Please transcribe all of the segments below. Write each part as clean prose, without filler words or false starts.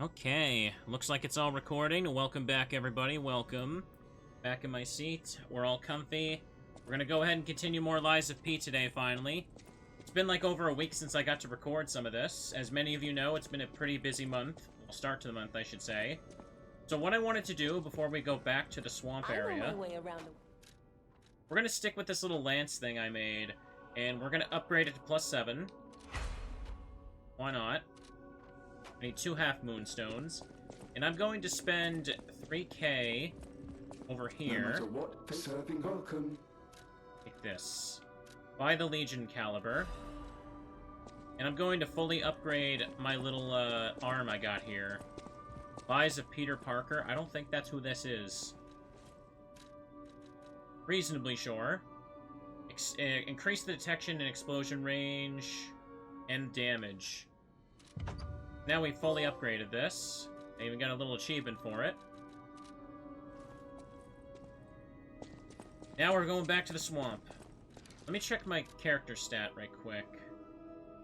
Okay, looks like it's all recording. Welcome back, everybody. Welcome. Back in my seat. We're all comfy. We're gonna go ahead and continue more Lies of P today, finally. It's been like over a week since I got to record some of this. As many of you know, it's been a pretty busy month. Well, start to the month, I should say. So what I wanted to do before we go back to the swamp area... We're gonna stick with this little lance thing I made. And we're gonna upgrade it to +7. Why not? I need 2 half moonstones. And I'm going to spend 3k over here. No matter what, serving welcome. Like this. Buy the Legion caliber. And I'm going to fully upgrade my little arm I got here. Lies of Peter Parker. I don't think that's who this is. Reasonably sure. Increase the detection and explosion range and damage. Now we fully upgraded this. I even got a little achievement for it. Now we're going back to the swamp. Let me check my character stat right quick.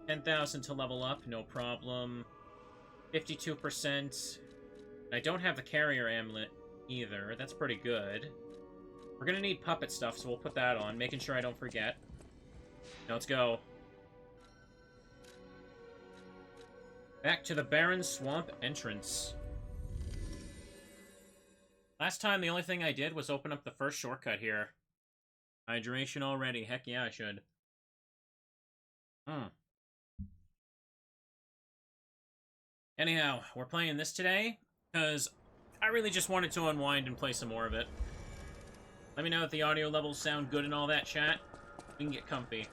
10,000 to level up, no problem. 52%. I don't have the carrier amulet either. That's pretty good. We're gonna need puppet stuff, so we'll put that on, making sure I don't forget. Now let's go. Back to the barren swamp entrance. Last time, the only thing I did was open up the first shortcut here. Hydration already. Heck yeah, I should. Anyhow, we're playing this today, because I really just wanted to unwind and play some more of it. Let me know if the audio levels sound good and all that, chat. We can get comfy.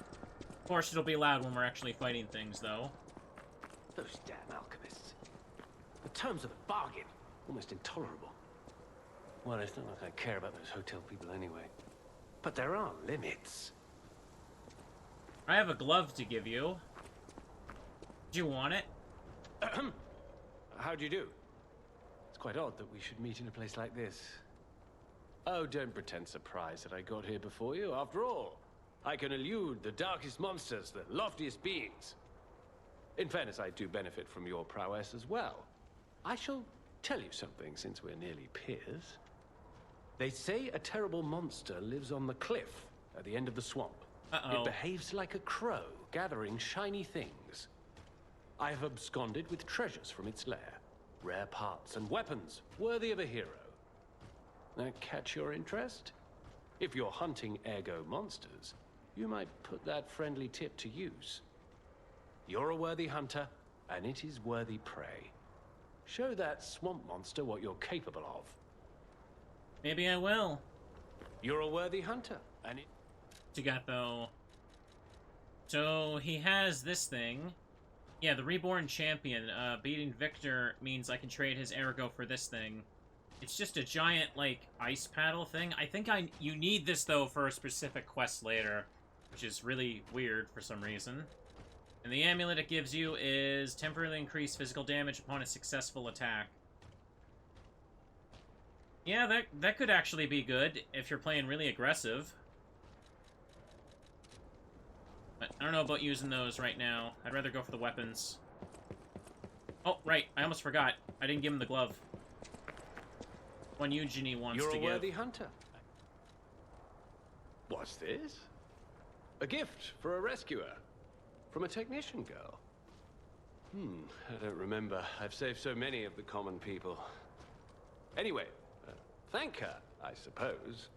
Of course, it'll be loud when we're actually fighting things, though. Those damn alchemists. The terms of the bargain, almost intolerable. Well, it's not like I care about those hotel people anyway. But there are limits. I have a glove to give you. Do you want it? How'd you do? It's quite odd that we should meet in a place like this. Oh, don't pretend surprised that I got here before you. After all, I can elude the darkest monsters, the loftiest beings. In fairness, I do benefit from your prowess as well. I shall tell you something, since we're nearly peers. They say a terrible monster lives on the cliff at the end of the swamp. It behaves like a crow, gathering shiny things. I have absconded with treasures from its lair. Rare parts and weapons, worthy of a hero. That catch your interest? If you're hunting ergo monsters, you might put that friendly tip to use. You're a worthy hunter, and it is worthy prey. Show that swamp monster what you're capable of. Maybe I will. You're a worthy hunter, and it... What you got, though? So, he has this thing. Yeah, the Reborn Champion. Beating Victor means I can trade his ergo for this thing. It's just a giant, like, ice paddle thing. I think you need this, though, for a specific quest later, which is really weird for some reason. And the amulet it gives you is temporarily increased physical damage upon a successful attack. Yeah, that could actually be good if you're playing really aggressive. But I don't know about using those right now. I'd rather go for the weapons. Oh, right. I almost forgot. I didn't give him the glove. One Eugenie wants to give. You're a worthy hunter. What's this? A gift for a rescuer. From a technician girl. I don't remember. I've saved so many of the common people. Anyway, thank her, I suppose.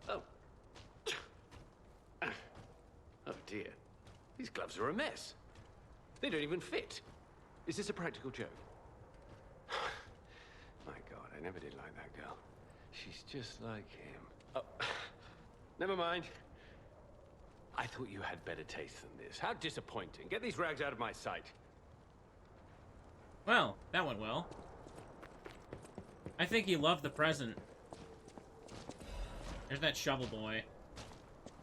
Oh. Oh dear. These gloves are a mess. They don't even fit. Is this a practical joke? My God, I never did like that girl. She's just like him. Oh, never mind. I thought you had better taste than this. How disappointing. Get these rags out of my sight. Well, that went well. I think he loved the present. There's that shovel boy.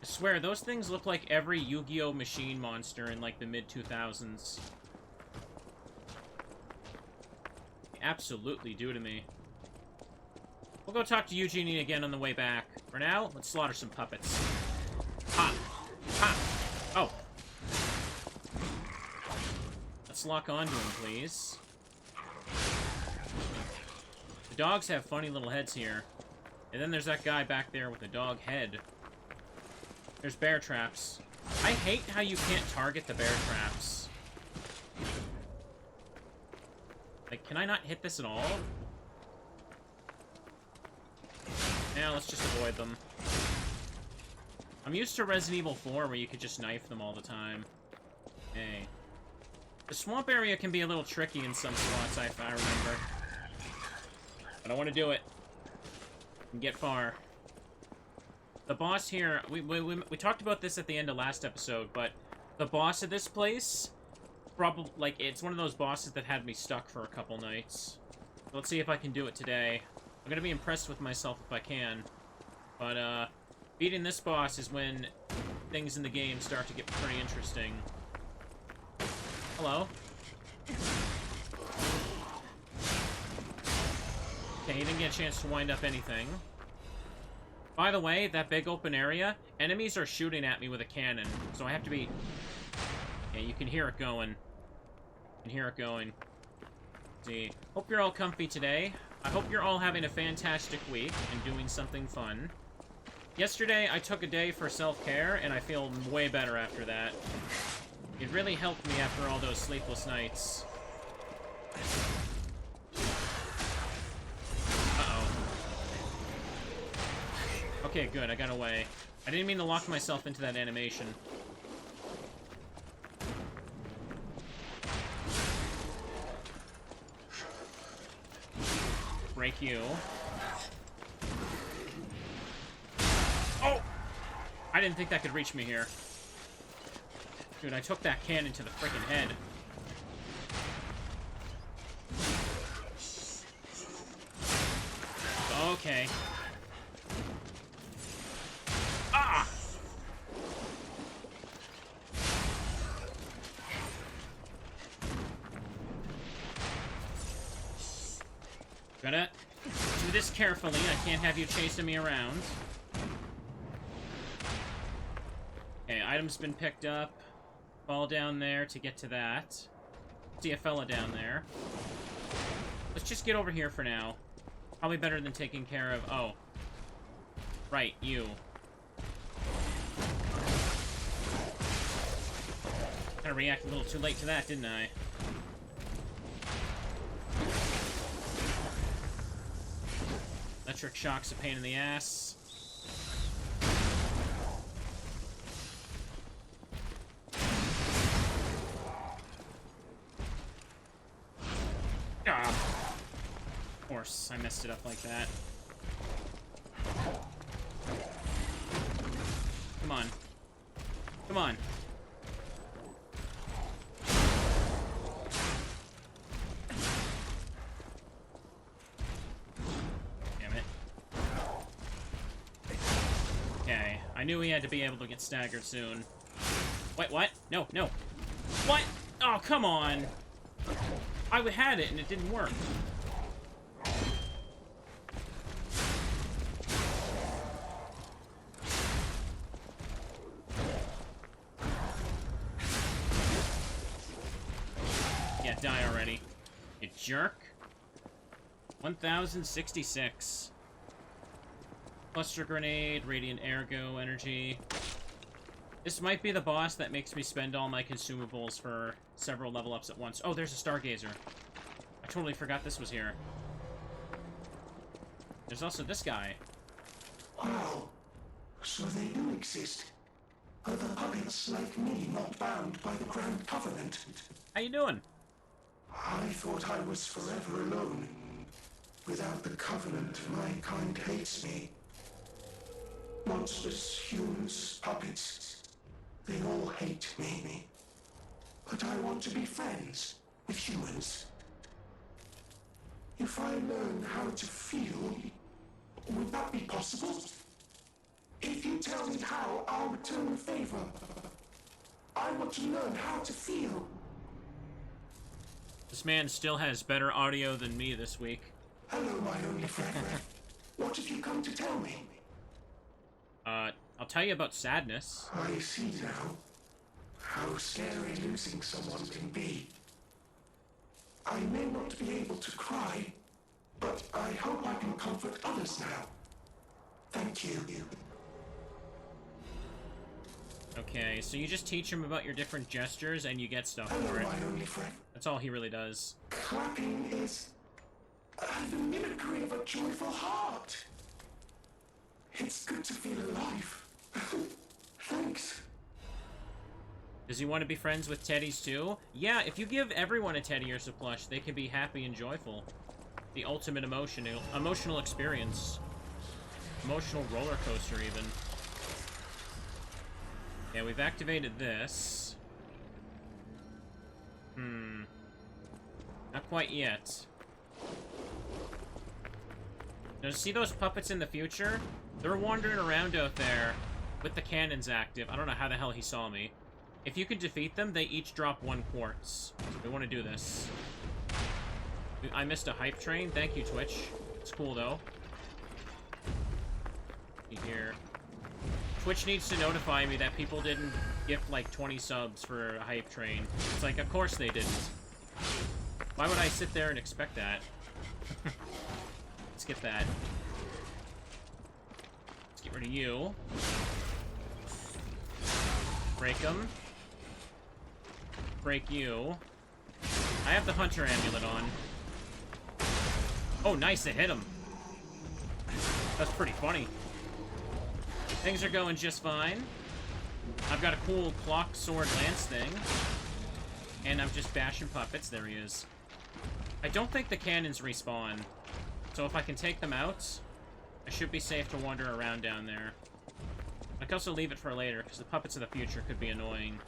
I swear, those things look like every Yu-Gi-Oh! Machine monster in, like, the mid-2000s. They absolutely do to me. We'll go talk to Eugenie again on the way back. For now, let's slaughter some puppets. Ha! Ha! Oh. Let's lock onto him, please. The dogs have funny little heads here. And then there's that guy back there with the dog head. There's bear traps. I hate how you can't target the bear traps. Like, can I not hit this at all? Yeah, let's just avoid them. I'm used to Resident Evil 4 where you could just knife them all the time. Hey. The swamp area can be a little tricky in some spots, if I remember. But I want to do it. And get far. The boss here, we talked about this at the end of last episode, but the boss of this place, probably, like, it's one of those bosses that had me stuck for a couple nights. So let's see if I can do it today. I'm gonna be impressed with myself if I can. But, beating this boss is when things in the game start to get pretty interesting. Hello. Okay, he didn't get a chance to wind up anything. By the way, that big open area, enemies are shooting at me with a cannon, so I have to be... Yeah, you can hear it going. You can hear it going. Let's see. Hope you're all comfy today. I hope you're all having a fantastic week and doing something fun. Yesterday, I took a day for self-care, and I feel way better after that. It really helped me after all those sleepless nights. Uh-oh. Okay, good, I got away. I didn't mean to lock myself into that animation. Break you. Oh! I didn't think that could reach me here. Dude, I took that cannon to the freaking head. Okay. Ah! Gotta do this carefully. I can't have you chasing me around. Okay, item's been picked up. Fall down there to get to that. See a fella down there. Let's just get over here for now. Probably better than taking care of... Oh. Right, you. Kinda reacted a little too late to that, didn't I? Electric shock's a pain in the ass. Ah. Of course, I messed it up like that. Come on. Come on. Damn it. Okay, I knew he had to be able to get staggered soon. Wait, what? No, no. What? Oh, come on. I had it and it didn't work. Yeah, die already. You jerk. 1066. Cluster grenade, radiant ergo energy. This might be the boss that makes me spend all my consumables for several level ups at once. Oh, there's a stargazer. I totally forgot this was here. There's also this guy. Wow. So they do exist. Are the puppets like me not bound by the Grand Covenant? How you doing? I thought I was forever alone. Without the Covenant, my kind hates me. Monsters, humans, puppets. They all hate me. But I want to be friends with humans. If I learn how to feel, would that be possible? If you tell me how, I'll return the favor. I want to learn how to feel. This man still has better audio than me this week. Hello, my only friend. What have you come to tell me? I'll tell you about sadness. I see now how scary losing someone can be. I may not be able to cry, but I hope I can comfort others now. Thank you. Okay, so you just teach him about your different gestures and you get stuff Hello, for it. my only friend. That's all he really does. Clapping is the mimicry of a joyful heart. It's good to feel alive. Thanks. Does he want to be friends with teddies too? Yeah, if you give everyone a teddy or a plush, they can be happy and joyful. The ultimate emotional experience. Emotional roller coaster, even. Yeah, we've activated this. Not quite yet. Now, see those puppets in the future? They're wandering around out there with the cannons active. I don't know how the hell he saw me. If you can defeat them, they each drop 1 quartz. We want to do this. I missed a hype train. Thank you, Twitch. It's cool, though. Here. Twitch needs to notify me that people didn't gift, like, 20 subs for a hype train. It's like, of course they didn't. Why would I sit there and expect that? Let's get that. Let's get rid of you. Break them. Break you. I have the Hunter Amulet on. Oh, nice, it hit him. That's pretty funny. Things are going just fine. I've got a cool clock sword lance thing. And I'm just bashing puppets. There he is. I don't think the cannons respawn. So if I can take them out, I should be safe to wander around down there. I can also leave it for later, because the puppets of the future could be annoying.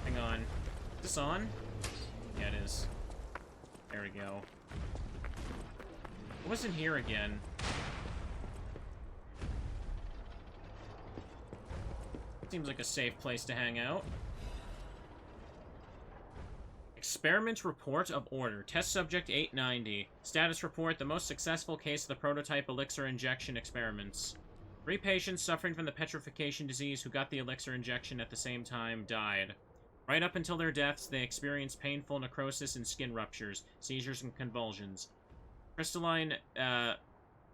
Hang on. Is this on? Yeah, it is. There we go. What was in here again? Seems like a safe place to hang out. Experiment report of order. Test subject 890. Status report: the most successful case of the prototype elixir injection experiments. 3 patients suffering from the petrification disease who got the elixir injection at the same time died. Right up until their deaths, they experienced painful necrosis and skin ruptures, seizures and convulsions. Crystalline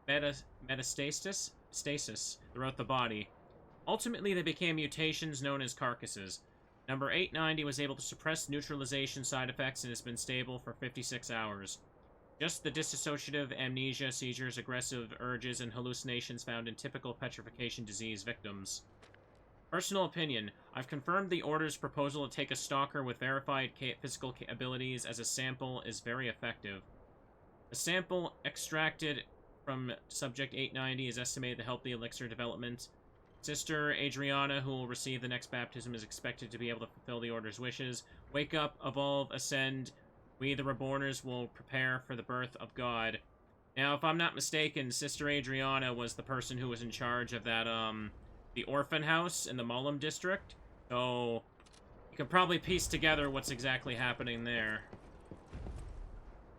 metastasis throughout the body. Ultimately, they became mutations known as carcasses. Number 890 was able to suppress neutralization side effects and has been stable for 56 hours. Just the dissociative amnesia, seizures, aggressive urges, and hallucinations found in typical petrification disease victims. Personal opinion: I've confirmed the Order's proposal to take a stalker with verified physical abilities as a sample is very effective. A sample extracted from Subject 890 is estimated to help the elixir development. Sister Adriana, who will receive the next baptism, is expected to be able to fulfill the Order's wishes. Wake up, evolve, ascend. We, the Reborners, will prepare for the birth of God. Now, if I'm not mistaken, Sister Adriana was the person who was in charge of that, the orphan house in the Mullum district. So, you can probably piece together what's exactly happening there.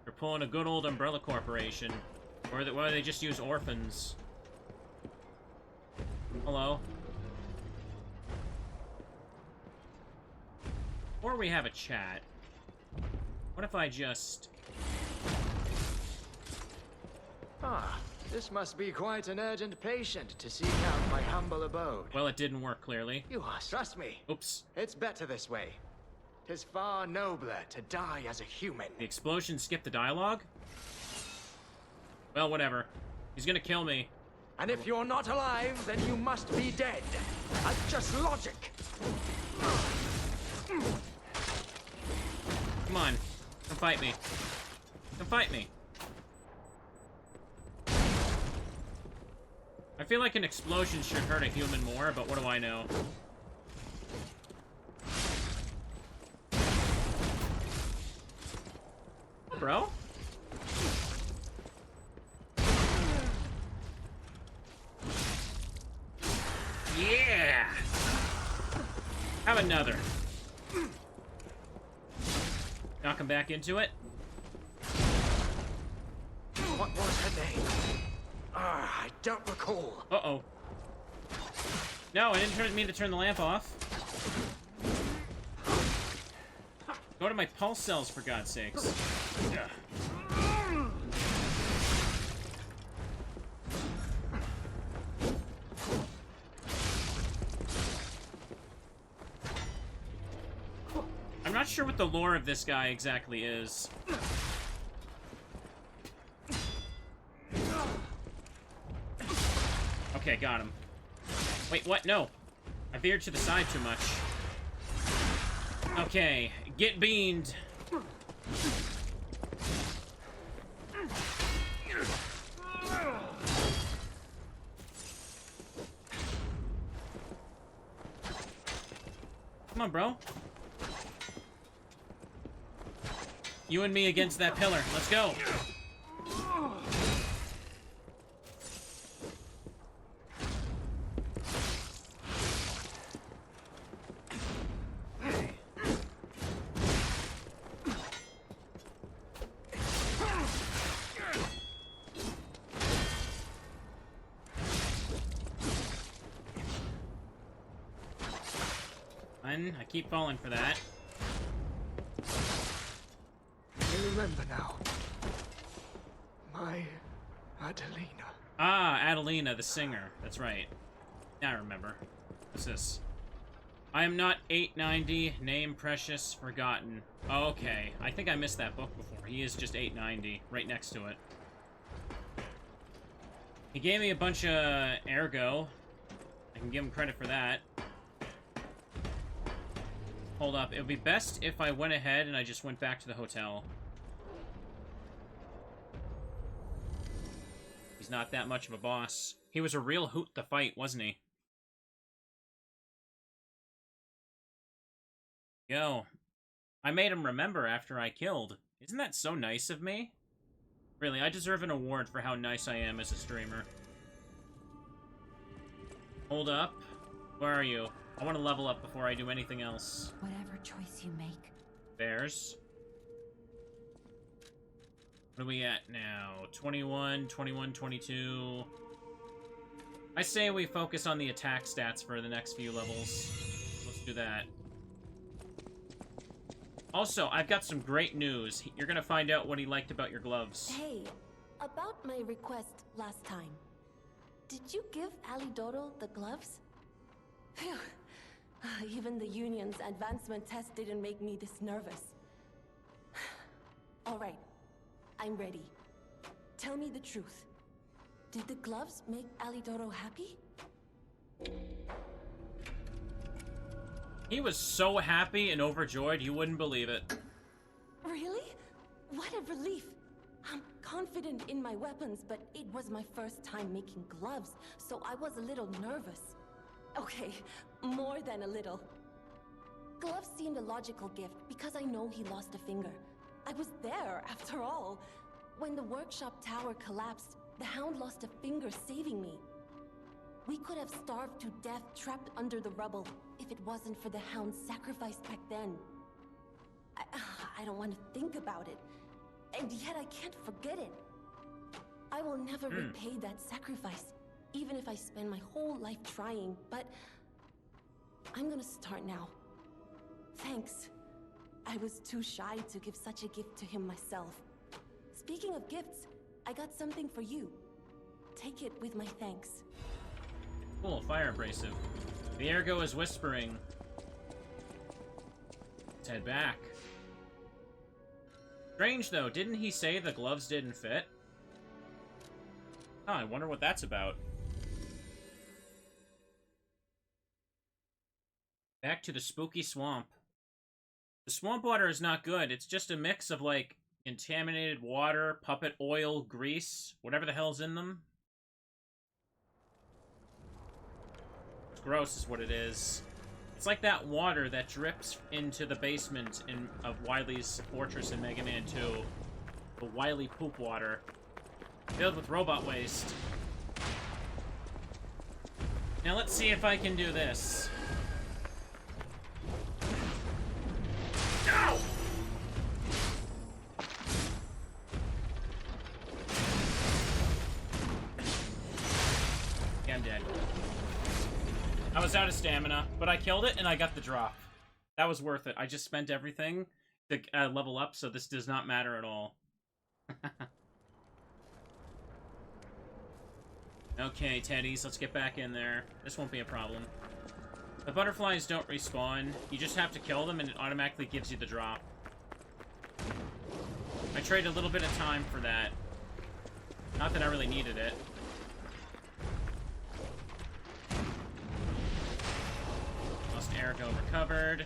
They're pulling a good old Umbrella Corporation. Or they just use orphans. Hello. Or we have a chat. What if I just... Ah, this must be quite an urgent patient to seek out my humble abode. Well, it didn't work, clearly. You must trust me. Oops. It's better this way. 'Tis far nobler to die as a human. The explosion skipped the dialogue? Well, whatever. He's gonna kill me. And if you're not alive, then you must be dead. That's just logic. Come on. Come fight me. Come fight me. I feel like an explosion should hurt a human more, but what do I know? Bro? Yeah! Have another. Knock him back into it. What was her name? I don't recall. Uh-oh. No, I didn't mean to turn the lamp off. Go to my pulse cells, for God's sakes. Ugh. I'm not sure what the lore of this guy exactly is. Okay, got him. Wait, what? No. I veered to the side too much. Okay, get beamed. Come on, bro. You and me against that pillar. Let's go. I keep falling for that. I remember now. My Adelina. Ah, Adelina, the singer. That's right. Now I remember. What's this? I am not 890, name precious, forgotten. Okay, I think I missed that book before. He is just 890, right next to it. He gave me a bunch of ergo. I can give him credit for that. Hold up, it would be best if I went ahead and I just went back to the hotel. He's not that much of a boss. He was a real hoot to fight, wasn't he? Yo. I made him remember after I killed. Isn't that so nice of me? Really, I deserve an award for how nice I am as a streamer. Hold up. Where are you? I want to level up before I do anything else. Whatever choice you make. Bears. What are we at now? 21, 21, 22. I say we focus on the attack stats for the next few levels. Let's do that. Also, I've got some great news. You're gonna find out what he liked about your gloves. Hey, about my request last time. Did you give Alidoro the gloves? Phew. Even the Union's advancement test didn't make me this nervous. Alright, I'm ready. Tell me the truth. Did the gloves make Alidoro happy? He was so happy and overjoyed, you wouldn't believe it. Really? What a relief! I'm confident in my weapons, but it was my first time making gloves, so I was a little nervous. Okay, more than a little. Gloves seemed a logical gift because I know he lost a finger. I was there, after all. When the workshop tower collapsed, the Hound lost a finger saving me. We could have starved to death trapped under the rubble if it wasn't for the Hound's sacrifice back then. I don't want to think about it, and yet I can't forget it. I will never repay that sacrifice, even if I spend my whole life trying, but I'm gonna start now. Thanks. I was too shy to give such a gift to him myself. Speaking of gifts, I got something for you. Take it with my thanks. Cool, fire abrasive. The ergo is whispering. Let's head back. Strange, though. Didn't he say the gloves didn't fit? Huh, I wonder what that's about. Back to the spooky swamp. The swamp water is not good. It's just a mix of, like, contaminated water, puppet oil, grease, whatever the hell's in them. It's gross is what it is. It's like that water that drips into the basement of Wily's fortress in Mega Man 2. The Wily poop water. Filled with robot waste. Now let's see if I can do this. No! Yeah, I'm dead. I was out of stamina, but I killed it and I got the drop. That was worth it. I just spent everything to level up, so this does not matter at all. Okay, teddies, let's get back in there. This won't be a problem. The butterflies don't respawn. You just have to kill them, and it automatically gives you the drop. I traded a little bit of time for that. Not that I really needed it. Lost Ergo recovered.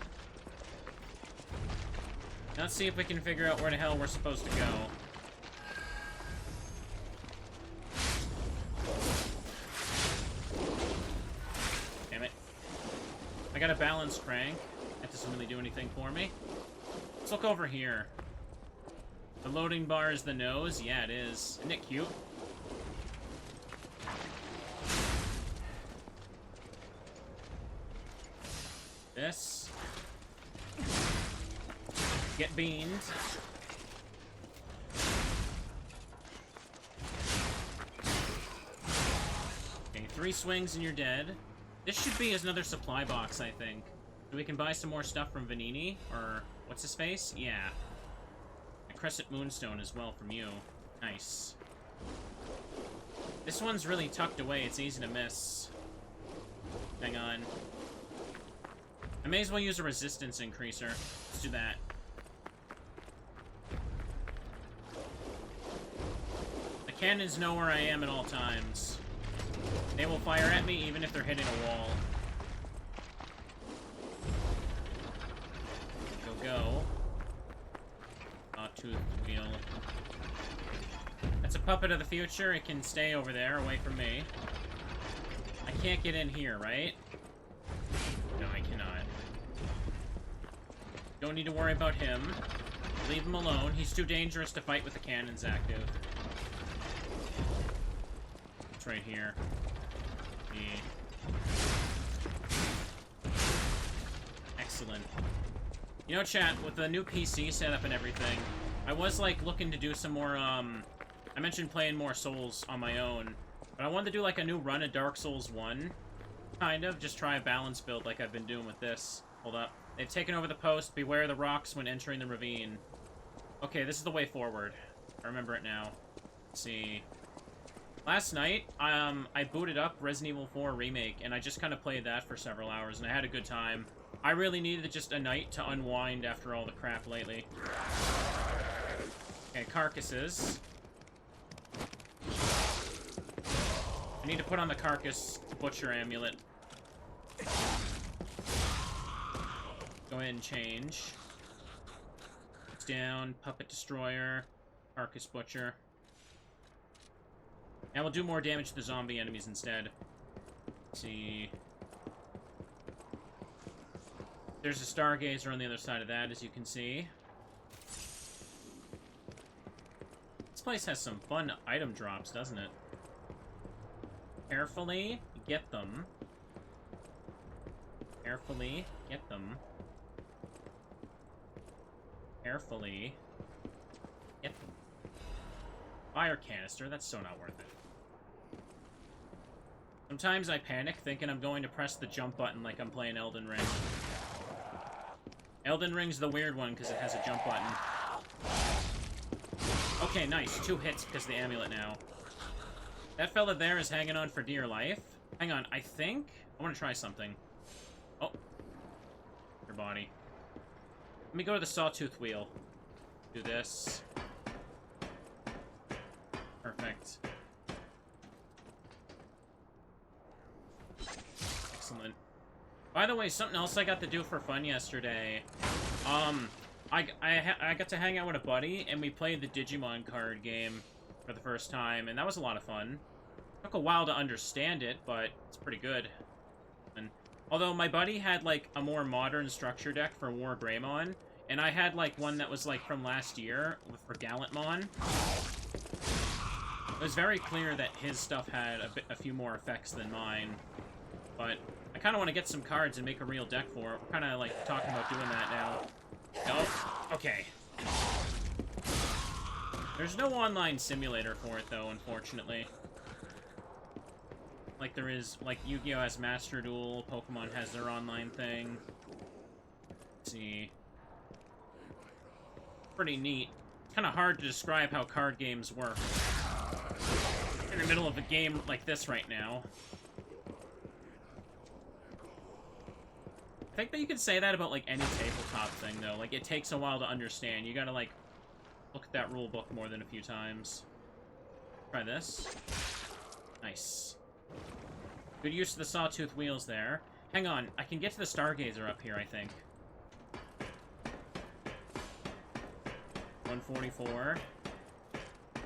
Now let's see if we can figure out where the hell we're supposed to go. Damn it. I got a balance crank. That doesn't really do anything for me. Let's look over here. The loading bar is the nose. Yeah, it is. Isn't it cute? This. Get beamed. Okay, 3 swings and you're dead. This should be another supply box, I think. So we can buy some more stuff from Vanini, or what's his face? Yeah. A Crescent Moonstone as well from you. Nice. This one's really tucked away. It's easy to miss. Hang on. I may as well use a resistance increaser. Let's do that. The cannons know where I am at all times. They will fire at me even if they're hitting a wall. Go. Tooth wheel. That's a puppet of the future. It can stay over there, away from me. I can't get in here, right? No, I cannot. Don't need to worry about him. Leave him alone. He's too dangerous to fight with the cannons active. It's right here. Excellent. You know, chat, with the new PC setup and everything, I was, like, looking to do some more, I mentioned playing more Souls on my own, but I wanted to do, like, a new run of Dark Souls 1, kind of, just try a balance build like I've been doing with this. Hold up. They've taken over the post. Beware the rocks when entering the ravine. Okay, this is the way forward. I remember it now. Let's see. Last night, I booted up Resident Evil 4 Remake, and I just kind of played that for several hours, and I had a good time. I really needed just a night to unwind after all the crap lately. Okay, carcasses. I need to put on the carcass butcher amulet. Go ahead and change. It's down, puppet destroyer, carcass butcher. And we'll do more damage to the zombie enemies instead. Let's see. There's a stargazer on the other side of that, as you can see. This place has some fun item drops, doesn't it? Carefully get them. Carefully get them. Carefully get them. Fire canister, that's so not worth it. Sometimes I panic thinking I'm going to press the jump button like I'm playing Elden Ring. Elden Ring's the weird one because it has a jump button. Okay, nice. 2 hits because of the amulet now. That fella there is hanging on for dear life. Hang on, I think... I want to try something. Oh. Your body. Let me go to the sawtooth wheel. Do this. Perfect. Excellent. By the way, something else I got to do for fun yesterday. I got to hang out with a buddy, and we played the Digimon card game for the first time, and that was a lot of fun. Took a while to understand it, but it's pretty good. And although my buddy had, like, a more modern structure deck for War Greymon, and I had, like, one that was, like, from last year for Gallantmon. It was very clear that his stuff had a few more effects than mine, but I kind of want to get some cards and make a real deck for it. We're kind of, like, talking about doing that now. Oh, okay. There's no online simulator for it, though, unfortunately. Like there is, like, Yu-Gi-Oh! Has Master Duel, Pokemon has their online thing. Let's see. Pretty neat. It's kind of hard to describe how card games work. In the middle of a game like this right now. I think that you could say that about, like, any tabletop thing, though. Like, it takes a while to understand. You gotta, like, look at that rule book more than a few times. Try this. Nice. Good use of the sawtooth wheels there. Hang on, I can get to the Stargazer up here, I think. 144.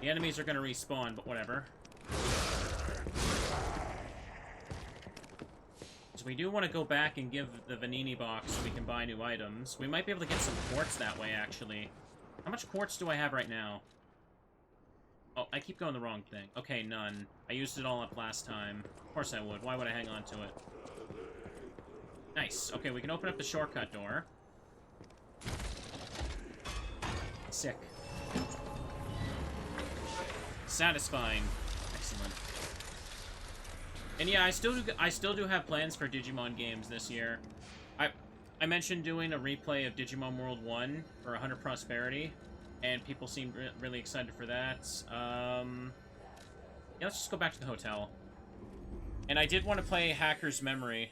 The enemies are gonna respawn, but whatever. So we do want to go back and give the Vanini box so we can buy new items. We might be able to get some quartz that way, actually. How much quartz do I have right now? Oh, I keep going the wrong thing. Okay, none. I used it all up last time. Of course I would. Why would I hang on to it? Nice. Okay, we can open up the shortcut door. Sick. Satisfying. Excellent. And yeah, I still do have plans for Digimon games this year. I mentioned doing a replay of Digimon World 1 for 100 Prosperity, and people seemed really excited for that. Yeah, let's just go back to the hotel. And I did want to play Hacker's Memory.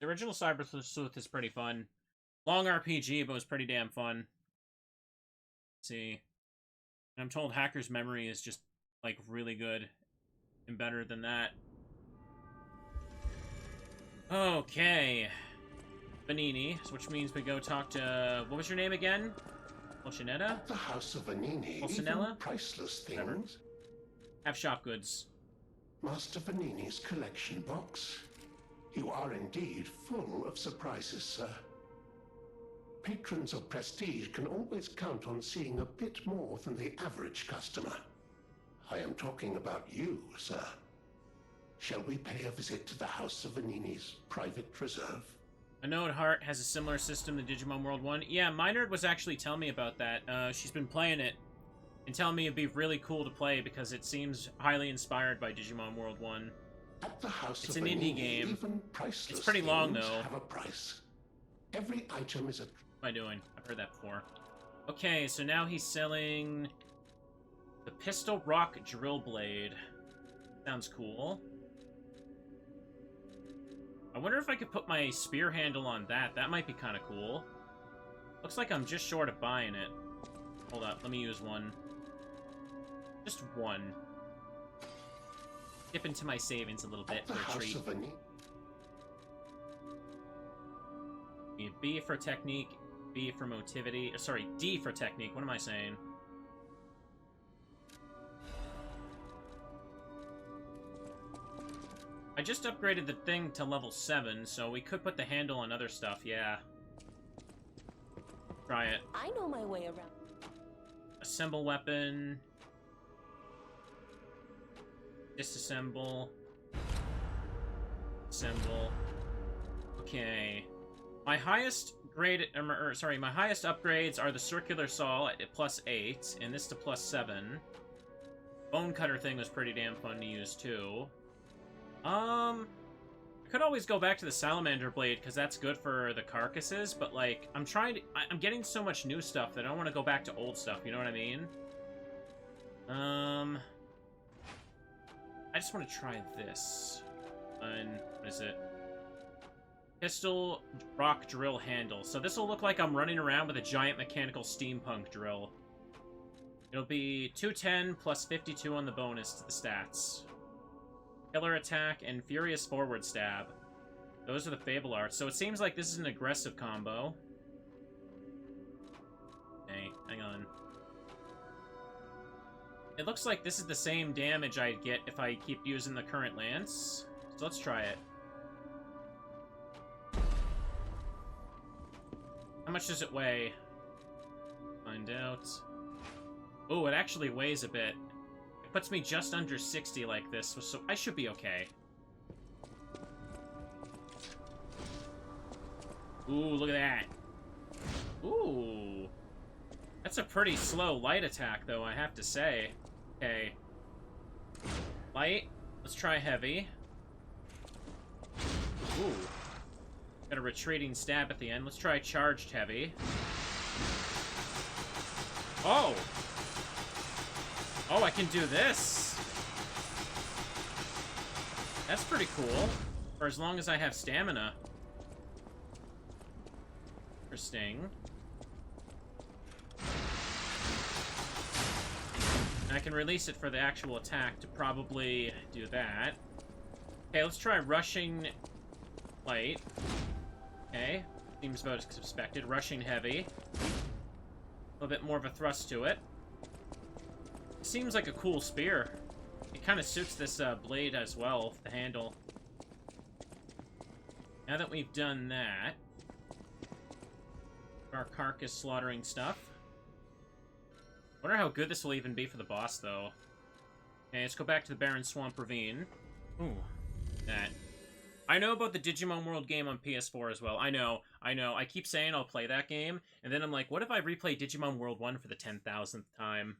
The original Cyber Sleuth is pretty fun. Long RPG, but it was pretty damn fun. Let's see. And I'm told Hacker's Memory is just, like, really good. And better than that. Okay. Vanini, which means we go talk to... What was your name again? Pulcinella? At the House of Vanini, Pulcinella? even priceless things. Whatever. Have shop goods. Master Vanini's collection box. You are indeed full of surprises, sir. Patrons of prestige can always count on seeing a bit more than the average customer. I am talking about you, sir. Shall we pay a visit to the House of Vanini's private reserve? I know Heart has a similar system to Digimon World 1. Yeah, Minerd was actually telling me about that. She's been playing it and telling me it'd be really cool to play because it seams highly inspired by Digimon World 1. At the House It's of an Vanini, indie game. even priceless It's pretty long, things though. have a price. Every item is a... What am I doing? I've heard that before. Okay, so now he's selling the Pistol Rock Drill Blade. Sounds cool. I wonder if I could put my spear handle on that. That might be kind of cool. Looks like I'm just short of buying it. Hold up, let me use one. Just one. Dip into my savings a little bit At the for a House treat. of Vanini. B for technique, B for motivity. Sorry, D for technique. What am I saying? I just upgraded the thing to level 7, so we could put the handle on other stuff, yeah. Try it. I know my way around. Assemble weapon. Disassemble. Assemble. Okay. My highest grade, my highest upgrades are the circular saw at +8, and this to +7. Bone cutter thing was pretty damn fun to use too. I could always go back to the salamander blade because that's good for the carcasses, but like I'm getting so much new stuff that I don't want to go back to old stuff. You know what I mean? I just want to try this. And what is it? Pistol rock drill handle. So this will look like I'm running around with a giant mechanical steampunk drill. It'll be 210 plus 52 on the bonus to the stats. Killer attack and furious forward stab. Those are the Fable arts. So it seems like this is an aggressive combo. Okay, hang on. It looks like this is the same damage I'd get if I keep using the current lance. So let's try it. How much does it weigh? Find out. Oh, it actually weighs a bit. It puts me just under 60 like this, so I should be okay. Ooh, look at that. Ooh. That's a pretty slow light attack, though, I have to say. Okay. Light. Let's try heavy. Ooh. Got a retreating stab at the end. Let's try charged heavy. Oh! Oh, I can do this! That's pretty cool. For as long as I have stamina. Interesting. And I can release it for the actual attack to probably do that. Okay, let's try rushing light. Okay, seems about as expected. Rushing heavy. A little bit more of a thrust to it. Seems like a cool spear. It kind of suits this blade as well, the handle. Now that we've done that, our carcass slaughtering stuff. Wonder how good this will even be for the boss, though. Okay, let's go back to the Barren Swamp Ravine. Ooh, that. I know about the Digimon World game on PS4 as well. I know. I keep saying I'll play that game, and then I'm like, what if I replay Digimon World 1 for the 10,000th time?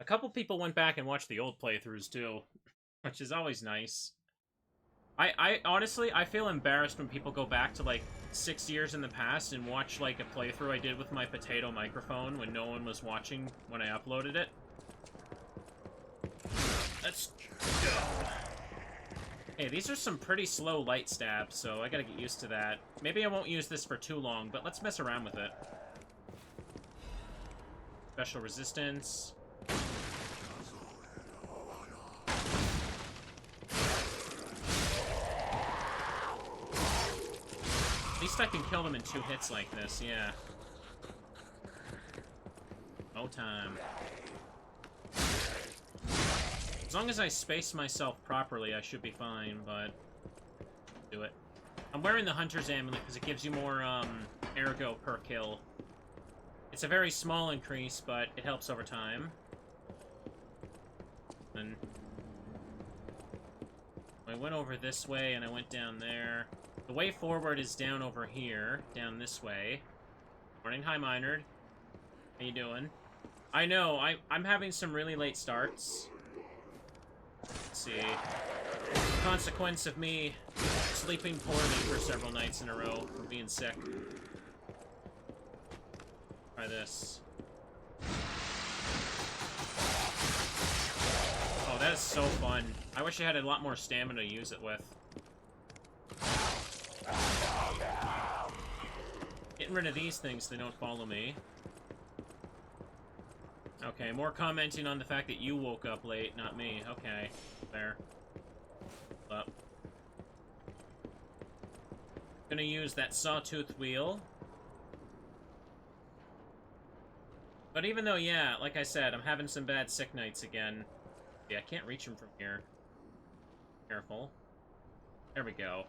A couple people went back and watched the old playthroughs, too, which is always nice. I honestly, I feel embarrassed when people go back to, like, 6 years in the past and watch, like, a playthrough I did with my potato microphone when no one was watching when I uploaded it. Let's go. Hey, these are some pretty slow light stabs, so I gotta get used to that. Maybe I won't use this for too long, but let's mess around with it. Special resistance. At least I can kill them in 2 hits like this, yeah. No time. As long as I space myself properly, I should be fine, but... do it. I'm wearing the Hunter's Amulet because it gives you more, ergo per kill. It's a very small increase, but it helps over time. And... I went over this way, and I went down there. The way forward is down over here, down this way. Morning, hi, Minard. How you doing? I know, I'm having some really late starts. Let's see. Consequence of me sleeping poorly for several nights in a row from being sick. Try this. Oh, that is so fun. I wish I had a lot more stamina to use it with. Getting rid of these things so they don't follow me. Okay, more commenting on the fact that you woke up late, not me. Okay, fair. Up. Gonna use that sawtooth wheel. But even though, yeah, like I said, I'm having some bad sick nights again. Yeah, I can't reach him from here. Careful. There we go.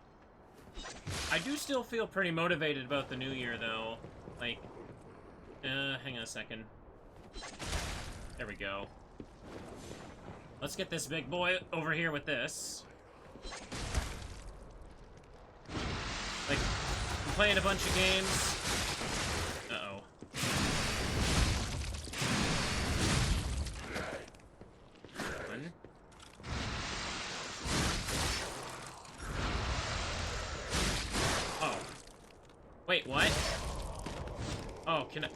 I do still feel pretty motivated about the new year, though. Like, hang on a second. There we go. Let's get this big boy over here with this. Like, I'm playing a bunch of games. Uh-oh. One. Oh. Wait, what? Oh, can I...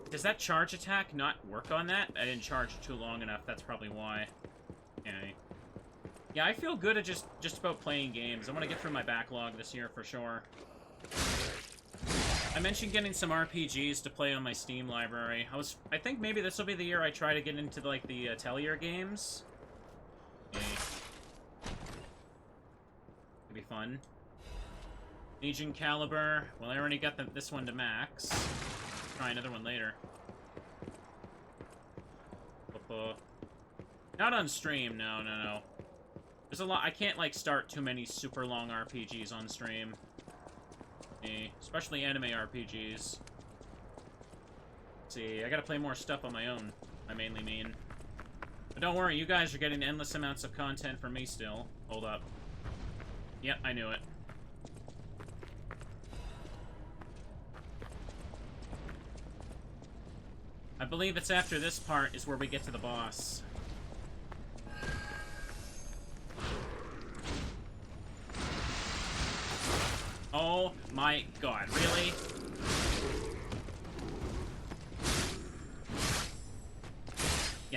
Does that charge attack not work on that? I didn't charge it too long enough, that's probably why. Okay. Yeah, I feel good at just about playing games. I want to get through my backlog this year for sure. I mentioned getting some RPGs to play on my Steam library. I think maybe this will be the year I try to get into, like, the Atelier games. Okay. It'll be fun. Legion Caliber. Well, I already got this one to max. Try another one later. Not on stream, no. There's a lot. I can't, like, start too many super long RPGs on stream. Especially anime RPGs. Let's see, I gotta play more stuff on my own, I mainly mean. But don't worry, you guys are getting endless amounts of content from me still. Hold up. Yep, I knew it. I believe it's after this part is where we get to the boss. Oh my god, really?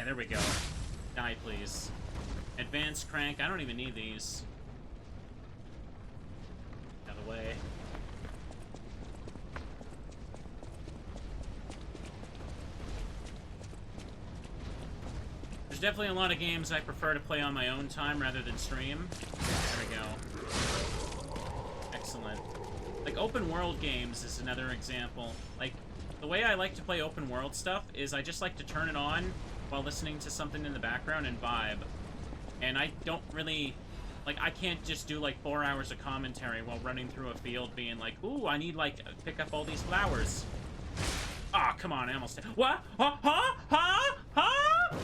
there we go. Die, please. Advanced crank. I don't even need these. Out of the way. There's definitely a lot of games I prefer to play on my own time rather than stream. There we go. Excellent. Like, open world games is another example. Like, the way I like to play open world stuff is I just like to turn it on while listening to something in the background and vibe. And I don't really... Like, I can't just do, like, 4 hours of commentary while running through a field being like, ooh, I need, like, pick up all these flowers. Ah, oh, come on, I almost... What? Huh? Huh? Huh? Huh?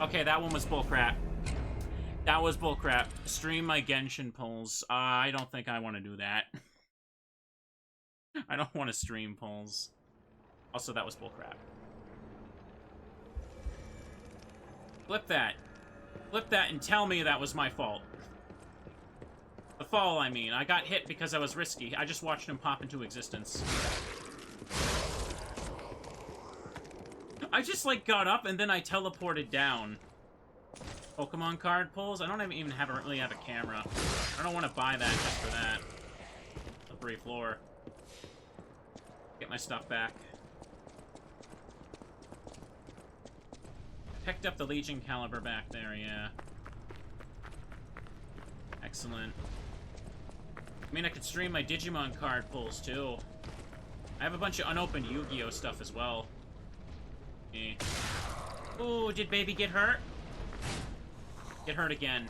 Okay, that one was bullcrap. That was bullcrap. Stream my Genshin polls. I don't think I want to do that. I don't want to stream polls. Also, that was bullcrap. Flip that. Flip that and tell me that was my fault. The fall, I mean. I got hit because I was risky. I just watched him pop into existence. I just, like, got up and then I teleported down. Pokemon card pulls? I don't even really have a camera. I don't want to buy that just for that. Slippery floor. Get my stuff back. Picked up the Legion caliber back there, yeah. Excellent. I mean, I could stream my Digimon card pulls, too. I have a bunch of unopened Yu-Gi-Oh! Stuff as well. Ooh, did baby get hurt? Get hurt again.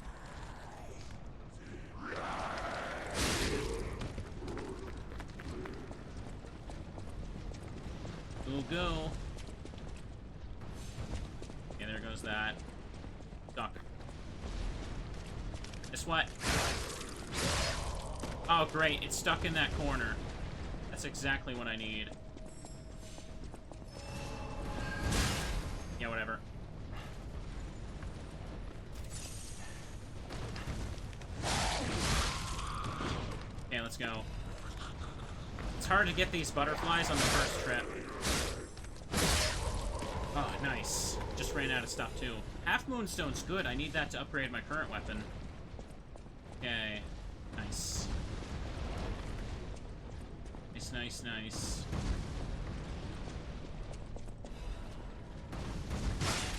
Ooh, go. Okay, there goes that. Duck. Guess what? Oh, great. It's stuck in that corner. That's exactly what I need. Yeah, whatever. Okay, let's go. It's hard to get these butterflies on the first trip. Oh, nice. Just ran out of stuff, too. Half Moonstone's good. I need that to upgrade my current weapon. Okay. Nice. Nice, nice, nice.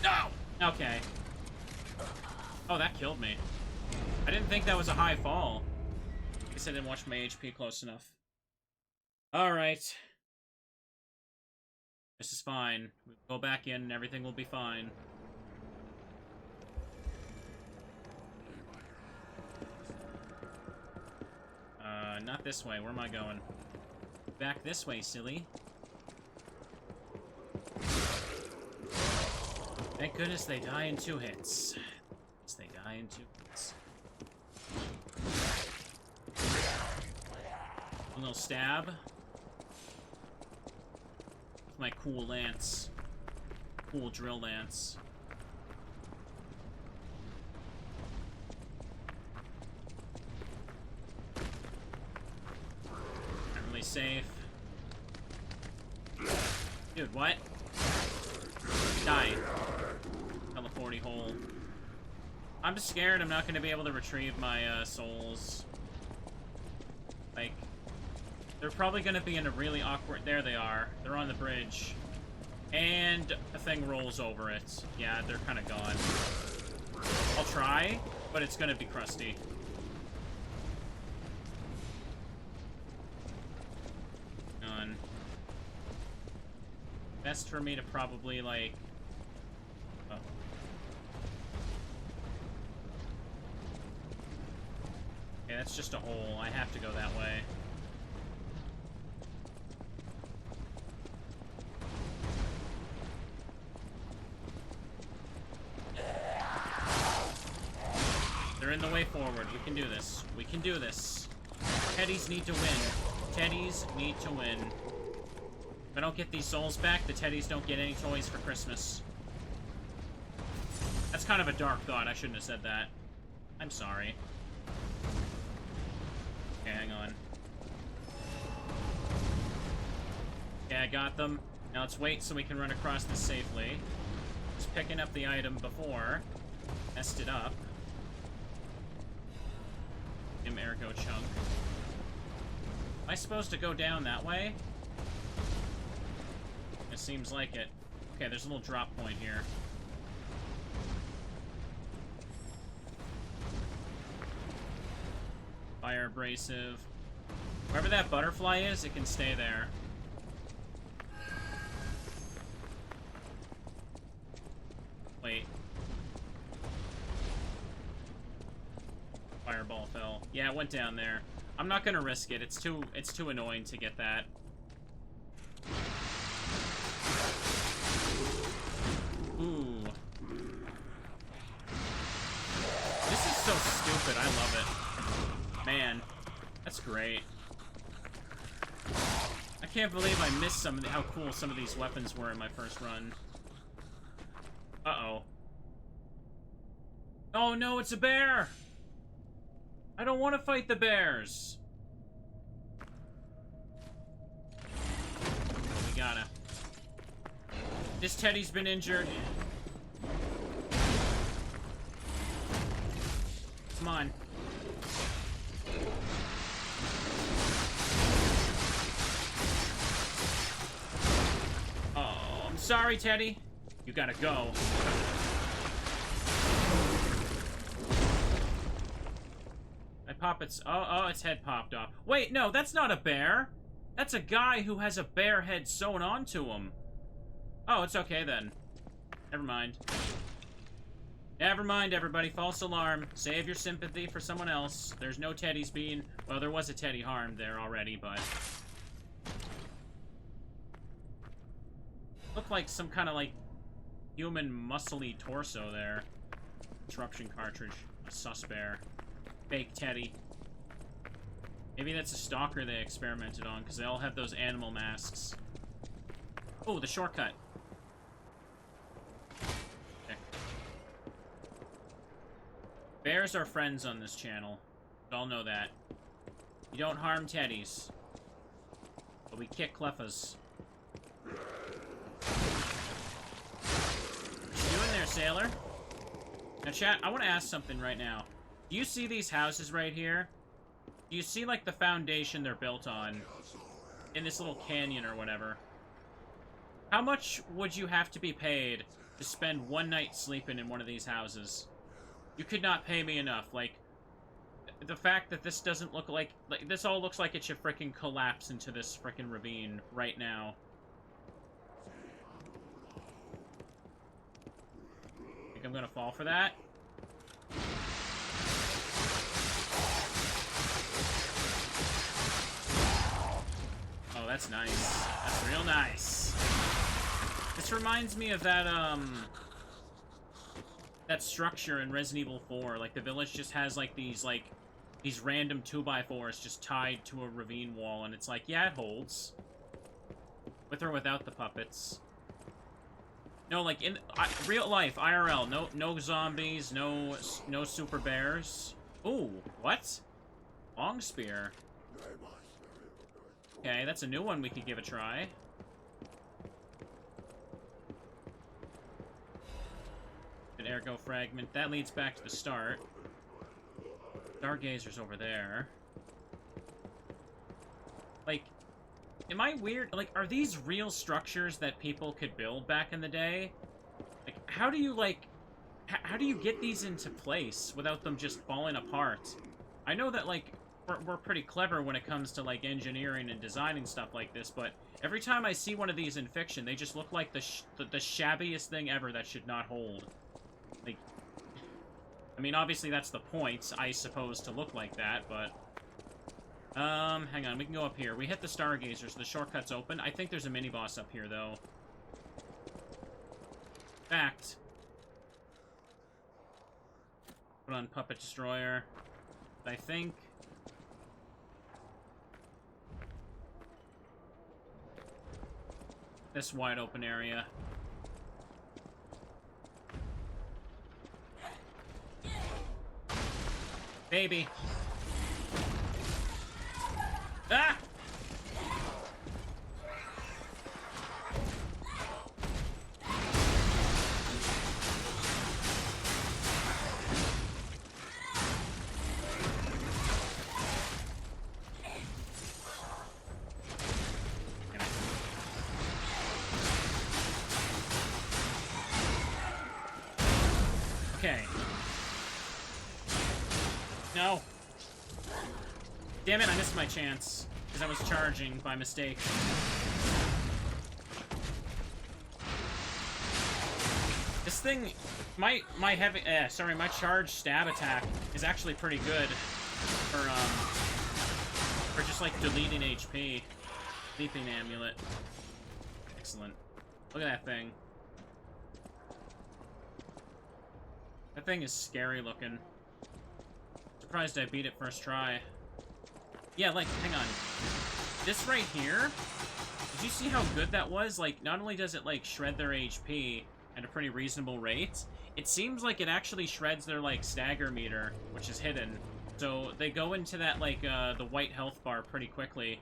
No! Okay. Oh, that killed me. I didn't think that was a high fall. I guess I didn't watch my HP close enough. Alright. This is fine. We'll go back in and everything will be fine. Not this way. Where am I going? Back this way, silly. Thank goodness they die in 2 hits. Yes, they die in 2 hits. A little stab. With my cool lance. Cool drill lance. Not really safe. Dude, what? Die. Teleporty hole. I'm just scared I'm not going to be able to retrieve my souls. Like, they're probably going to be in a really awkward... There they are. They're on the bridge. And a thing rolls over it. Yeah, they're kind of gone. I'll try, but it's going to be crusty. Gone. Best for me to probably, like... Oh. Okay, that's just a hole. I have to go that way. They're in the way forward. We can do this. We can do this. Teddies need to win. Teddies need to win. If I don't get these souls back, the Teddies don't get any toys for Christmas. That's kind of a dark thought. I shouldn't have said that. I'm sorry. Okay, hang on. Okay, I got them. Now let's wait so we can run across this safely. picking up the item before. Messed it up. Give him ergo chunk. Am I supposed to go down that way? It seems like it. Okay, there's a little drop point here. Fire abrasive. Wherever that butterfly is, it can stay there. Wait. Fireball fell. Yeah, it went down there. I'm not gonna risk it. It's too annoying to get that. Ooh. This is so stupid. I love it. Man, that's great. I can't believe I missed how cool some of these weapons were in my first run. Uh-oh. Oh no, it's a bear! I don't want to fight the bears! We gotta. This Teddy's been injured. Come on. Oh, I'm sorry, Teddy. You gotta go. My puppet's... Oh, its head popped off. Wait, no, that's not a bear. That's a guy who has a bear head sewn onto him. Oh, it's okay then. Never mind. Never mind, everybody. False alarm. Save your sympathy for someone else. There's no Teddies being... Well, there was a Teddy harmed there already, but... Looked like some kind of, like, human muscly torso there. Disruption cartridge. A sus bear. Fake Teddy. Maybe that's a stalker they experimented on, because they all have those animal masks. Oh, the shortcut. Okay. Bears are friends on this channel. We all know that. You don't harm Teddies. But we kick Cleffas. What you doing there, sailor? Now, chat, I want to ask something right now. Do you see these houses right here? Do you see, like, the foundation they're built on? In this little canyon or whatever. How much would you have to be paid to spend one night sleeping in one of these houses? You could not pay me enough. Like, the fact that this doesn't look like this all looks like it should frickin' collapse into this frickin' ravine right now. Think I'm gonna fall for that? Oh, that's nice. That's real nice. This reminds me of that, that structure in Resident Evil 4. Like, the village just has, like, these random 2x4s just tied to a ravine wall, and it's like, yeah, it holds. With or without the puppets. No, like, in real life, IRL, no zombies, no super bears. Ooh, what? Long spear. Okay, that's a new one we could give a try. An ergo fragment. That leads back to the start. Stargazer's over there. Like, am I weird? Like, are these real structures that people could build back in the day? Like, how do you, like... How do you get these into place without them just falling apart? I know that, like... We're pretty clever when it comes to, like, engineering and designing stuff like this, but every time I see one of these in fiction, they just look like the shabbiest thing ever that should not hold. Like, I mean, obviously that's the point, I suppose, to look like that, but... hang on, we can go up here. We hit the Stargazer, so the shortcut's open. I think there's a mini-boss up here, though. Fact. Put on Puppet Destroyer. I think... this wide open area. Baby. Ah! Okay. No. Damn it, I missed my chance. Because I was charging by mistake. This thing, my charged stab attack is actually pretty good for just like deleting HP. Sleeping amulet. Excellent. Look at that thing. That thing is scary looking. Surprised I beat it first try. Yeah, like, hang on. This right here, did you see how good that was? Like, not only does it, like, shred their HP at a pretty reasonable rate, it seems like it actually shreds their, like, stagger meter, which is hidden. So they go into that, like, the white health bar pretty quickly.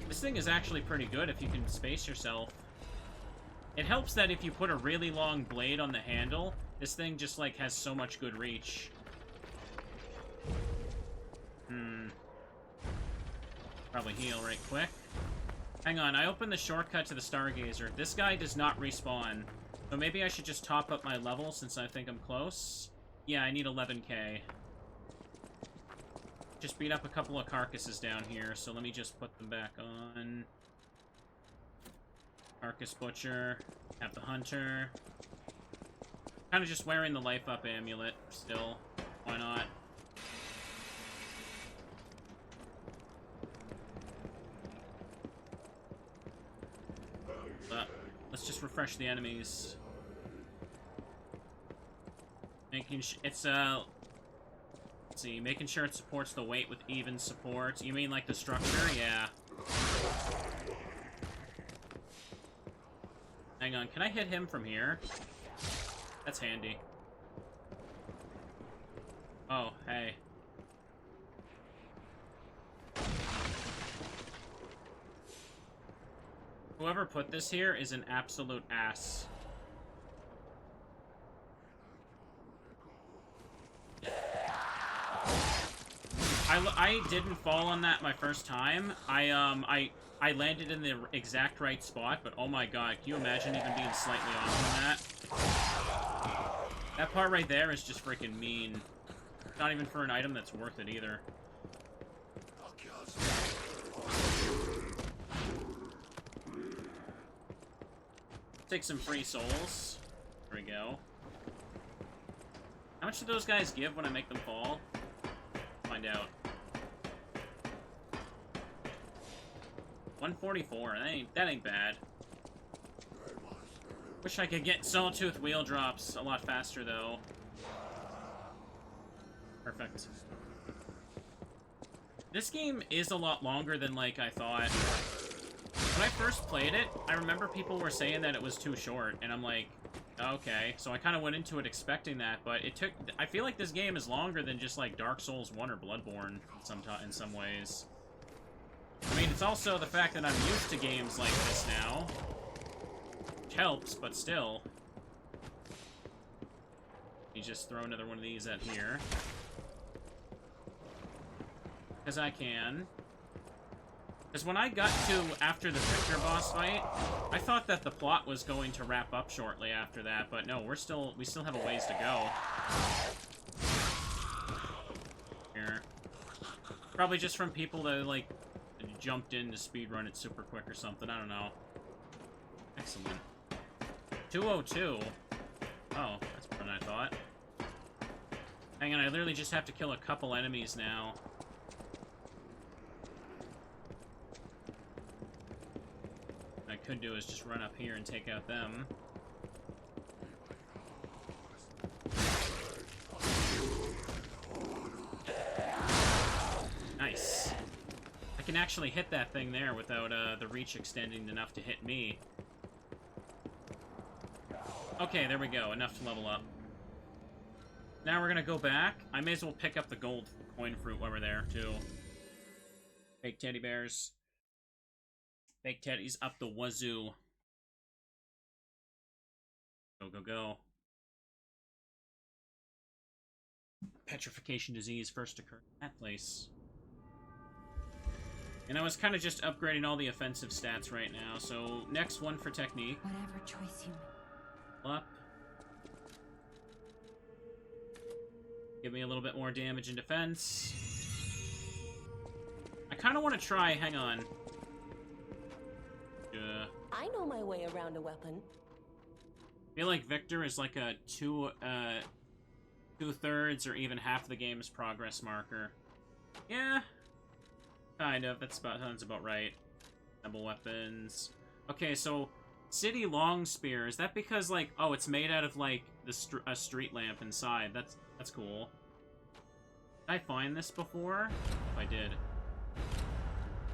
This thing is actually pretty good if you can space yourself. It helps that if you put a really long blade on the handle, this thing just, like, has so much good reach. Probably heal right quick. Hang on, I opened the shortcut to the Stargazer. This guy does not respawn. So maybe I should just top up my level since I think I'm close. Yeah, I need 11k. Just beat up a couple of carcasses down here, so let me just put them back on. Carcass Butcher. Have the Hunter. Kind of just wearing the life up amulet still. Why not? Let's just refresh the enemies. Let's see, making sure it supports the weight with even support. You mean like the structure? Yeah. Hang on, can I hit him from here? That's handy. Oh, hey. Whoever put this here is an absolute ass. I didn't fall on that my first time. I landed in the exact right spot, but oh my god, can you imagine even being slightly off on that? That part right there is just freaking mean. Not even for an item that's worth it either. Take some free souls. There we go. How much do those guys give when I make them fall? Find out. 144. That ain't bad. Wish I could get Sawtooth wheel drops a lot faster though. Perfect. This game is a lot longer than like I thought. When I first played it, I remember people were saying that it was too short, and I'm like, okay. So I kind of went into it expecting that, but it took... I feel like this game is longer than just, like, Dark Souls 1 or Bloodborne in some ways. I mean, it's also the fact that I'm used to games like this now. Which helps, but still. You just throw another one of these at here. Because I can. Because when I got to after the Victor boss fight, I thought that the plot was going to wrap up shortly after that, but no, we still have a ways to go. Here. Probably just from people that, like, jumped in to speedrun it super quick or something, I don't know. Excellent. 202. Oh, that's better than I thought. Hang on, I literally just have to kill a couple enemies now. What I could do is just run up here and take out them. Nice. I can actually hit that thing there without the reach extending enough to hit me. Okay, there we go. Enough to level up. Now we're gonna go back. I may as well pick up the gold coin fruit while we're there, too. Fake teddy bears. Fake teddies up the wazoo. Go, go, go. Petrification disease first occurred in that place. And I was kind of just upgrading all the offensive stats right now, so next one for technique. Whatever choice you make. Up. Give me a little bit more damage and defense. I kind of want to try... Hang on. I know my way around a weapon. I feel like Victor is like a two-thirds or even half the game's progress marker. Yeah. Kind of. Sounds about right. Double weapons. Okay, so... City Long Spear. Is that because, like... Oh, it's made out of, like, a street lamp inside. That's cool. Did I find this before? If I did.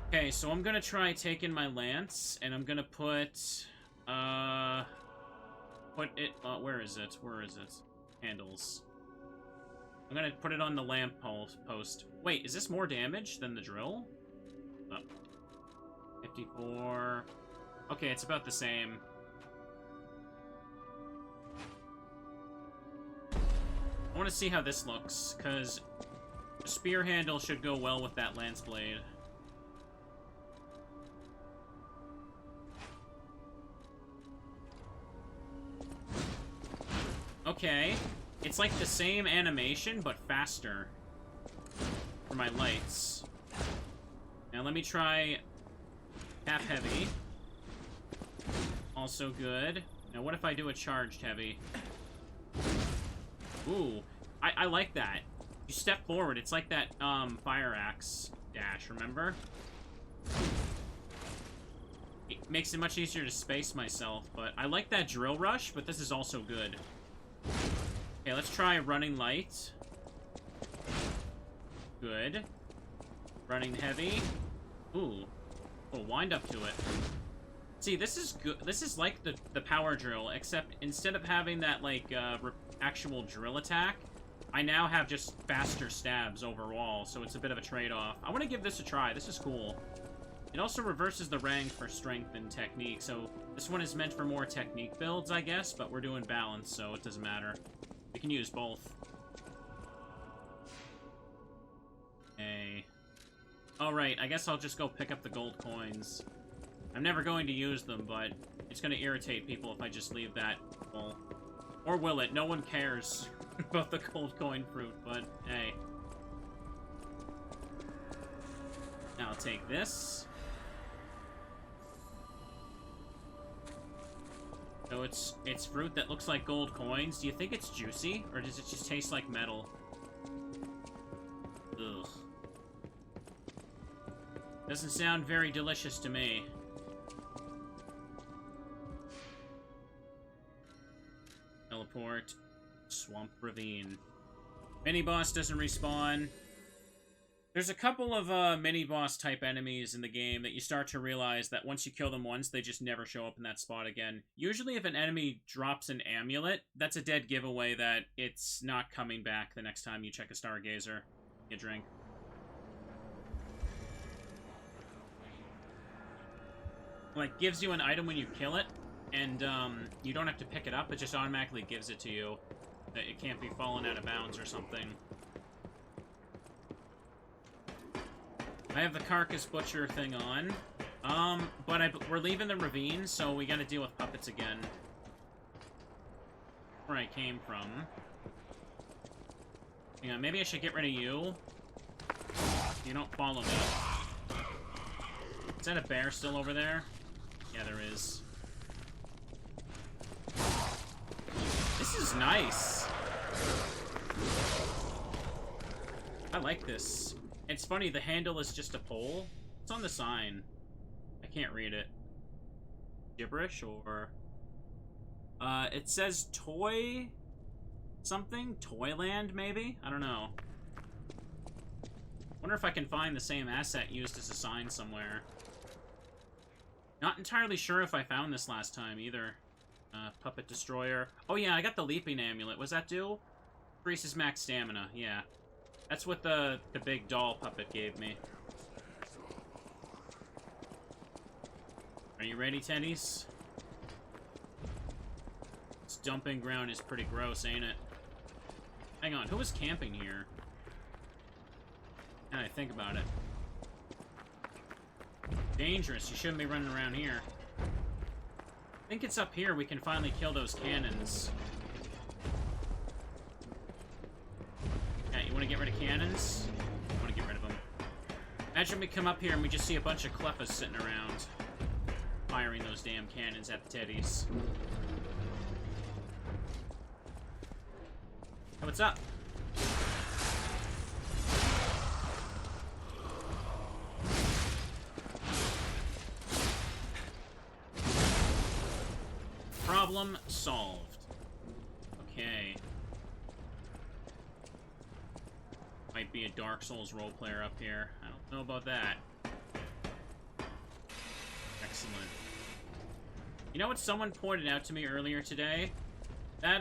Okay, so I'm gonna try taking my lance, and I'm gonna put it, where is it? Where is it? Handles. I'm gonna put it on the lamp post. Wait, is this more damage than the drill? Oh. 54. Okay, it's about the same. I want to see how this looks, because the spear handle should go well with that lance blade. Okay. It's like the same animation, but faster. For my lights. Now let me try half heavy. Also good. Now what if I do a charged heavy? Ooh. I like that. You step forward. It's like that fire axe dash, remember? It makes it much easier to space myself, but I like that drill rush, but this is also good. Okay, let's try running light. Good. Running heavy. Ooh. Oh, wind up to it. See, this is good. This is like the power drill, except instead of having that, like, actual drill attack, I now have just faster stabs overall, so it's a bit of a trade-off. I want to give this a try. This is cool. It also reverses the rank for strength and technique, so this one is meant for more technique builds, I guess, but we're doing balance, so it doesn't matter. We can use both. Okay. Alright, I guess I'll just go pick up the gold coins. I'm never going to use them, but it's going to irritate people if I just leave that full. Or will it? No one cares about the gold coin fruit, but hey. Now I'll take this. So it's fruit that looks like gold coins. Do you think it's juicy, or does it just taste like metal? Ugh. Doesn't sound very delicious to me. Teleport. Swamp Ravine. Mini-boss doesn't respawn. There's a couple of mini-boss type enemies in the game that you start to realize that once you kill them once, they just never show up in that spot again. Usually if an enemy drops an amulet, that's a dead giveaway that it's not coming back the next time you check a Stargazer. You drink. Like, gives you an item when you kill it, and you don't have to pick it up, it just automatically gives it to you. That it can't be fallen out of bounds or something. I have the Carcass Butcher thing on. But we're leaving the ravine, so we gotta deal with puppets again. Where I came from. Hang on, maybe I should get rid of you. You don't follow me. Is that a bear still over there? Yeah, there is. This is nice. I like this. It's funny, the handle is just a pole. It's on the sign. I can't read it. Gibberish, or... it says toy... something? Toyland, maybe? I don't know. Wonder if I can find the same asset used as a sign somewhere. Not entirely sure if I found this last time, either. Puppet Destroyer. Oh yeah, I got the Leaping Amulet. What's that do? Increases max stamina, yeah. That's what the big doll puppet gave me. Are you ready, Teddies? This dumping ground is pretty gross, ain't it? Hang on, who was camping here? Now I think about it. Dangerous, you shouldn't be running around here. I think it's up here we can finally kill those cannons. to get rid of cannons? I want to get rid of them. Imagine we come up here and we just see a bunch of Cleffas sitting around, firing those damn cannons at the teddies. Hey, what's up? Problem solved. Okay. Might be a Dark Souls roleplayer up here. I don't know about that. Excellent. You know what someone pointed out to me earlier today? That,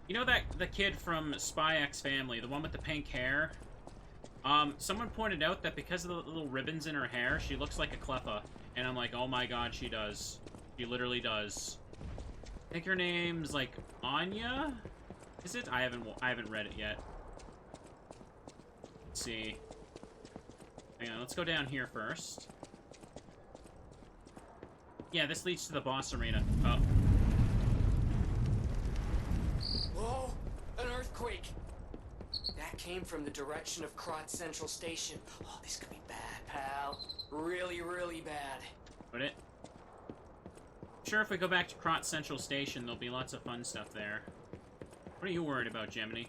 you know that, the kid from Spy X Family, the one with the pink hair? Someone pointed out that because of the little ribbons in her hair, she looks like a Cleffa. And I'm like, oh my god, she does. She literally does. I think her name's, like, Anya? Is it? I haven't read it yet. Let's see. Hang on, let's go down here first. Yeah, this leads to the boss arena. Oh. Whoa! An earthquake! That came from the direction of Krot Central Station. Oh, this could be bad, pal. Really, really bad. Would it? Sure, if we go back to Krot Central Station, there'll be lots of fun stuff there. What are you worried about, Gemini?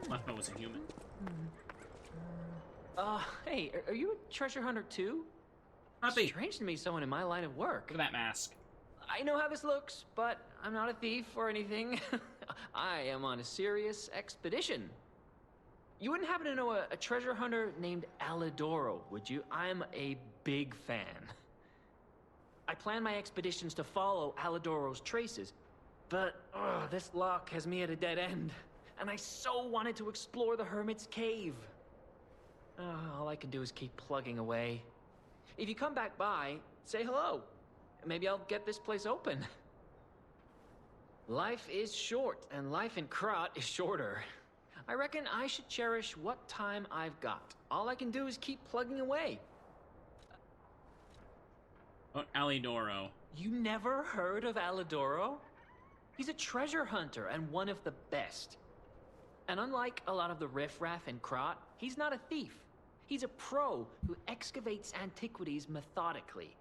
Lefmo was a human. Hey, are you a treasure hunter too? Puppy. Strange to me, someone in my line of work. Look at that mask. I know how this looks, but I'm not a thief or anything. I am on a serious expedition. You wouldn't happen to know a treasure hunter named Alidoro, would you? I'm a big fan. I plan my expeditions to follow Alidoro's traces, but this lock has me at a dead end, and I so wanted to explore the Hermit's Cave. All I can do is keep plugging away. If you come back by, say hello. Maybe I'll get this place open. Life is short, and life in Krot is shorter. I reckon I should cherish what time I've got. All I can do is keep plugging away. Oh, Alidoro. You never heard of Alidoro? He's a treasure hunter and one of the best. And unlike a lot of the riffraff in Krot, he's not a thief. He's a pro who excavates antiquities methodically.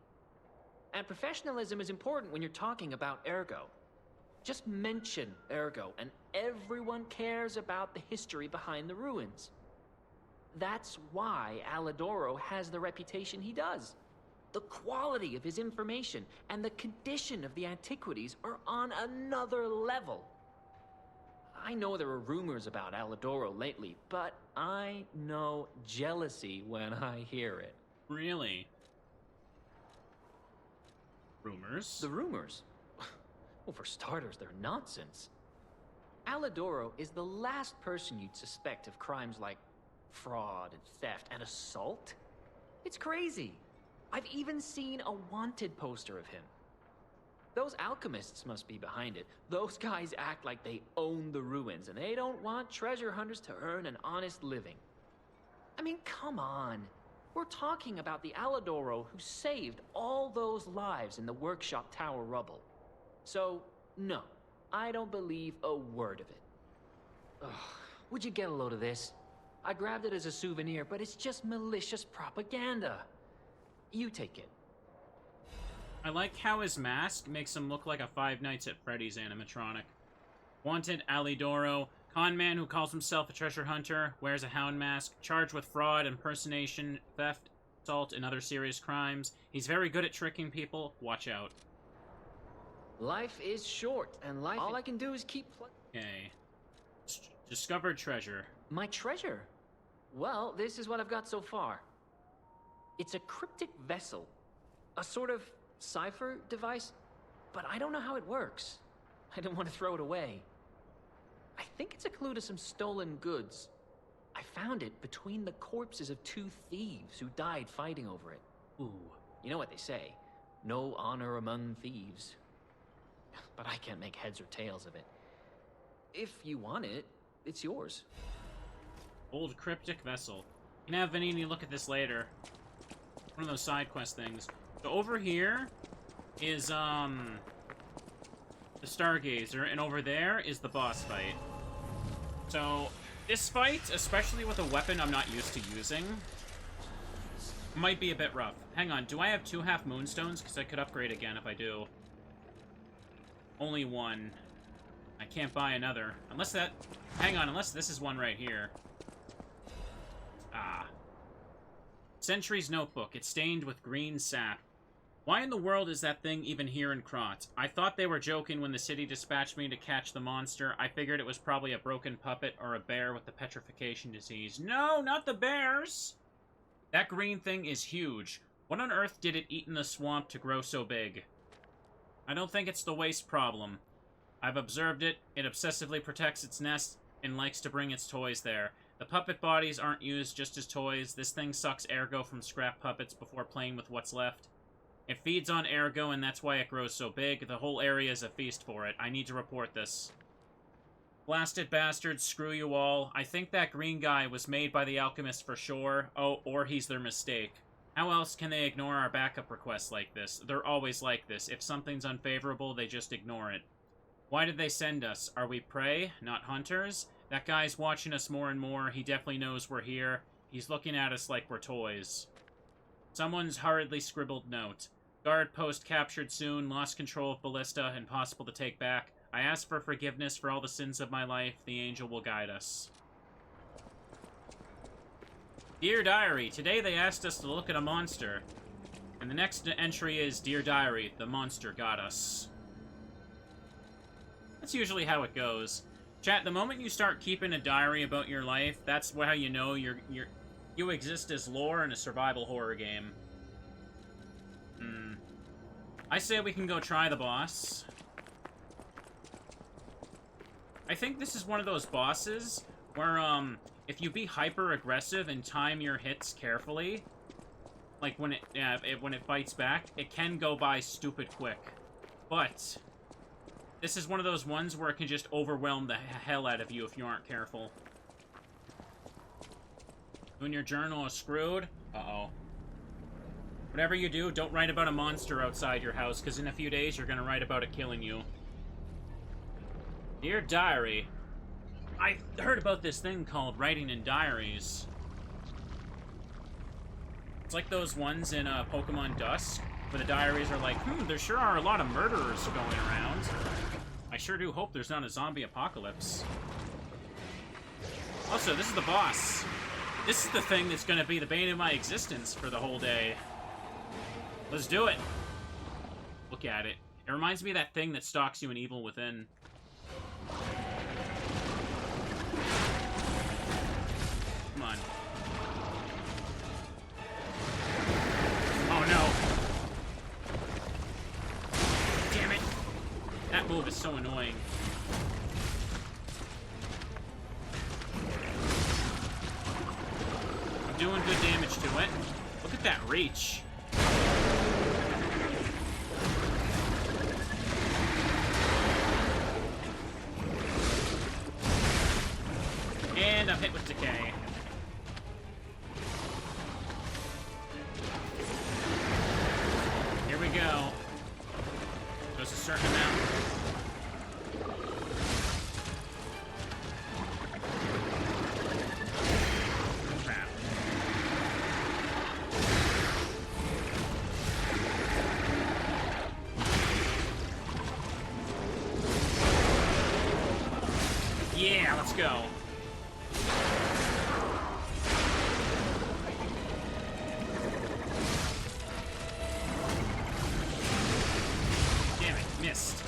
And professionalism is important when you're talking about Ergo. Just mention Ergo, and everyone cares about the history behind the ruins. That's why Alidoro has the reputation he does. The quality of his information and the condition of the antiquities are on another level. I know there are rumors about Alidoro lately, but I know jealousy when I hear it. Really? Rumors? The rumors? Well, for starters, they're nonsense. Alidoro is the last person you'd suspect of crimes like fraud and theft and assault. It's crazy. I've even seen a wanted poster of him. Those alchemists must be behind it. Those guys act like they own the ruins, and they don't want treasure hunters to earn an honest living. I mean, come on. We're talking about the Alidoro who saved all those lives in the workshop tower rubble. So, no, I don't believe a word of it. Ugh, would you get a load of this? I grabbed it as a souvenir, but it's just malicious propaganda. You take it. I like how his mask makes him look like a Five Nights at Freddy's animatronic. Wanted Alidoro, con man who calls himself a treasure hunter, wears a hound mask, charged with fraud, impersonation, theft, assault, and other serious crimes. He's very good at tricking people. Watch out. Life is short, and all I can do is keep Okay. Discovered treasure. My treasure? Well, this is what I've got so far. It's a cryptic vessel. A sort of cipher device, but I don't know how it works. I don't want to throw it away. I think it's a clue to some stolen goods. I found it between the corpses of two thieves who died fighting over it. Ooh, you know what they say, no honor among thieves. But I can't make heads or tails of it. If you want it, it's yours. Old cryptic vessel. You can have Vanini look at this later. One of those side quest things. So over here is, the Stargazer, and over there is the boss fight. So, this fight, especially with a weapon I'm not used to using, might be a bit rough. Hang on, do I have 2 half moonstones? Because I could upgrade again if I do. Only 1. I can't buy another. Unless that... Hang on, unless this is one right here. Ah. Sentry's Notebook. It's stained with green sap. Why in the world is that thing even here in Krot? I thought they were joking when the city dispatched me to catch the monster. I figured it was probably a broken puppet or a bear with the petrification disease. No, not the bears! That green thing is huge. What on earth did it eat in the swamp to grow so big? I don't think it's the waste problem. I've observed it. It obsessively protects its nest and likes to bring its toys there. The puppet bodies aren't used just as toys. This thing sucks ergo from scrap puppets before playing with what's left. It feeds on ergo, and that's why it grows so big. The whole area is a feast for it. I need to report this. Blasted bastards, screw you all. I think that green guy was made by the alchemist for sure. Oh, or he's their mistake. How else can they ignore our backup requests like this? They're always like this. If something's unfavorable, they just ignore it. Why did they send us? Are we prey, not hunters? That guy's watching us more and more. He definitely knows we're here. He's looking at us like we're toys. Someone's hurriedly scribbled note. Guard post captured soon, lost control of ballista, impossible to take back. I ask for forgiveness for all the sins of my life. The angel will guide us. Dear Diary, today they asked us to look at a monster. And the next entry is, Dear Diary, the monster got us. That's usually how it goes. Chat, the moment you start keeping a diary about your life, that's how you know you exist as lore in a survival horror game. I say we can go try the boss. I think this is one of those bosses where, if you be hyper-aggressive and time your hits carefully, like when it fights back, it can go by stupid quick. But this is one of those ones where it can just overwhelm the hell out of you if you aren't careful. When your journal is screwed, uh-oh. Whatever you do, don't write about a monster outside your house, because in a few days you're going to write about it killing you. Dear Diary, I heard about this thing called writing in diaries. It's like those ones in Pokemon Dusk, where the diaries are like, there sure are a lot of murderers going around. I sure do hope there's not a zombie apocalypse. Also, this is the boss. This is the thing that's going to be the bane of my existence for the whole day. Let's do it. Look at it. It reminds me of that thing that stalks you in Evil Within. Come on. Oh no. Damn it. That move is so annoying. I'm doing good damage to it. Look at that reach. And I'm hit with decay. Here we go. Goes a certain amount. Crap. Yeah, let's go. Missed.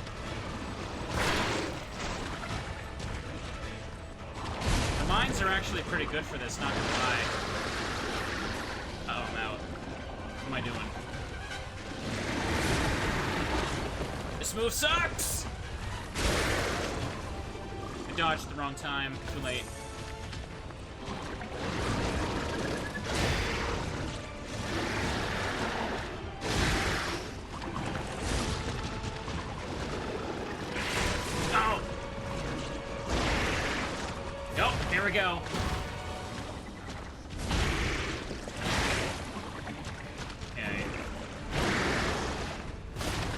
The mines are actually pretty good for this, not gonna lie. Uh-oh, I'm out. What am I doing? This move sucks! I dodged at the wrong time. Too late. Here we go. Okay.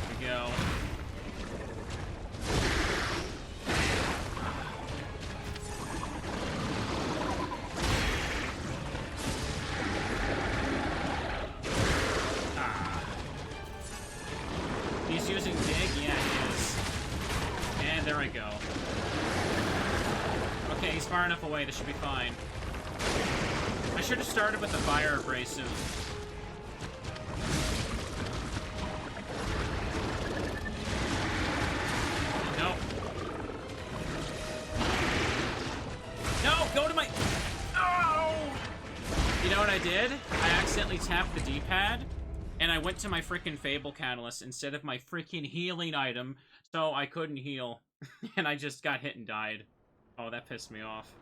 Here we go. using dig? Yeah, he is. And there we go. Okay, he's far enough away. This should be fine. I should have started with the fire abrasive. No. No, go to my... Oh! You know what I did? I accidentally tapped the D-pad, and I went to my freaking Fable Catalyst instead of my freaking healing item, so I couldn't heal. And I just got hit and died. Oh, that pissed me off.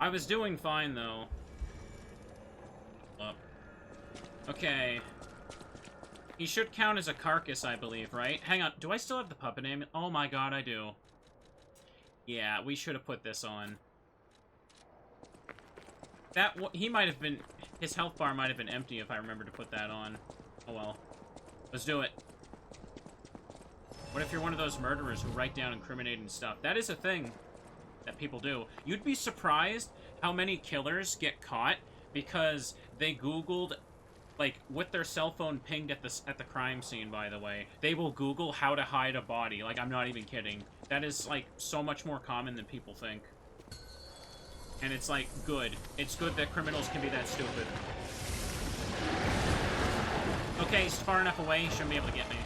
I was doing fine, though. Up. Okay. He should count as a carcass, I believe, right? Hang on, do I still have the puppet name? Oh my god, I do. Yeah, we should have put this on. He might have been... His health bar might have been empty if I remember to put that on. Oh well. Let's do it. What if you're one of those murderers who write down incriminating stuff? That is a thing that people do. You'd be surprised how many killers get caught because they Googled, like, with their cell phone pinged at the crime scene, by the way. They will Google how to hide a body. Like, I'm not even kidding. That is, like, so much more common than people think. And it's, like, good. It's good that criminals can be that stupid. Okay, he's far enough away, he shouldn't be able to get me.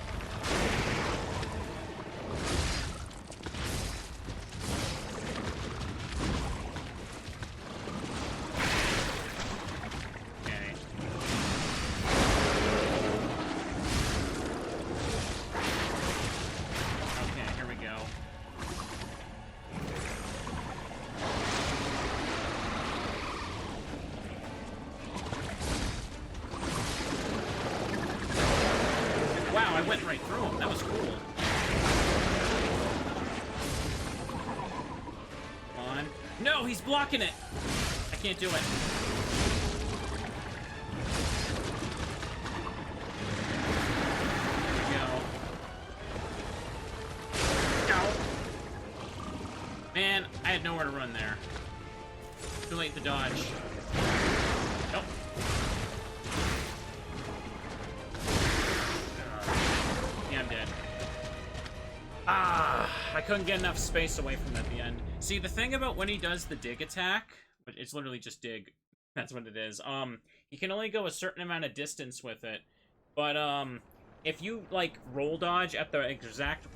He's blocking it. I can't do it. There we go. Ow. Man, I had nowhere to run there. Too late to dodge. Nope. Yeah, I'm dead. Ah, I couldn't get enough space away from it at the end. See, the thing about when he does the dig attack, it's literally just dig. That's what it is. You can only go a certain amount of distance with it. But, if you, like, roll dodge at the exact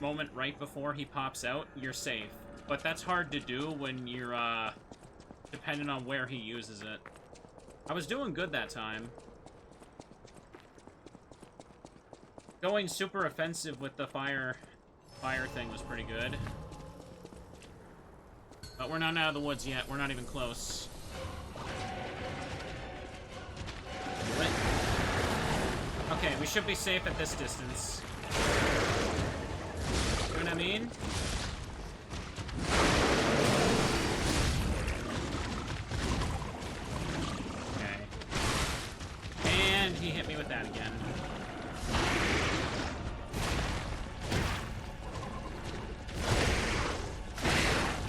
moment right before he pops out, you're safe. But that's hard to do when you're, depending on where he uses it. I was doing good that time. Going super offensive with the fire thing was pretty good. But we're not out of the woods yet. We're not even close. Okay, we should be safe at this distance. You know what I mean? Okay. And he hit me with that again.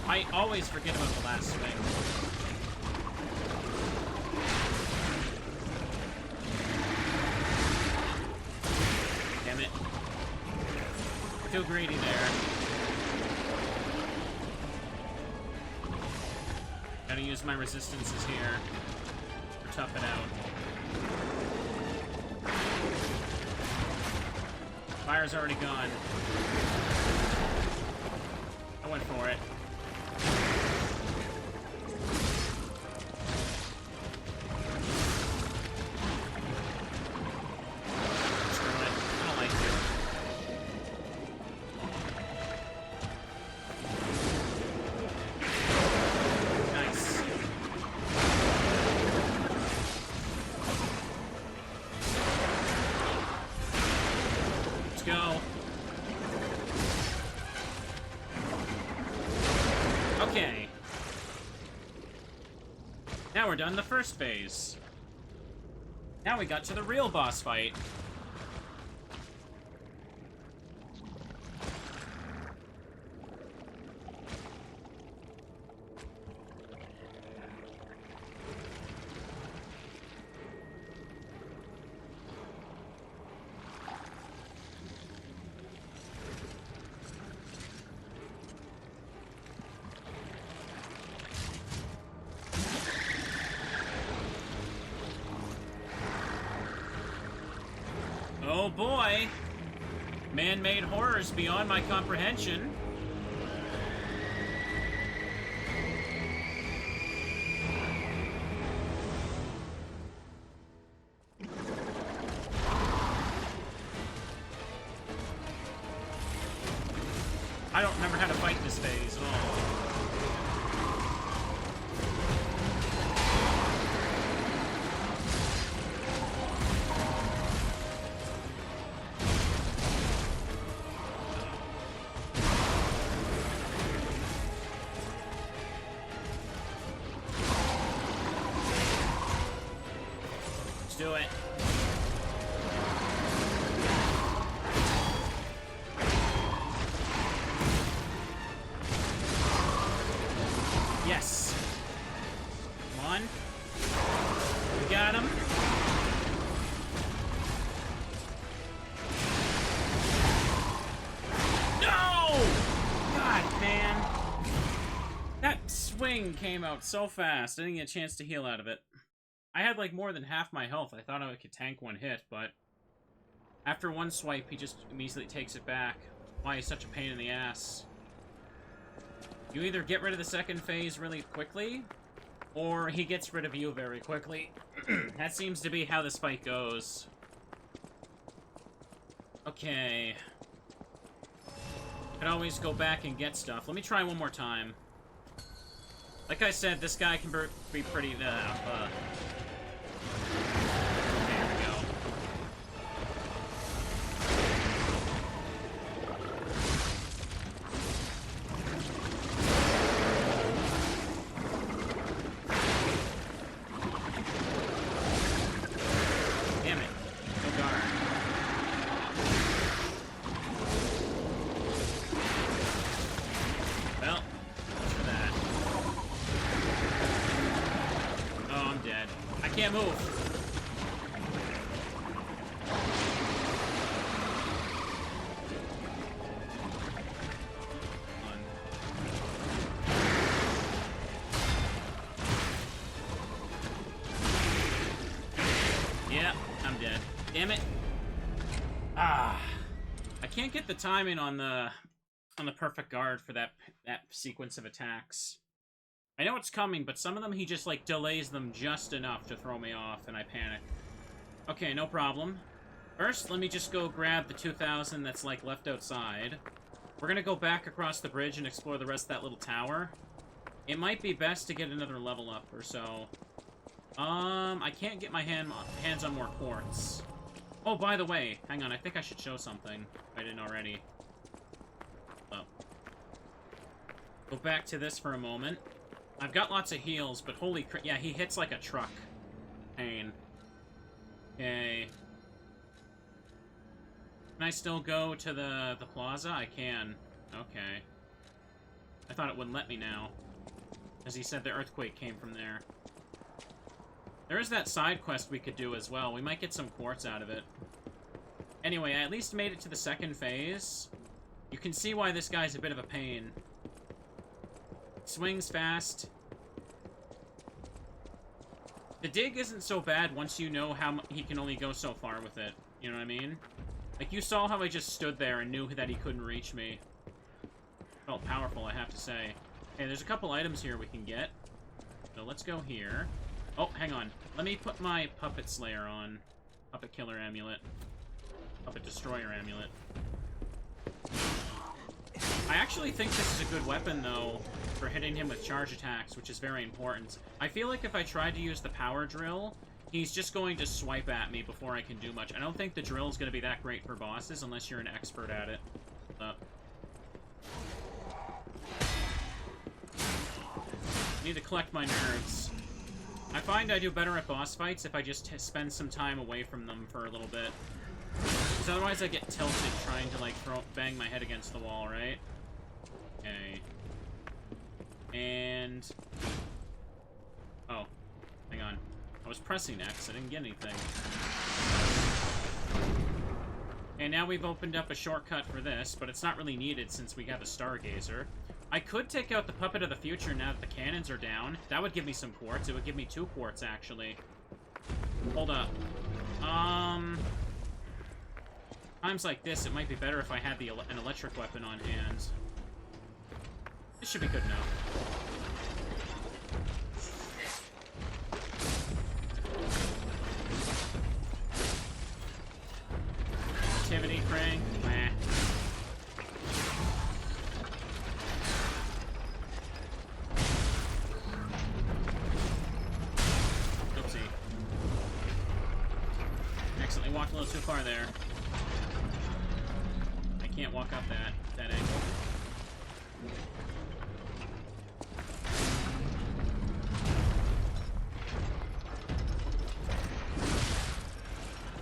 I always forget about the last swing. Damn it. Too greedy there. Gotta use my resistances here to tough it out. Fire's already gone. I went for it. Now we're done the first phase. Now we got to the real boss fight. Oh boy! Man-made horrors beyond my comprehension. I don't remember how to fight this phase at all. Let's do it. Yes. Come on. We got him. No! God, man. That swing came out so fast. I didn't get a chance to heal out of it. I had like more than half my health. I thought I could tank one hit, but after one swipe, he just immediately takes it back. Why he's such a pain in the ass. You either get rid of the second phase really quickly, or he gets rid of you very quickly. That seems to be how this fight goes. Okay. Could always go back and get stuff. Let me try one more time. Like I said, this guy can be pretty... there we go. Damn it. No guard. Well, what's for that? Oh, I'm dead. I can't move. Yeah, I'm dead. Damn it. Ah. I can't get the timing on the perfect guard for that sequence of attacks. I know it's coming, but some of them he just like delays them just enough to throw me off and I panic. Okay, no problem. First, let me just go grab the 2,000 that's like left outside. We're gonna go back across the bridge and explore the rest of that little tower. It might be best to get another level up or so. I can't get my hands on more quartz. Oh, by the way, hang on, I think I should show something. If I didn't already. Oh. Go back to this for a moment. I've got lots of heals, but holy crap, yeah, he hits like a truck. Pain. Okay. Can I still go to the plaza? I can. Okay. I thought it wouldn't let me now. As he said, the earthquake came from there. There is that side quest we could do as well. We might get some quartz out of it. Anyway, I at least made it to the second phase. You can see why this guy's a bit of a pain. Swings fast. The dig isn't so bad once you know how he can only go so far with it. You know what I mean? Like, you saw how I just stood there and knew that he couldn't reach me. Felt powerful, I have to say. Okay, there's a couple items here we can get. So let's go here. Oh, hang on. Let me put my Puppet Slayer on. Puppet Killer Amulet. Puppet Destroyer Amulet. I actually think this is a good weapon, though, for hitting him with charge attacks, which is very important. I feel like if I tried to use the power drill, he's just going to swipe at me before I can do much. I don't think the drill is going to be that great for bosses unless you're an expert at it. Need to collect my nerves. I find I do better at boss fights if I just spend some time away from them for a little bit. Because otherwise I get tilted trying to, like, bang my head against the wall, right? Okay. And... oh. Hang on. I was pressing X. I didn't get anything. And now we've opened up a shortcut for this, but it's not really needed since we have a Stargazer. I could take out the Puppet of the Future now that the cannons are down. That would give me some quartz. It would give me 2 quartz, actually. Hold up. Times like this, it might be better if I had an electric weapon on hand. This should be good enough. Activity crank. Meh. Oopsie. Accidentally walked a little too far there. I can't walk up that angle.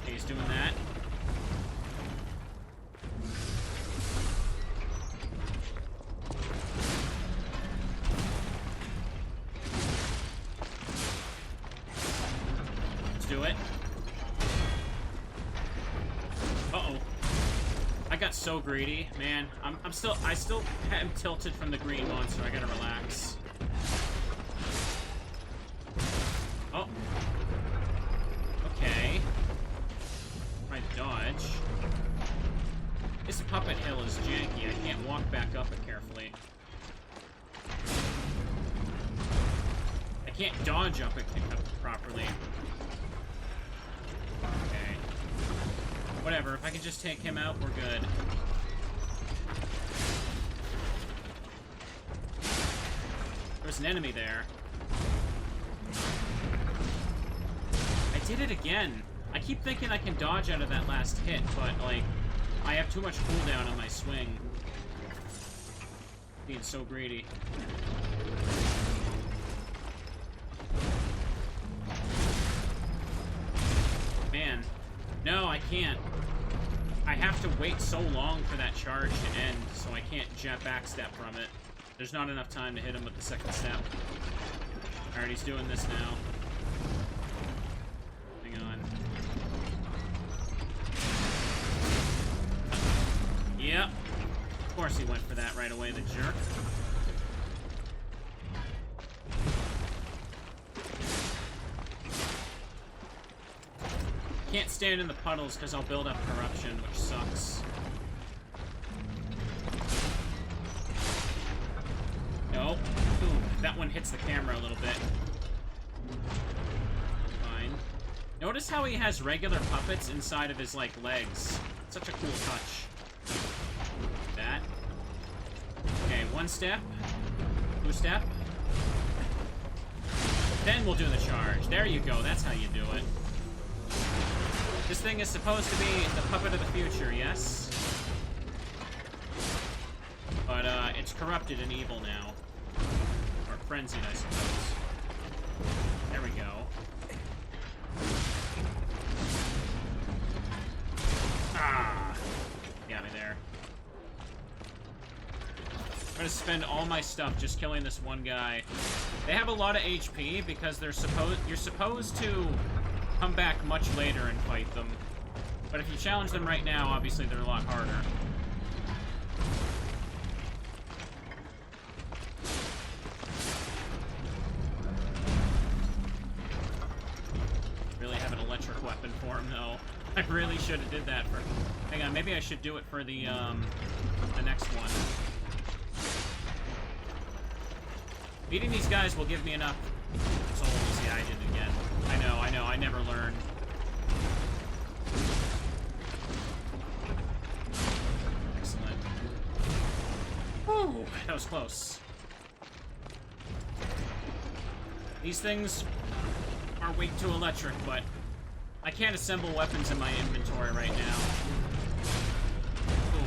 Okay, he's doing that. Let's do it. Uh-oh. I got so greedy, man. I still am tilted from the green monster. I gotta relax. Oh. Okay. Try to dodge. This puppet hill is janky. I can't walk back up it carefully. I can't dodge up it properly. Okay. Whatever, if I can just take him out, we're good. There's an enemy there. I did it again. I keep thinking I can dodge out of that last hit, but, like, I have too much cooldown on my swing. Being so greedy. Man. No, I can't. I have to wait so long for that charge to end, so I can't backstep from it. There's not enough time to hit him with the second step. Alright, he's doing this now. Hang on. Yep. Of course he went for that right away, the jerk. Can't stand in the puddles because I'll build up corruption, which sucks. Nope. Ooh, that one hits the camera a little bit. Fine. Notice how he has regular puppets inside of his, like, legs. Such a cool touch. That. Okay, one step. Two step. Then we'll do the charge. There you go. That's how you do it. This thing is supposed to be the puppet of the future, yes? But, it's corrupted and evil now. Or frenzied, I suppose. There we go. Ah! Got me there. I'm gonna spend all my stuff just killing this one guy. They have a lot of HP because you're supposed to come back much later and fight them. But if you challenge them right now, obviously they're a lot harder. Really have an electric weapon for him, though. I really should have did that for... Hang on, maybe I should do it for the next one. Beating these guys will give me enough souls. Yeah, I did it again. I know, I never learned. Excellent. Whew, that was close. These things are weak to electric, but I can't assemble weapons in my inventory right now. Ooh.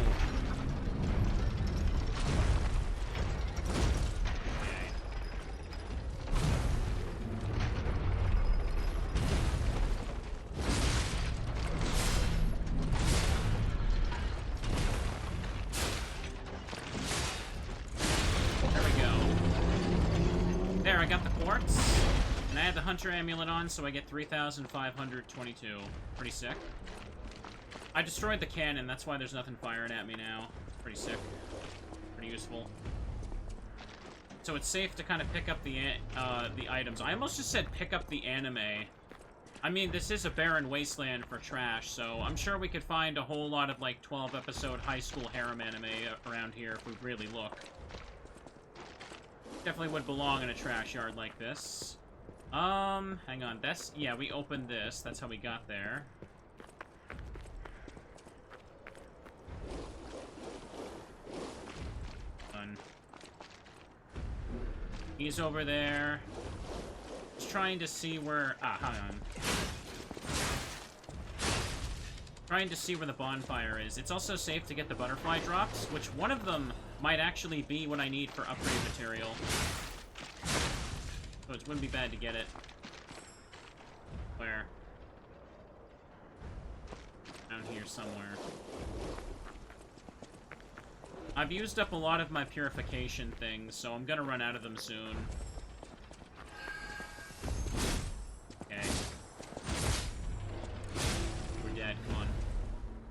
I got the quartz, and I had the hunter amulet on, so I get 3,522. Pretty sick. I destroyed the cannon, that's why there's nothing firing at me now. Pretty sick. Pretty useful. So it's safe to kind of pick up the items. I almost just said pick up the anime. I mean, this is a barren wasteland for trash, so I'm sure we could find a whole lot of, like, 12-episode high school harem anime around here if we really look. Definitely would belong in a trash yard like this. Hang on. That's... Yeah, we opened this. That's how we got there. Done. He's over there. Just trying to see where... Ah, hang on. Trying to see where the bonfire is. It's also safe to get the butterfly drops, which one of them might actually be what I need for upgrade material. So it wouldn't be bad to get it. Where? Down here somewhere. I've used up a lot of my purification things, so I'm gonna run out of them soon. Okay. We're dead, come on.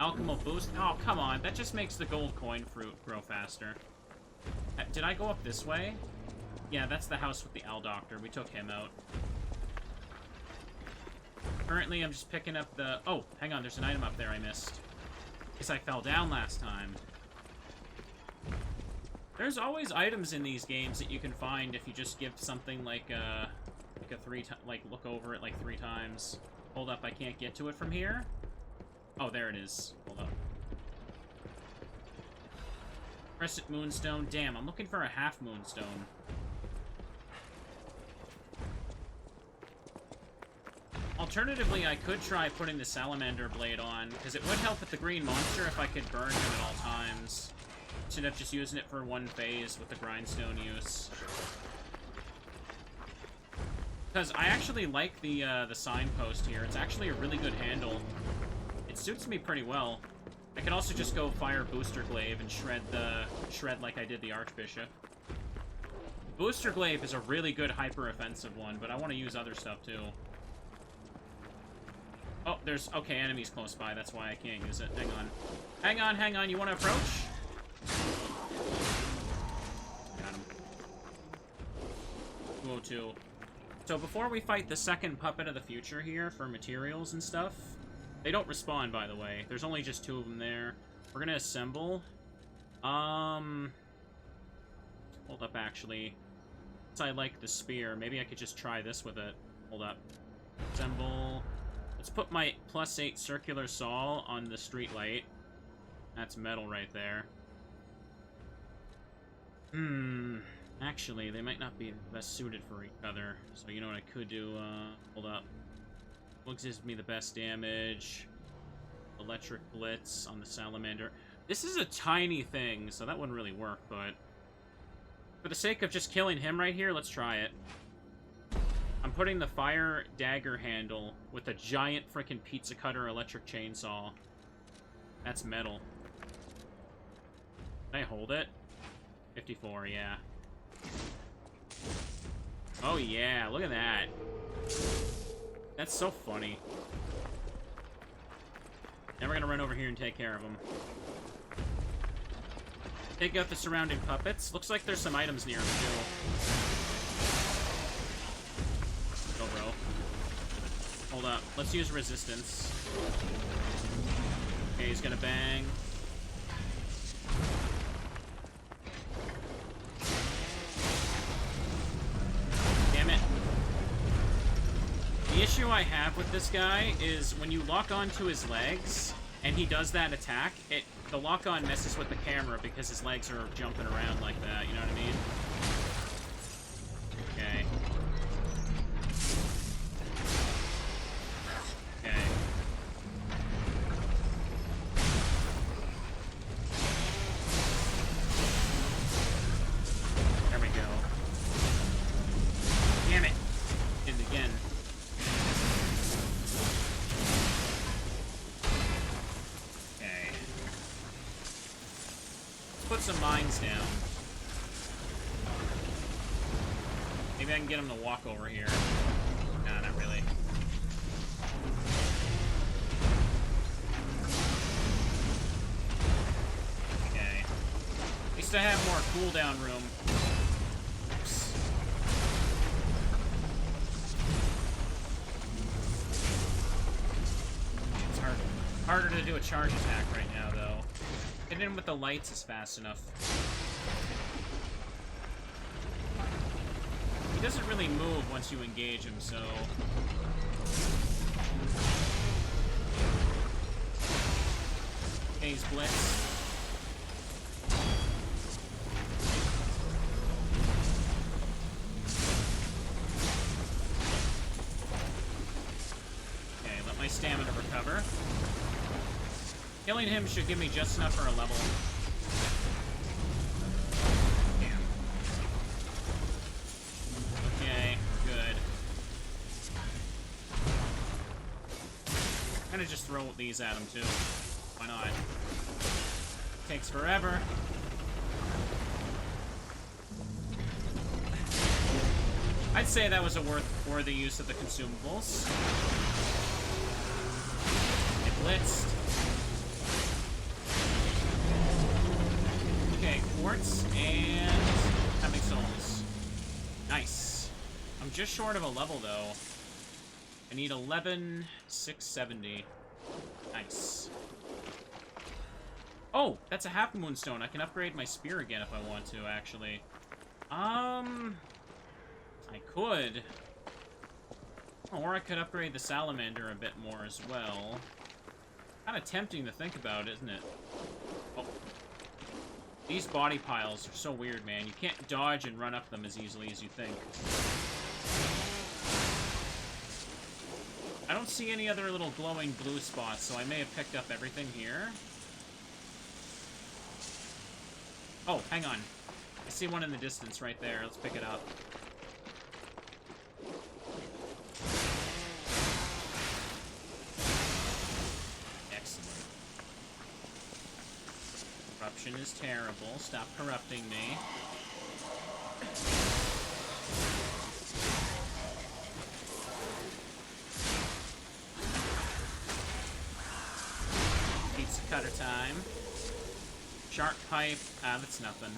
Alchemical boost? Oh, come on. That just makes the gold coin fruit grow faster. Did I go up this way? Yeah, that's the house with the owl doctor. We took him out. Currently, I'm just picking up the... Oh, hang on. There's an item up there I missed. Guess I fell down last time. There's always items in these games that you can find if you just give something like a look over it like 3 times. Hold up, I can't get to it from here. Oh, there it is. Hold up. Crescent moonstone. Damn, I'm looking for a half moonstone. Alternatively, I could try putting the salamander blade on, because it would help with the green monster if I could burn him at all times. Instead of just using it for one phase with the grindstone use. Because I actually like the signpost here. It's actually a really good handle. It suits me pretty well. I could also just go fire Booster Glaive and shred like I did the Archbishop. Booster Glaive is a really good hyper-offensive one, but I want to use other stuff too. Oh, there's... Okay, enemies close by. That's why I can't use it. Hang on. Hang on, hang on. You want to approach? Got him. 202. So before we fight the second puppet of the future here for materials and stuff... They don't respawn, by the way. There's only just 2 of them there. We're gonna assemble. Hold up, actually. Since I like the spear, maybe I could just try this with it. Hold up. Assemble... Let's put my +8 circular saw on the street light. That's metal right there. Actually, they might not be best suited for each other. So you know what I could do? Hold up. What gives me the best damage? Electric Blitz on the salamander. This is a tiny thing, so that wouldn't really work, but... For the sake of just killing him right here, let's try it. I'm putting the fire dagger handle with a giant frickin' pizza cutter electric chainsaw. That's metal. Can I hold it? 54, yeah. Oh yeah, look at that. That's so funny. Now we're gonna run over here and take care of them. Take out the surrounding puppets. Looks like there's some items near them too. Go, bro. Hold up. Let's use resistance. Okay, he's gonna bang. Damn it. The issue I have with this guy is when you lock onto his legs and he does that attack, the lock-on messes with the camera because his legs are jumping around like that, you know what I mean? Okay. Okay. There we go. Damn it. Did it again. Okay. Let's put some mines down. Maybe I can get him to walk over here. Nah, not really. Okay. At least I have more cooldown room. Oops. harder to do a charge attack right now, though. Hitting him with the lights is fast enough. He doesn't really move once you engage him, so... Okay, he's blitzed. Okay, let my stamina recover. Killing him should give me just enough for a level. Damn. Okay, good. I'm gonna just throw these at him, too. Why not? Takes forever. I'd say that was a worthy use of the consumables. It blitzed. Okay, quartz and Epic Souls. Nice. I'm just short of a level, though. I need 11,670. Nice. Oh, that's a half moonstone. I can upgrade my spear again if I want to, actually. I could. Or I could upgrade the salamander a bit more as well. Kind of tempting to think about, isn't it? Oh. These body piles are so weird, man. You can't dodge and run up them as easily as you think. I don't see any other little glowing blue spots, so I may have picked up everything here. Oh, hang on. I see one in the distance right there. Let's pick it up. Excellent. Corruption is terrible. Stop corrupting me. Pizza cutter time. Shark pipe. Ah, that's nothing.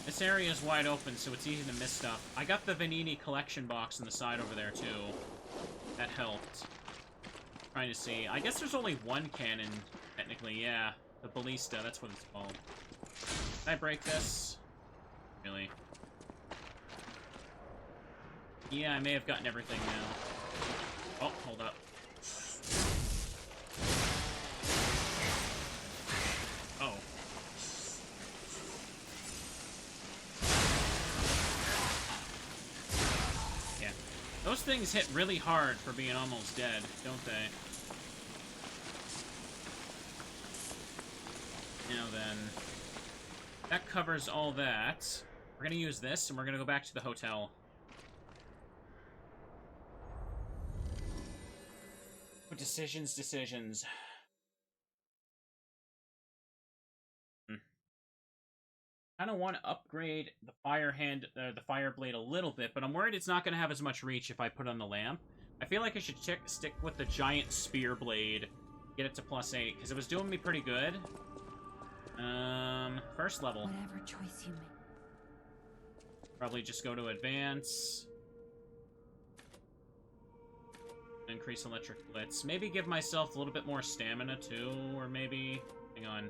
This area is wide open, so it's easy to miss stuff. I got the Vanini collection box on the side over there, too. That helped. Trying to see. I guess there's only one cannon, technically, yeah. The ballista, that's what it's called. Can I break this? Really? Yeah, I may have gotten everything now. Oh, hold up. Oh. Yeah. Those things hit really hard for being almost dead, don't they? Now then, that covers all that. We're gonna use this, and we're gonna go back to the hotel. Decisions. I kind of want to upgrade the the fire blade a little bit, but I'm worried it's not going to have as much reach if I put on the lamp. I feel like I should stick with the giant spear blade, get it to +8, because it was doing me pretty good. First level. Whatever choice you make. Probably just go to advance. Increase electric blitz. Maybe give myself a little bit more stamina, too, or maybe... Hang on.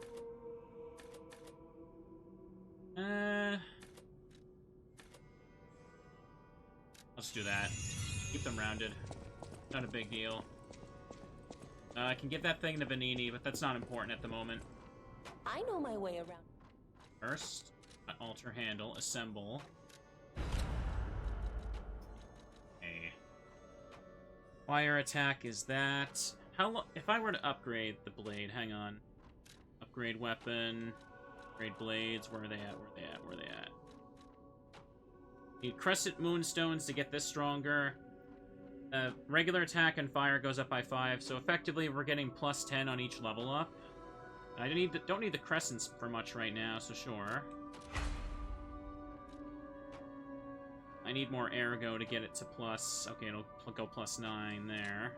Let's do that. Keep them rounded. Not a big deal. I can give that thing to Vanini, but that's not important at the moment. I know my way around. First, alter handle, assemble. Okay. Fire attack is that. How long? If I were to upgrade the blade, hang on. Upgrade weapon. Upgrade blades. Where are they at? Where are they at? Need crescent moonstones to get this stronger. Regular attack and fire goes up by 5, so effectively we're getting +10 on each level up. I don't need the crescents for much right now, so sure. I need more ergo to get it to plus... Okay, it'll go +9 there.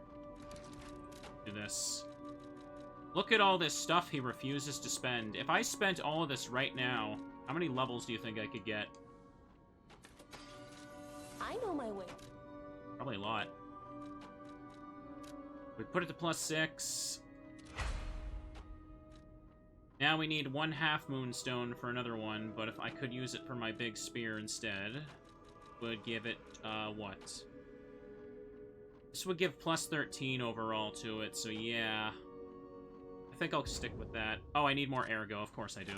Do this. Look at all this stuff he refuses to spend. If I spent all of this right now, how many levels do you think I could get? I know my way. Probably a lot. We put it to +6. Now we need 1 half moonstone for another one, but if I could use it for my big spear instead, would give it, what? This would give +13 overall to it, so yeah. I think I'll stick with that. Oh, I need more ergo. Of course I do.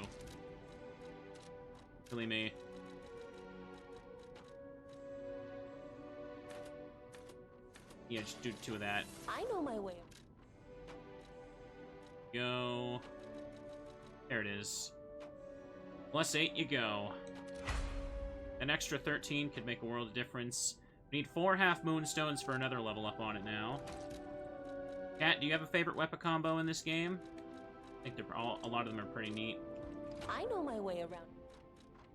Silly me. Yeah, just do 2 of that. I know my way. Go. There it is. +8, you go. An extra 13 could make a world of difference. We need 4 half moonstones for another level up on it now. Kat, do you have a favorite weapon combo in this game? I think they're a lot of them are pretty neat. I know my way around.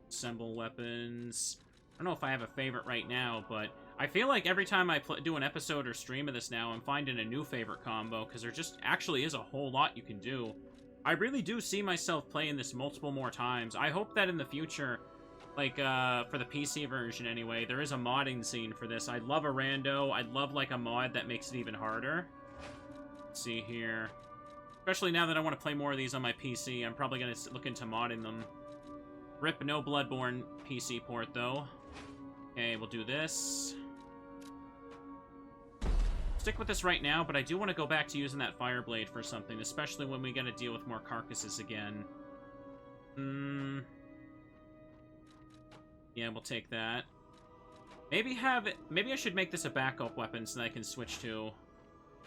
Assemble weapons. I don't know if I have a favorite right now, but I feel like every time I do an episode or stream of this now, I'm finding a new favorite combo, because there just actually is a whole lot you can do. I really do see myself playing this multiple more times. I hope that in the future, like, for the PC version anyway, there is a modding scene for this. I'd love a rando. I'd love, like, a mod that makes it even harder. Let's see here. Especially now that I want to play more of these on my PC, I'm probably going to look into modding them. Rip, no Bloodborne PC port, though. Okay, we'll do this. Stick with this right now, but I do want to go back to using that Fireblade for something, especially when we gotta deal with more carcasses again. Yeah, we'll take that. Maybe I should make this a backup weapon so that I can switch to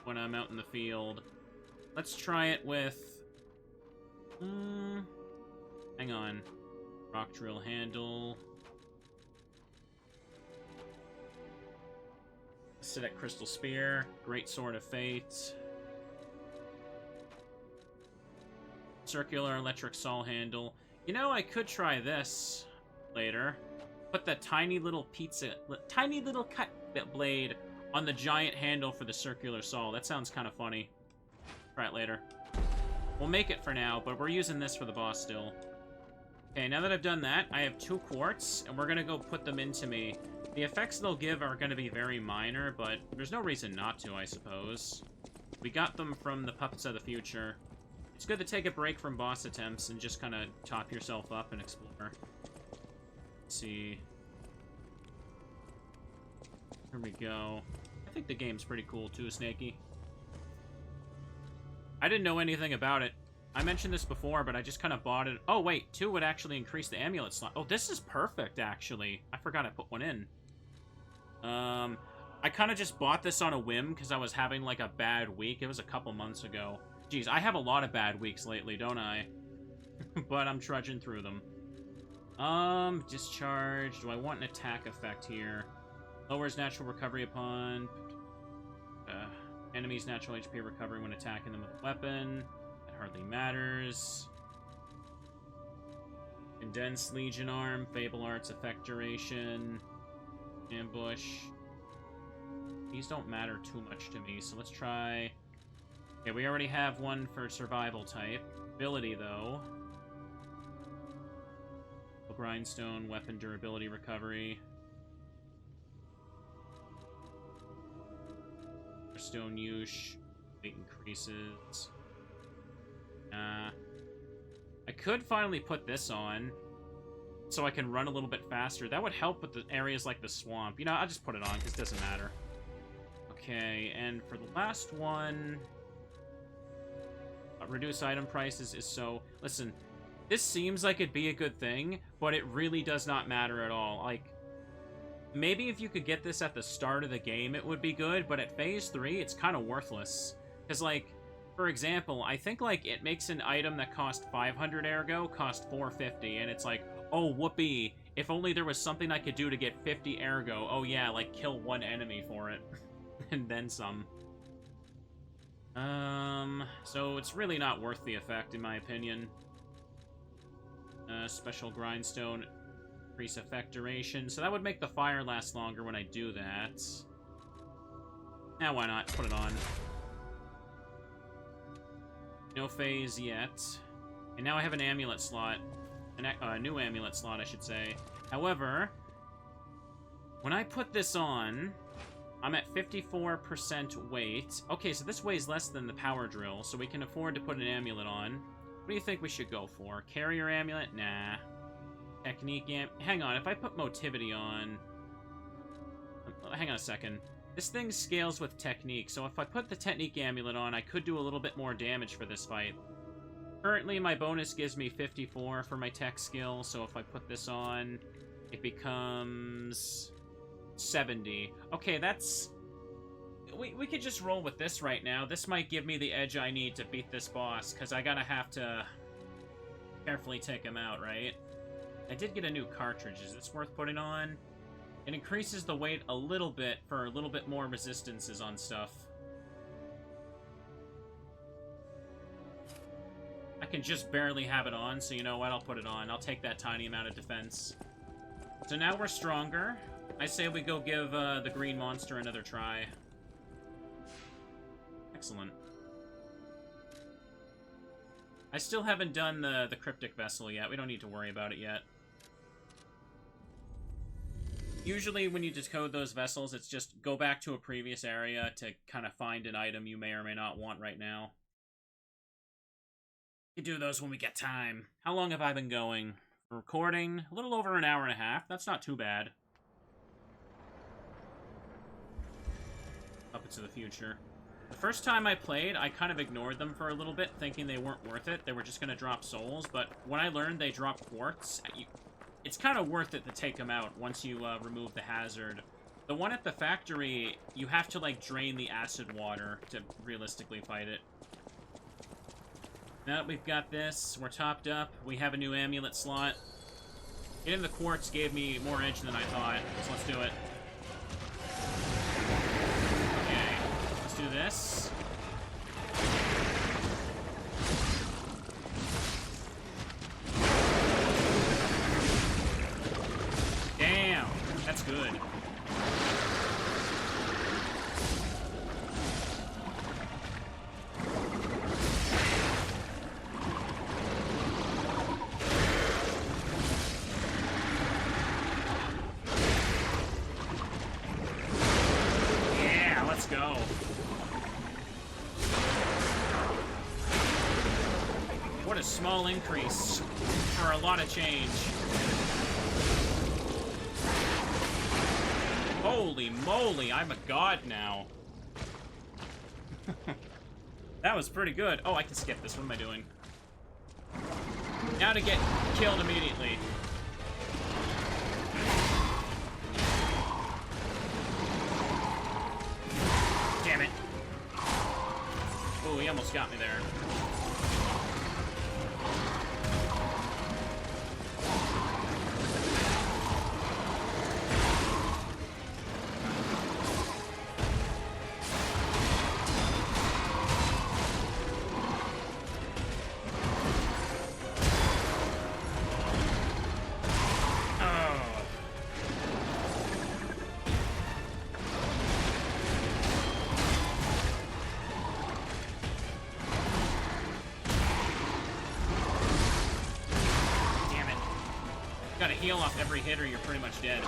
when I'm out in the field. Let's try it with... hang on. Rock drill handle. Acidic Crystal Spear, Great Sword of Fate, Circular Electric Saw Handle. You know, I could try this later. Put that tiny little cut blade on the giant handle for the circular saw. That sounds kind of funny. Try it later. We'll make it for now, but we're using this for the boss still. Okay, now that I've done that, I have 2 quartz, and we're gonna go put them into me. The effects they'll give are going to be very minor, but there's no reason not to, I suppose. We got them from the Puppets of the Future. It's good to take a break from boss attempts and just kind of top yourself up and explore. Let's see. Here we go. I think the game's pretty cool too, Snakey. I didn't know anything about it. I mentioned this before, but I just kind of bought it. Oh, wait, 2 would actually increase the amulet slot. Oh, this is perfect, actually. I forgot I put one in. I kind of just bought this on a whim because I was having, like, a bad week. It was a couple months ago. Jeez, I have a lot of bad weeks lately, don't I? But I'm trudging through them. Discharge. Do I want an attack effect here? Lowers natural recovery upon... enemy's natural HP recovery when attacking them with a weapon. That hardly matters. Condensed Legion Arm. Fable Arts effect duration. Ambush. These don't matter too much to me, so let's try... Okay, we already have one for survival type. Ability, though. Grindstone, weapon durability recovery. Stone use. Weight increases. I could finally put this on, so I can run a little bit faster. That would help with the areas like the swamp. You know, I'll just put it on, because it doesn't matter. Okay, and for the last one... reduce item prices is so... Listen, this seems like it'd be a good thing, but it really does not matter at all. Like, maybe if you could get this at the start of the game, it would be good, but at Phase 3, it's kind of worthless. Because, like, for example, I think, like, it makes an item that cost 500 ergo cost 450, and it's like, oh, whoopee, if only there was something I could do to get 50 ergo. Oh, yeah, like, kill one enemy for it. And then some. So it's really not worth the effect, in my opinion. Special grindstone, increase effect duration. So that would make the fire last longer when I do that. Now, why not? Put it on. No phase yet. And now I have an amulet slot. A new amulet slot, I should say. However, when I put this on, I'm at 54% weight. Okay, so this weighs less than the power drill, so we can afford to put an amulet on. What do you think we should go for? Carrier amulet? Nah. Technique hang on, if I put motivity on... Hang on a second. This thing scales with technique, so if I put the technique amulet on, I could do a little bit more damage for this fight. Currently, my bonus gives me 54 for my tech skill, so if I put this on, it becomes 70. Okay, that's... We could just roll with this right now. This might give me the edge I need to beat this boss, because I gotta have to carefully take him out, right? I did get a new cartridge. Is this worth putting on? It increases the weight a little bit for a little bit more resistances on stuff. I can just barely have it on, so you know what? I'll put it on. I'll take that tiny amount of defense. So now we're stronger. I say we go give the green monster another try. Excellent. I still haven't done the cryptic vessel yet. We don't need to worry about it yet. Usually when you decode those vessels, it's just go back to a previous area to kind of find an item you may or may not want right now. We can do those when we get time. How long have I been going? Recording? A little over an hour and a half. That's not too bad. Up into the future. The first time I played, I kind of ignored them for a little bit, thinking they weren't worth it. They were just going to drop souls, but when I learned they drop quartz, it's kind of worth it to take them out once you remove the hazard. The one at the factory, you have to, like, drain the acid water to realistically fight it. Now that we've got this, we're topped up, we have a new amulet slot. Getting the quartz gave me more edge than I thought, so let's do it. Okay, let's do this. Damn, that's good. Go. What a small increase for a lot of change. Holy moly, I'm a god now. That was pretty good. Oh, I can skip this. What am I doing? Now to get killed immediately. Damn it. Oh, he almost got me there. Gotta heal off every hit or you're pretty much dead.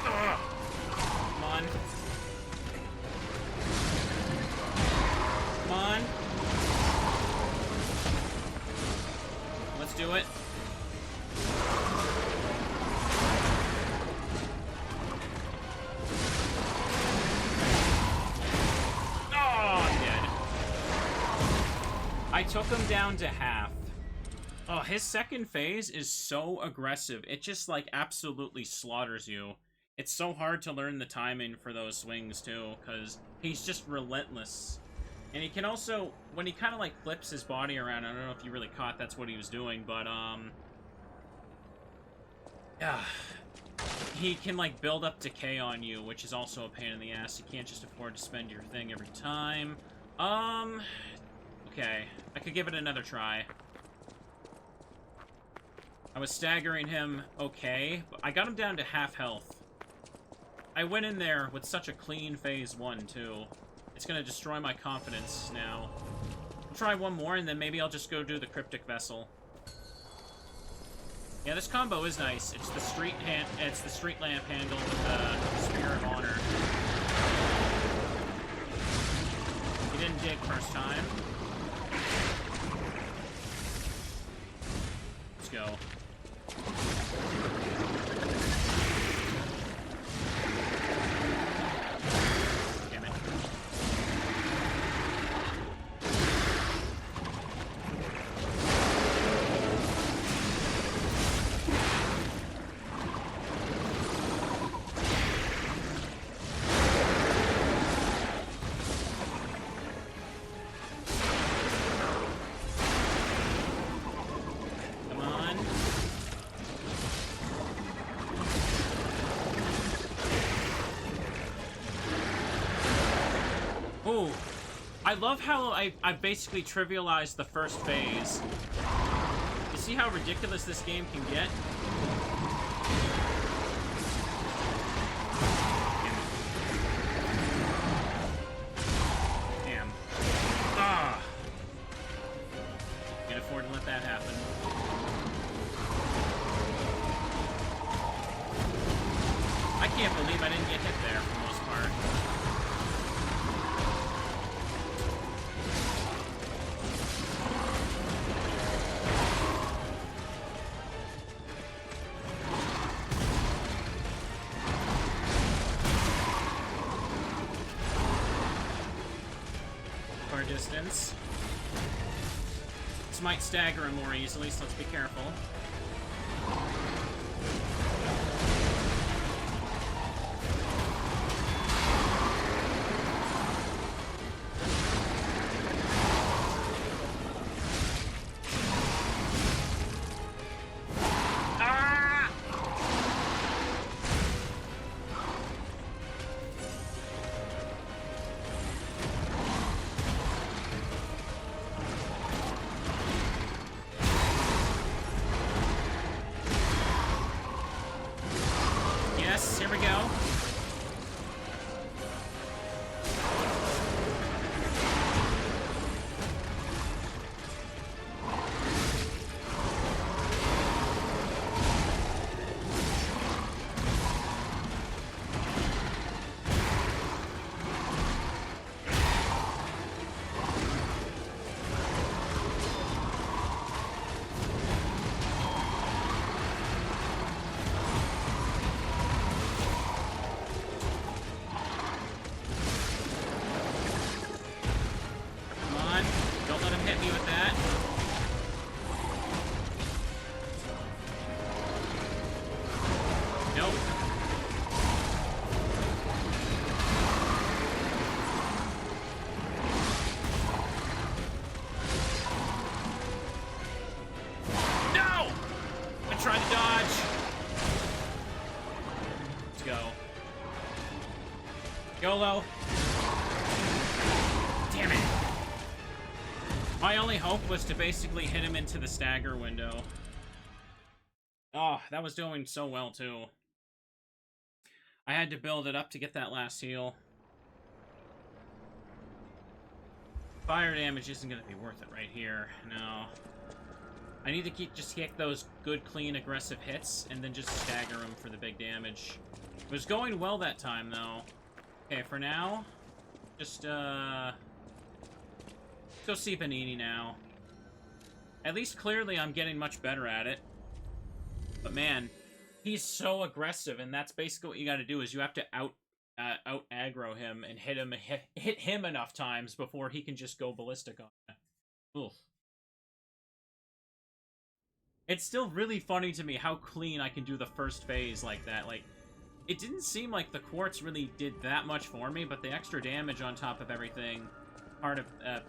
Come on. Come on. Let's do it. I took him down to half. Oh, his second phase is so aggressive. It just, like, absolutely slaughters you. It's so hard to learn the timing for those swings, too, because he's just relentless. And he can also, when he kind of, like, flips his body around, I don't know if you really caught that's what he was doing, but, yeah, he can, like, build up decay on you, which is also a pain in the ass. You can't just afford to spend your thing every time. Okay, I could give it another try. I was staggering him okay, but I got him down to half health. I went in there with such a clean phase 1, too. It's gonna destroy my confidence now. I'll try one more, and then maybe I'll just go do the Cryptic Vessel. Yeah, this combo is nice. It's the street lamp handle with the Spear of Honor. He didn't dig first time. Let's go. Damn it. Come on. Ooh. I love how I basically trivialized the first phase. You see how ridiculous this game can get? Damn. Ah. Can't afford to let that happen. I can't believe I didn't get hit there for the most part. For distance. This might stagger him more easily, so let's be careful. Ah! Yes, here we go. Come on. Don't let him hit me with that. Nope. No! I tried to dodge. Let's go. YOLO. Damn it. My only hope was to basically hit him into the stagger window. Oh, that was doing so well, too. I had to build it up to get that last heal. Fire damage isn't going to be worth it right here. No. I need to just kick those good, clean, aggressive hits, and then just stagger them for the big damage. It was going well that time, though. Okay, for now, just, let's go see Panini now. At least, clearly, I'm getting much better at it. But, man, he's so aggressive, and that's basically what you gotta do, is you have to out-aggro him and hit him enough times before he can just go ballistic on you. Oof. It's still really funny to me how clean I can do the first phase like that. Like, it didn't seem like the quartz really did that much for me, but the extra damage on top of everything, part of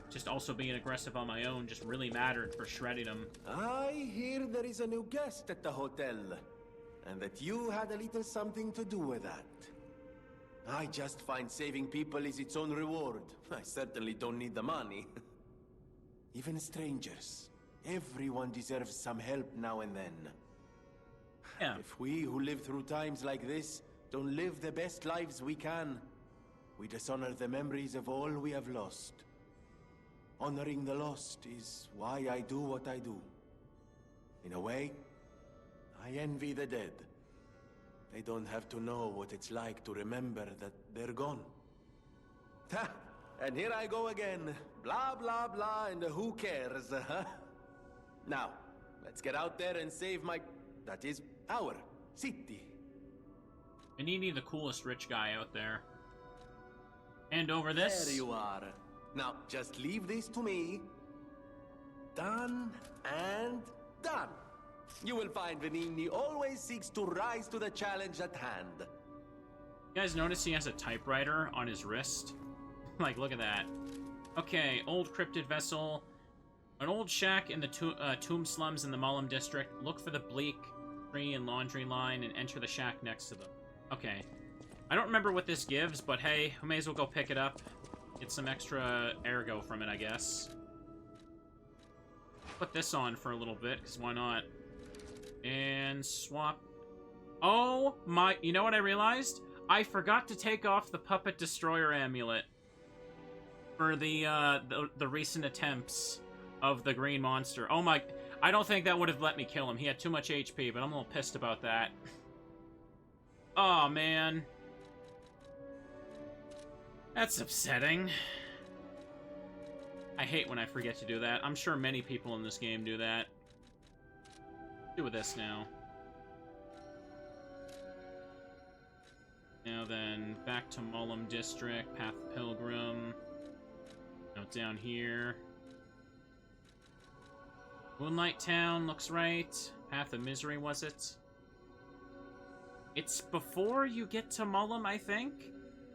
just also being aggressive on my own, just really mattered for shredding them. I hear there is a new guest at the hotel, and that you had a little something to do with that. I just find saving people is its own reward. I certainly don't need the money. Even strangers. Everyone deserves some help now and then. Yeah. If we who live through times like this don't live the best lives we can, we dishonor the memories of all we have lost. Honoring the lost is why I do what I do. In a way, I envy the dead. They don't have to know what it's like to remember that they're gone. Ha! And here I go again. Blah, blah, blah, and who cares, huh? Now, let's get out there and save my... that is, our city. Venini, the coolest rich guy out there. And over this. There you are. Now, just leave this to me. Done and done. You will find Venini always seeks to rise to the challenge at hand. You guys notice he has a typewriter on his wrist? Like, look at that. Okay, old cryptid vessel. An old shack in the tomb slums in the Mullum district. Look for the bleak tree and laundry line and enter the shack next to them. Okay. I don't remember what this gives, but hey, we may as well go pick it up. Get some extra ergo from it, I guess. Put this on for a little bit, because why not? And swap. Oh my, you know what I realized? I forgot to take off the Puppet Destroyer amulet for the recent attempts of the green monster. Oh my, I don't think that would have let me kill him. He had too much HP, but I'm a little pissed about that. Oh man. That's upsetting. I hate when I forget to do that. I'm sure many people in this game do that. Do with this now. Now then, back to Mullum District, Path of Pilgrim. Now down here. Moonlight Town looks right. Path of Misery, was it? It's before you get to Mullum, I think?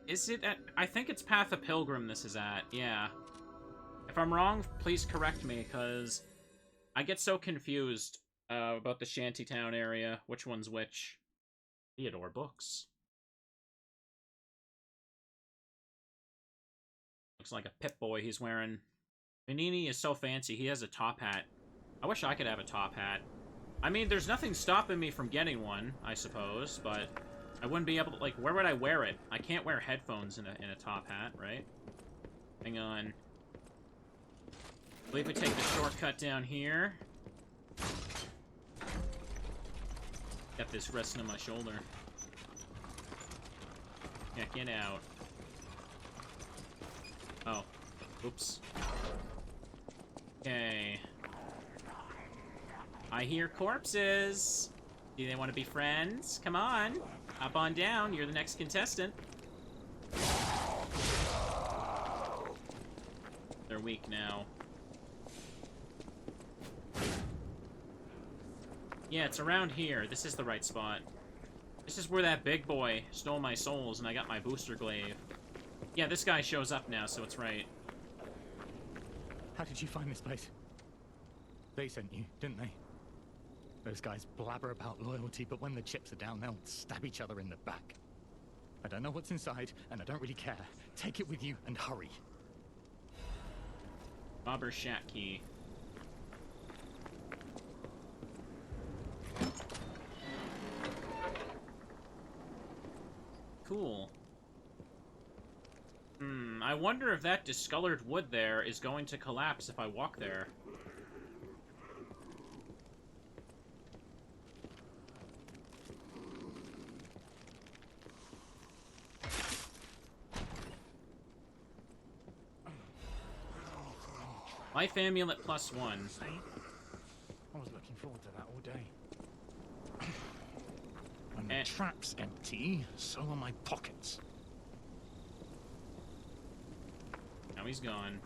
Is it at... I think it's Path of Pilgrim this is at, yeah. If I'm wrong, please correct me, because I get so confused about the Shantytown area. Which one's which? Theodore books. Looks like a Pip-Boy he's wearing. Venini is so fancy, he has a top hat. I wish I could have a top hat. I mean, there's nothing stopping me from getting one, I suppose, but I wouldn't be able to, like, where would I wear it? I can't wear headphones in a top hat, right? Hang on. I believe we take the shortcut down here. Got this resting on my shoulder. Yeah, get out. Oh. Oops. Okay. I hear corpses. Do they want to be friends? Come on. Hop on down. You're the next contestant. They're weak now. Yeah, it's around here. This is the right spot. This is where that big boy stole my souls and I got my booster glaive. Yeah, this guy shows up now, so it's right. How did you find this place? They sent you, didn't they? Those guys blabber about loyalty, but when the chips are down, they'll stab each other in the back. I don't know what's inside, and I don't really care. Take it with you and hurry. Bobber Shack key. Cool. I wonder if that discolored wood there is going to collapse if I walk there. Life amulet +1. I was looking forward to that all day. When the trap's empty, so are my pockets. Now he's gone.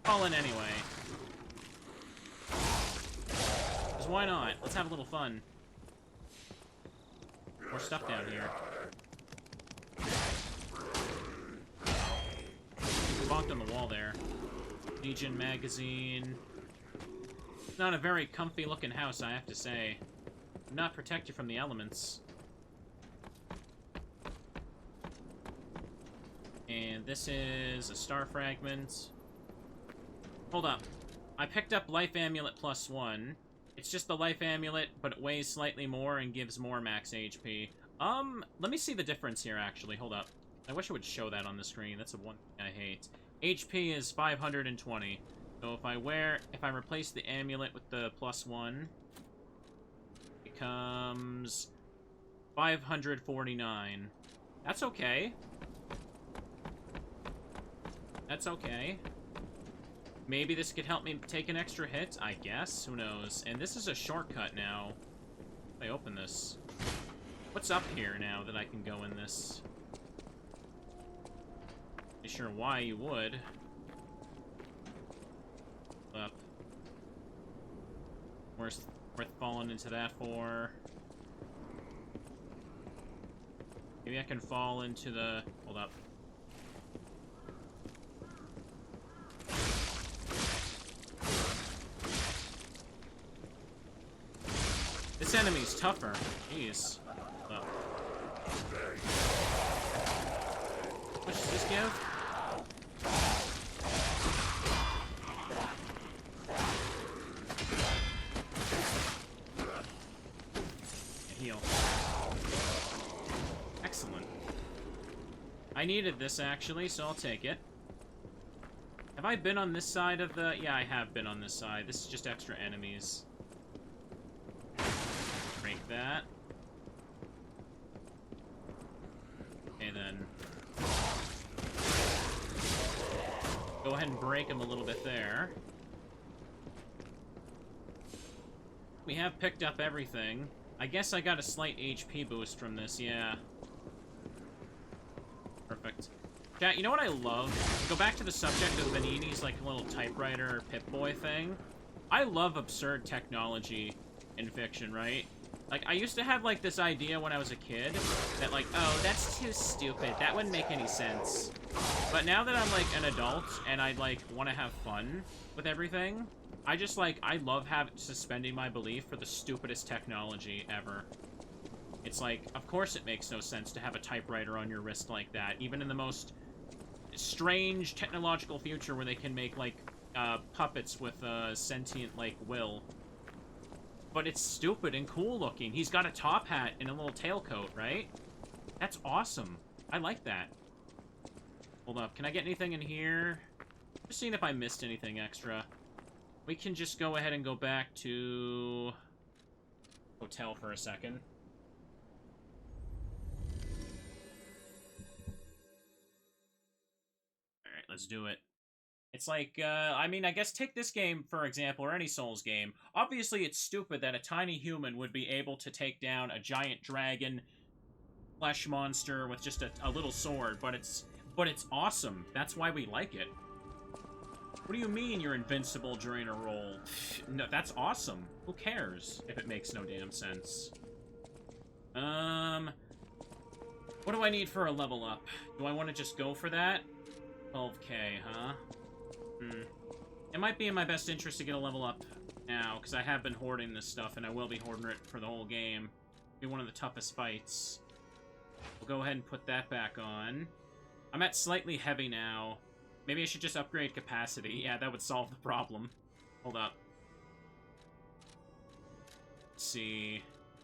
Fallen anyway. Because why not? Let's have a little fun. More stuff down here. Bonked on the wall there. Legion magazine. Not a very comfy looking house, I have to say. Not protected from the elements. And this is a star fragment. Hold up. I picked up life amulet +1. It's just the life amulet, but it weighs slightly more and gives more max HP. Let me see the difference here, actually. Hold up. I wish it would show that on the screen. That's the one thing I hate. HP is 520. So if I replace the amulet with the +1, it becomes 549. That's okay. That's okay. Maybe this could help me take an extra hit, I guess. Who knows? And this is a shortcut now. If I open this. What's up here now that I can go in this? Not sure why you would. Up. Worth falling into that for. Maybe I can fall into the... Hold up. This enemy's tougher. Jeez. Oh. What does this give? Heal. Excellent. I needed this, actually, so I'll take it. Have I been on this side of the... Yeah, I have been on this side. This is just extra enemies. Break that. Okay, then. Go ahead and break him a little bit there. We have picked up everything. I guess I got a slight HP boost from this, yeah. Perfect. Chat, you know what I love? Go back to the subject of Vanini's, like, little typewriter Pip-Boy thing. I love absurd technology in fiction, right? Like, I used to have, like, this idea when I was a kid that, like, oh, that's too stupid. That wouldn't make any sense. But now that I'm, like, an adult and I, like, want to have fun with everything, I just, like, I love suspending my belief for the stupidest technology ever. It's like, of course it makes no sense to have a typewriter on your wrist like that, even in the most strange technological future where they can make, like, puppets with sentient, like, will. But it's stupid and cool looking. He's got a top hat and a little tailcoat, right? That's awesome. I like that. Hold up. Can I get anything in here? Just seeing if I missed anything extra. We can just go ahead and go back to... hotel for a second. Alright, let's do it. It's like, I mean, I guess take this game, for example, or any Souls game. Obviously, it's stupid that a tiny human would be able to take down a giant dragon flesh monster with just a little sword, but it's awesome. That's why we like it. What do you mean you're invincible during a roll? No, that's awesome. Who cares if it makes no damn sense? What do I need for a level up? Do I want to just go for that? 12k, huh? It might be in my best interest to get a level up now, because I have been hoarding this stuff, and I will be hoarding it for the whole game. Be one of the toughest fights. We'll go ahead and put that back on. I'm at slightly heavy now. Maybe I should just upgrade capacity. Yeah, that would solve the problem. Hold up. Let's see.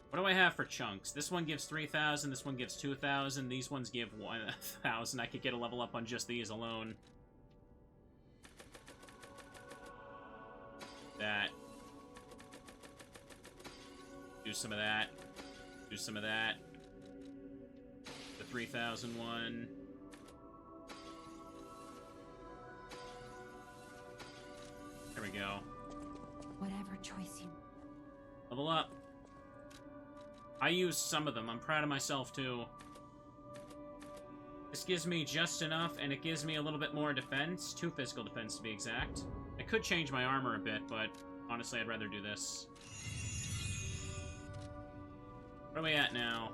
What do I have for chunks? This one gives 3,000, this one gives 2,000, these ones give 1,000. I could get a level up on just these alone. That. Do some of that. Do some of that. The 3,000 one. There we go. Whatever choice you... Level up. I used some of them. I'm proud of myself, too. This gives me just enough, and it gives me a little bit more defense. 2 physical defense, to be exact. I could change my armor a bit, but honestly, I'd rather do this. Where are we at now?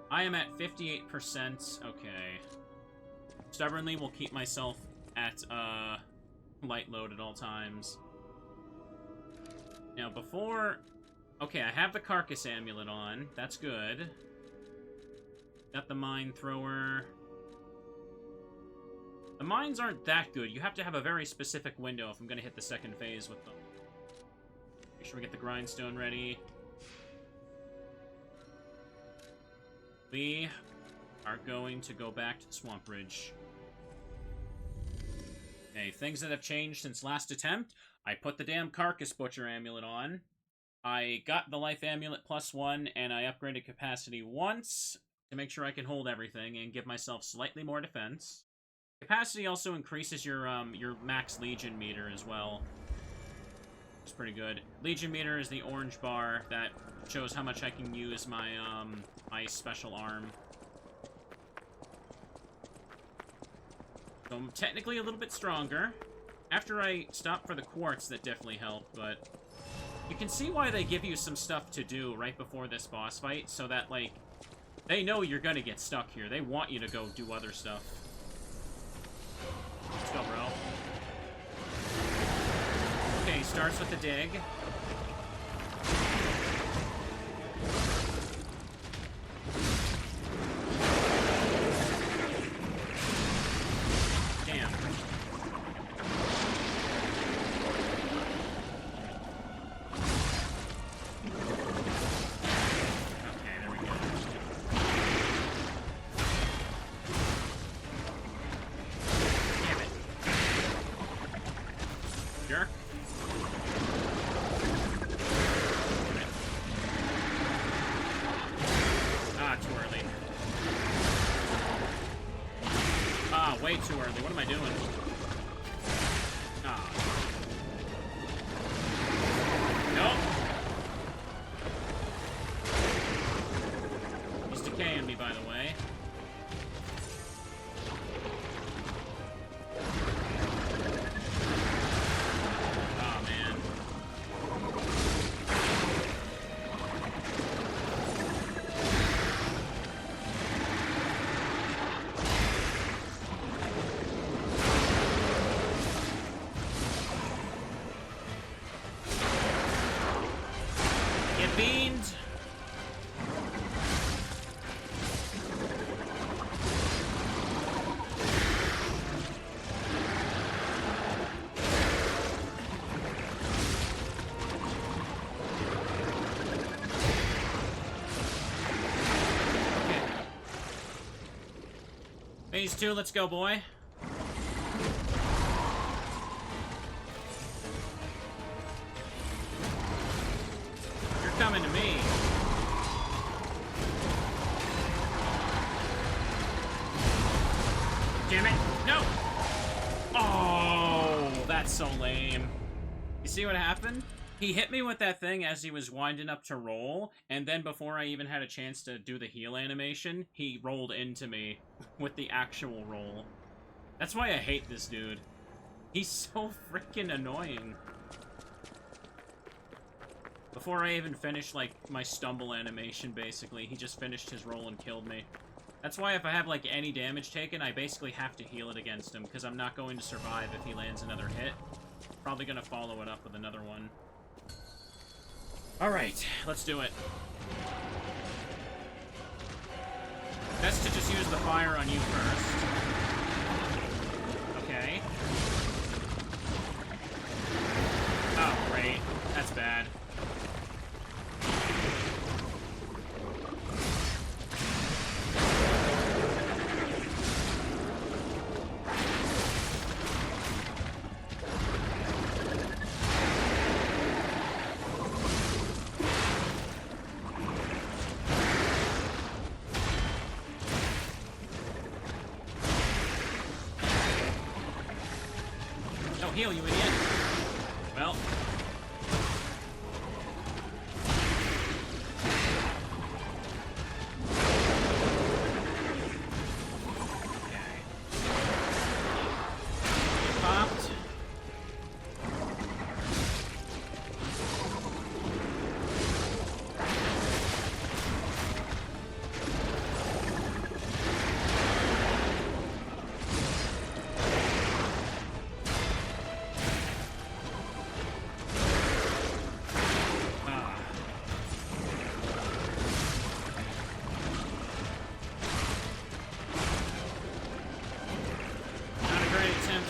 I am at 58%. Okay. Stubbornly, will keep myself at, light load at all times. Now, before... Okay, I have the Carcass Amulet on. That's good. Got the Mine Thrower. The mines aren't that good. You have to have a very specific window if I'm going to hit the second phase with them. Make sure we get the Grindstone ready. We are going to go back to the Swamp Ridge. Okay, things that have changed since last attempt. I put the damn Carcass Butcher amulet on. I got the Life Amulet +1, and I upgraded capacity once to make sure I can hold everything and give myself slightly more defense. Capacity also increases your max Legion meter as well. It's pretty good. Legion meter is the orange bar that shows how much I can use my my special arm. So I'm technically a little bit stronger. After I stopped for the quartz, that definitely helped, but you can see why they give you some stuff to do right before this boss fight, so that, like, they know you're gonna get stuck here. They want you to go do other stuff. Let's go, bro. Okay, starts with the dig. Damn. Okay, there we go. Damn it. Jerk. Too early. Way too early. What am I doing? Nope. He's decaying me, by the way. Oh, man. Get beamed. Okay. Phase 2, let's go, boy. Coming to me. Damn it. No. Oh, that's so lame. You see what happened? He hit me with that thing as he was winding up to roll, and then before I even had a chance to do the heal animation, he rolled into me with the actual roll. That's why I hate this dude. He's so freaking annoying. Before I even finished, like, my stumble animation, basically, he just finished his roll and killed me. That's why if I have, like, any damage taken, I basically have to heal it against him, because I'm not going to survive if he lands another hit. Probably gonna follow it up with another one. Alright, let's do it. Best to just use the fire on you first. Okay. Oh, great. That's bad. Heal, you idiot. Well. Okay. Get popped.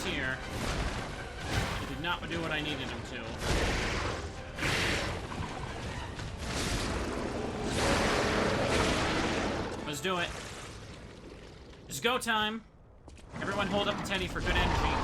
Here. He did not do what I needed him to. Let's do it. It's go time. Everyone hold up a Teddy for good energy.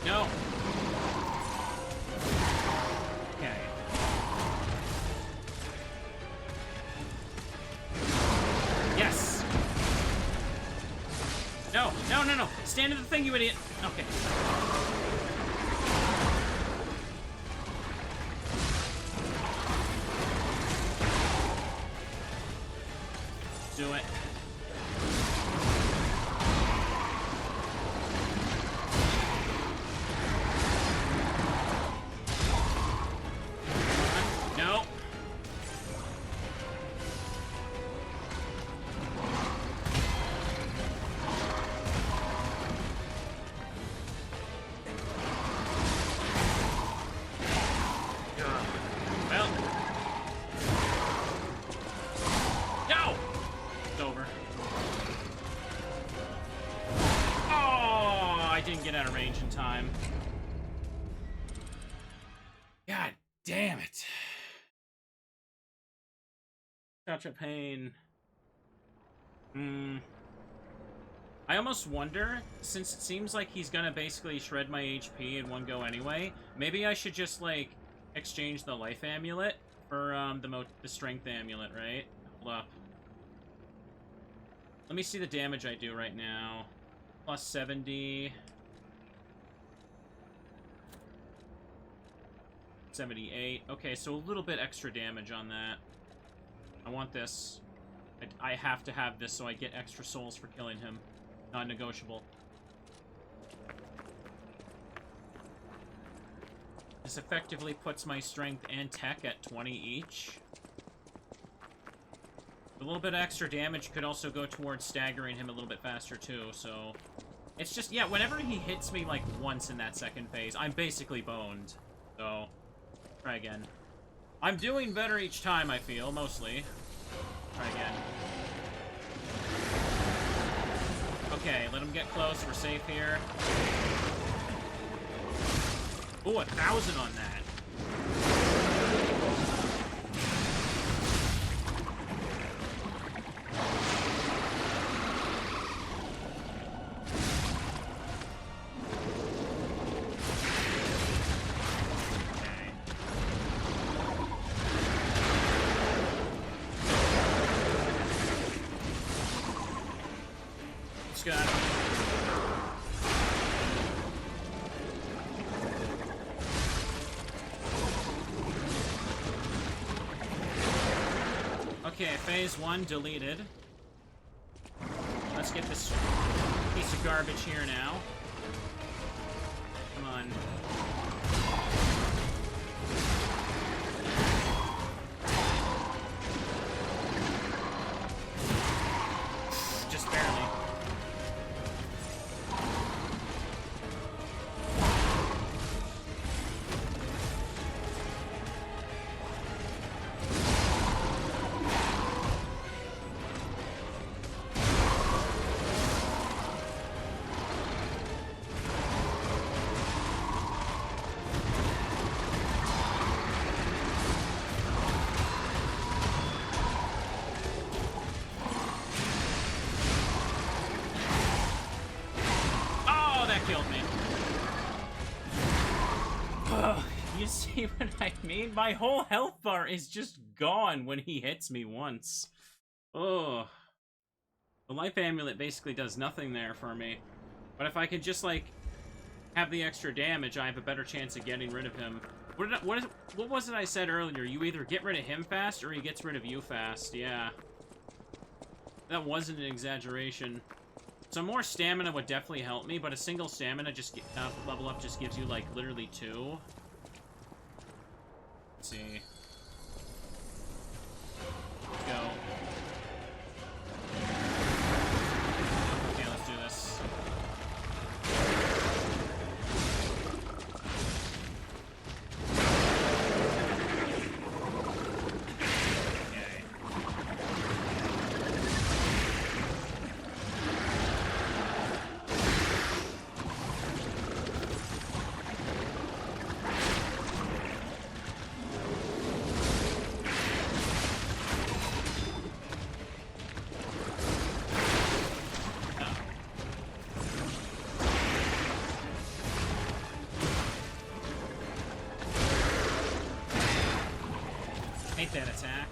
No. Okay. Yes. No, no, no, no. Stand in the thing, you idiot. Okay. Do it. No. Well. No! It's over. Oh, I didn't get out of range in time. God damn it. Such a pain. I almost wonder, since it seems like he's gonna basically shred my HP in one go anyway, maybe I should just, like, exchange the life amulet for, the strength amulet, right? Hold up. Let me see the damage I do right now. Plus 70. 78. Okay, so a little bit extra damage on that. I want this. I have to have this so I get extra souls for killing him. Non-negotiable. This effectively puts my strength and tech at 20 each. A little bit of extra damage could also go towards staggering him a little bit faster too, so... It's just, yeah, whenever he hits me, like, once in that second phase, I'm basically boned. So, try again. I'm doing better each time, I feel, mostly. Try again. Okay, let him get close. We're safe here. Ooh, 1,000 on that. Okay, phase 1 deleted. Let's get this piece of garbage here now. Come on. Just barely. Killed me. Ugh, you see what I mean? My whole health bar is just gone when he hits me once. Oh, the life amulet basically does nothing there for me. But if I could just, like, have the extra damage, I have a better chance of getting rid of him. What was it I said earlier? You either get rid of him fast or he gets rid of you fast. Yeah. That wasn't an exaggeration. So more stamina would definitely help me, but a single stamina just level up just gives you, like, literally 2. Let's see. Let's go. Okay, let's do this. Hate that attack.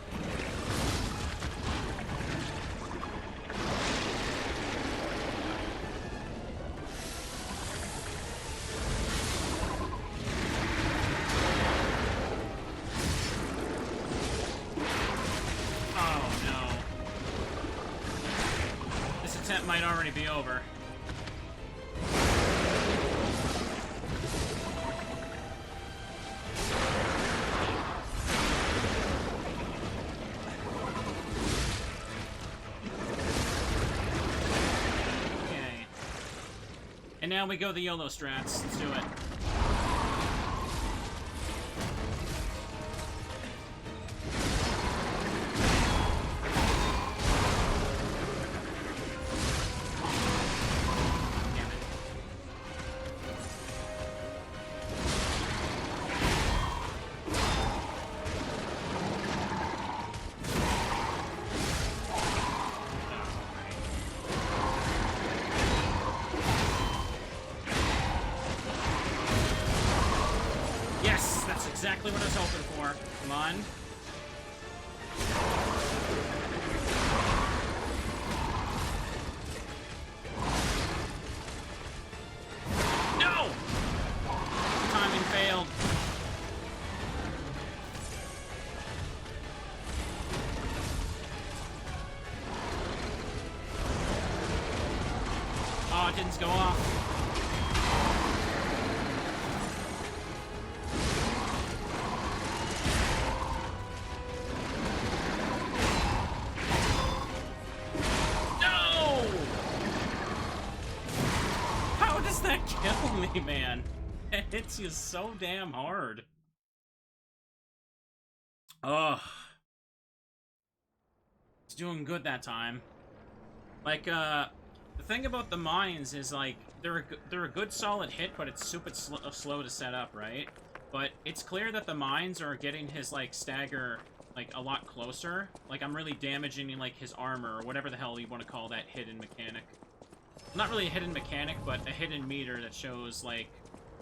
Oh no. This attempt might already be over. And now we go the YOLO strats. Let's do it. Damn it. Yes, that's exactly what I was hoping for. Come on. No! Timing failed. Oh, it didn't go off. That kill me, man. It hits you so damn hard. Ugh. It's doing good that time. Like, the thing about the mines is, like, they're a good solid hit, but it's super slow to set up, right? But it's clear that the mines are getting his, like, stagger, like, a lot closer. Like, I'm really damaging, like, his armor, or whatever the hell you want to call that hidden mechanic. Not really a hidden mechanic, but a hidden meter that shows, like,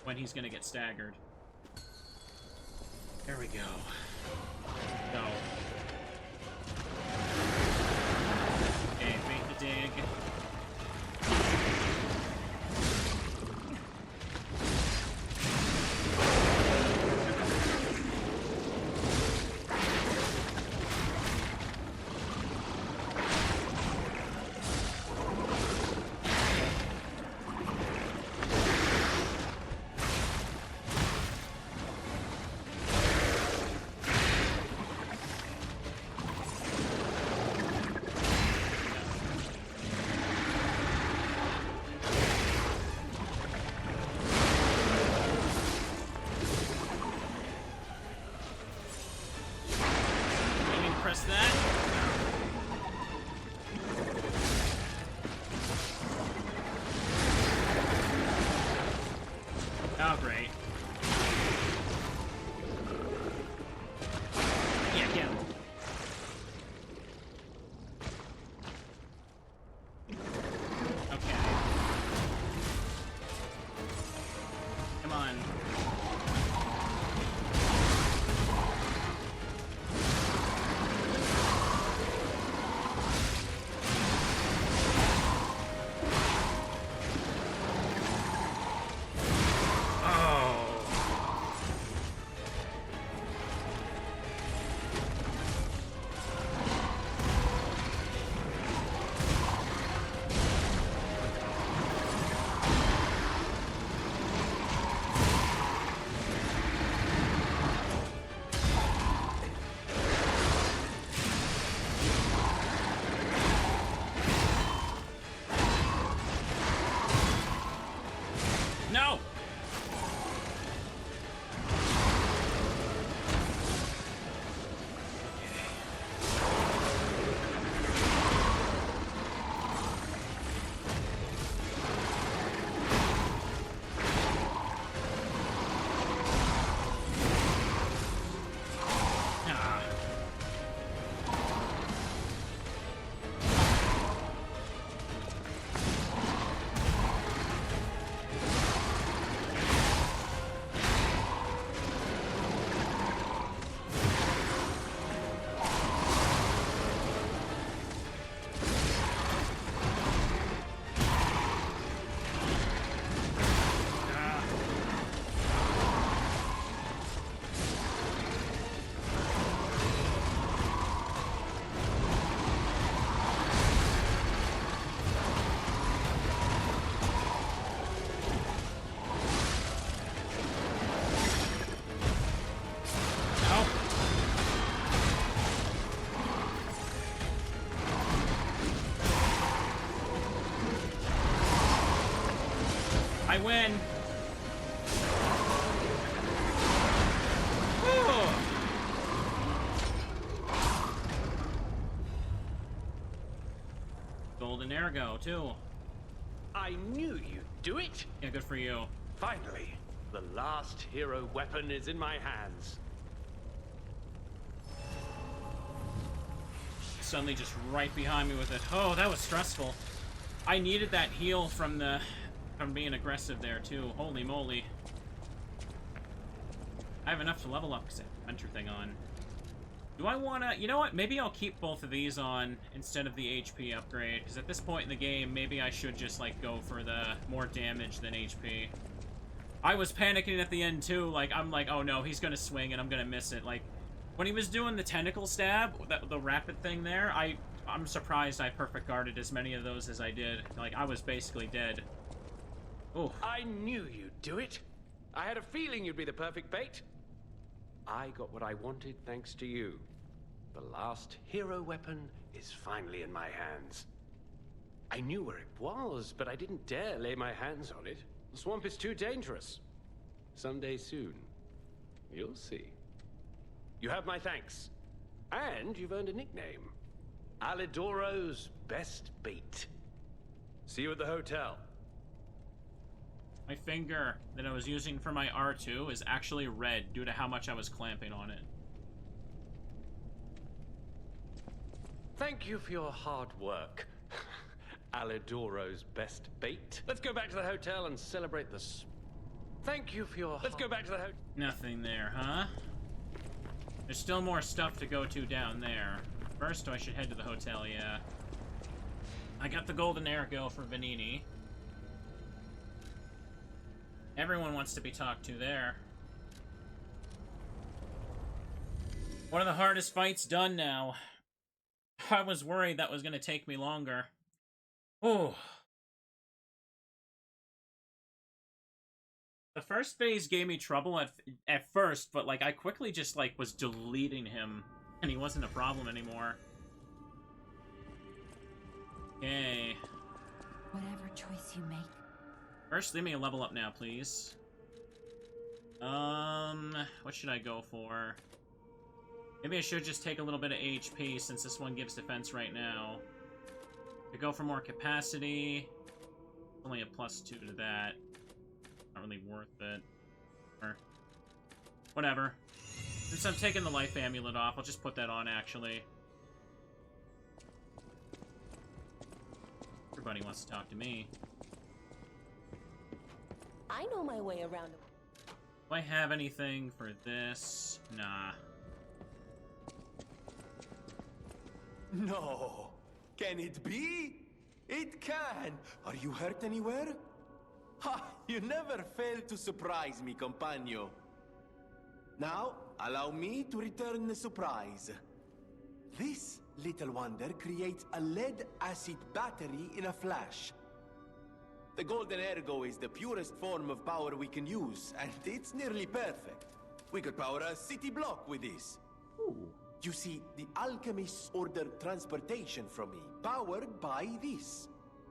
when he's gonna get staggered. There we go. Go. Okay, bait the dig. That. Oh, great. Yeah, get him. Okay. Come on. I win! Woo! Golden Ergo, too. I knew you'd do it! Yeah, good for you. Finally, the last hero weapon is in my hands. Suddenly just right behind me with it. Oh, that was stressful. I needed that heal from being aggressive there, too. Holy moly. I have enough to level up because I have the Hunter thing on. Do I want to... You know what? Maybe I'll keep both of these on instead of the HP upgrade, because at this point in the game, maybe I should just, like, go for the more damage than HP. I was panicking at the end, too. Like, I'm like, oh no, he's gonna swing and I'm gonna miss it. Like, when he was doing the tentacle stab, the rapid thing there, I'm surprised I perfect guarded as many of those as I did. Like, I was basically dead. Oh. I knew you'd do it. I had a feeling you'd be the perfect bait. I got what I wanted thanks to you. The last hero weapon is finally in my hands. I knew where it was, but I didn't dare lay my hands on it. The swamp is too dangerous. Someday soon, you'll see. You have my thanks. And you've earned a nickname. Alidoro's best bait. See you at the hotel. My finger that I was using for my R2 is actually red due to how much I was clamping on it. Thank you for your hard work. Alidoro's best bait. Let's go back to the hotel and celebrate this. Thank you for your... Let's go back to the hotel. Nothing there, huh? There's still more stuff to go to down there. First, I should head to the hotel, yeah. I got the golden Ergo for Vanini. Everyone wants to be talked to there. One of the hardest fights done now. I was worried that was going to take me longer. Oh. The first phase gave me trouble at first, but, like, I quickly just, like, was deleting him, and he wasn't a problem anymore. Okay. Whatever choice you make. First, leave me a level up now, please. What should I go for? Maybe I should just take a little bit of HP, since this one gives defense right now. To go for more capacity. Only a +2 to that. Not really worth it. Or whatever. Since I'm taking the life amulet off, I'll just put that on, actually. Everybody wants to talk to me. I know my way around. Do I have anything for this? Nah. No. Can it be? It can. Are you hurt anywhere? Ha! You never fail to surprise me, compagno. Now, allow me to return the surprise. This little wonder creates a lead-acid battery in a flash. The Golden Ergo is the purest form of power we can use, and it's nearly perfect. We could power a city block with this. Ooh. You see, the alchemists ordered transportation from me, powered by this.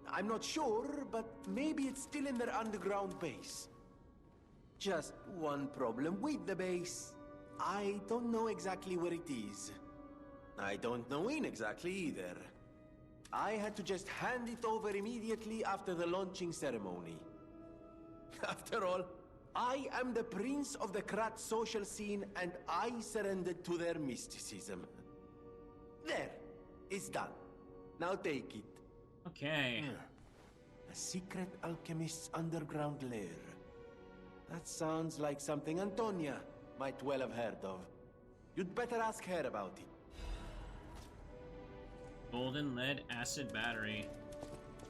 I'm not sure, but maybe it's still in their underground base. Just one problem with the base. I don't know exactly where it is. I don't know when exactly either. I had to just hand it over immediately after the launching ceremony. After all, I am the prince of the Krat social scene, and I surrendered to their mysticism. There, it's done. Now take it. Okay. A secret alchemist's underground lair. That sounds like something Antonia might well have heard of. You'd better ask her about it. Golden lead acid battery.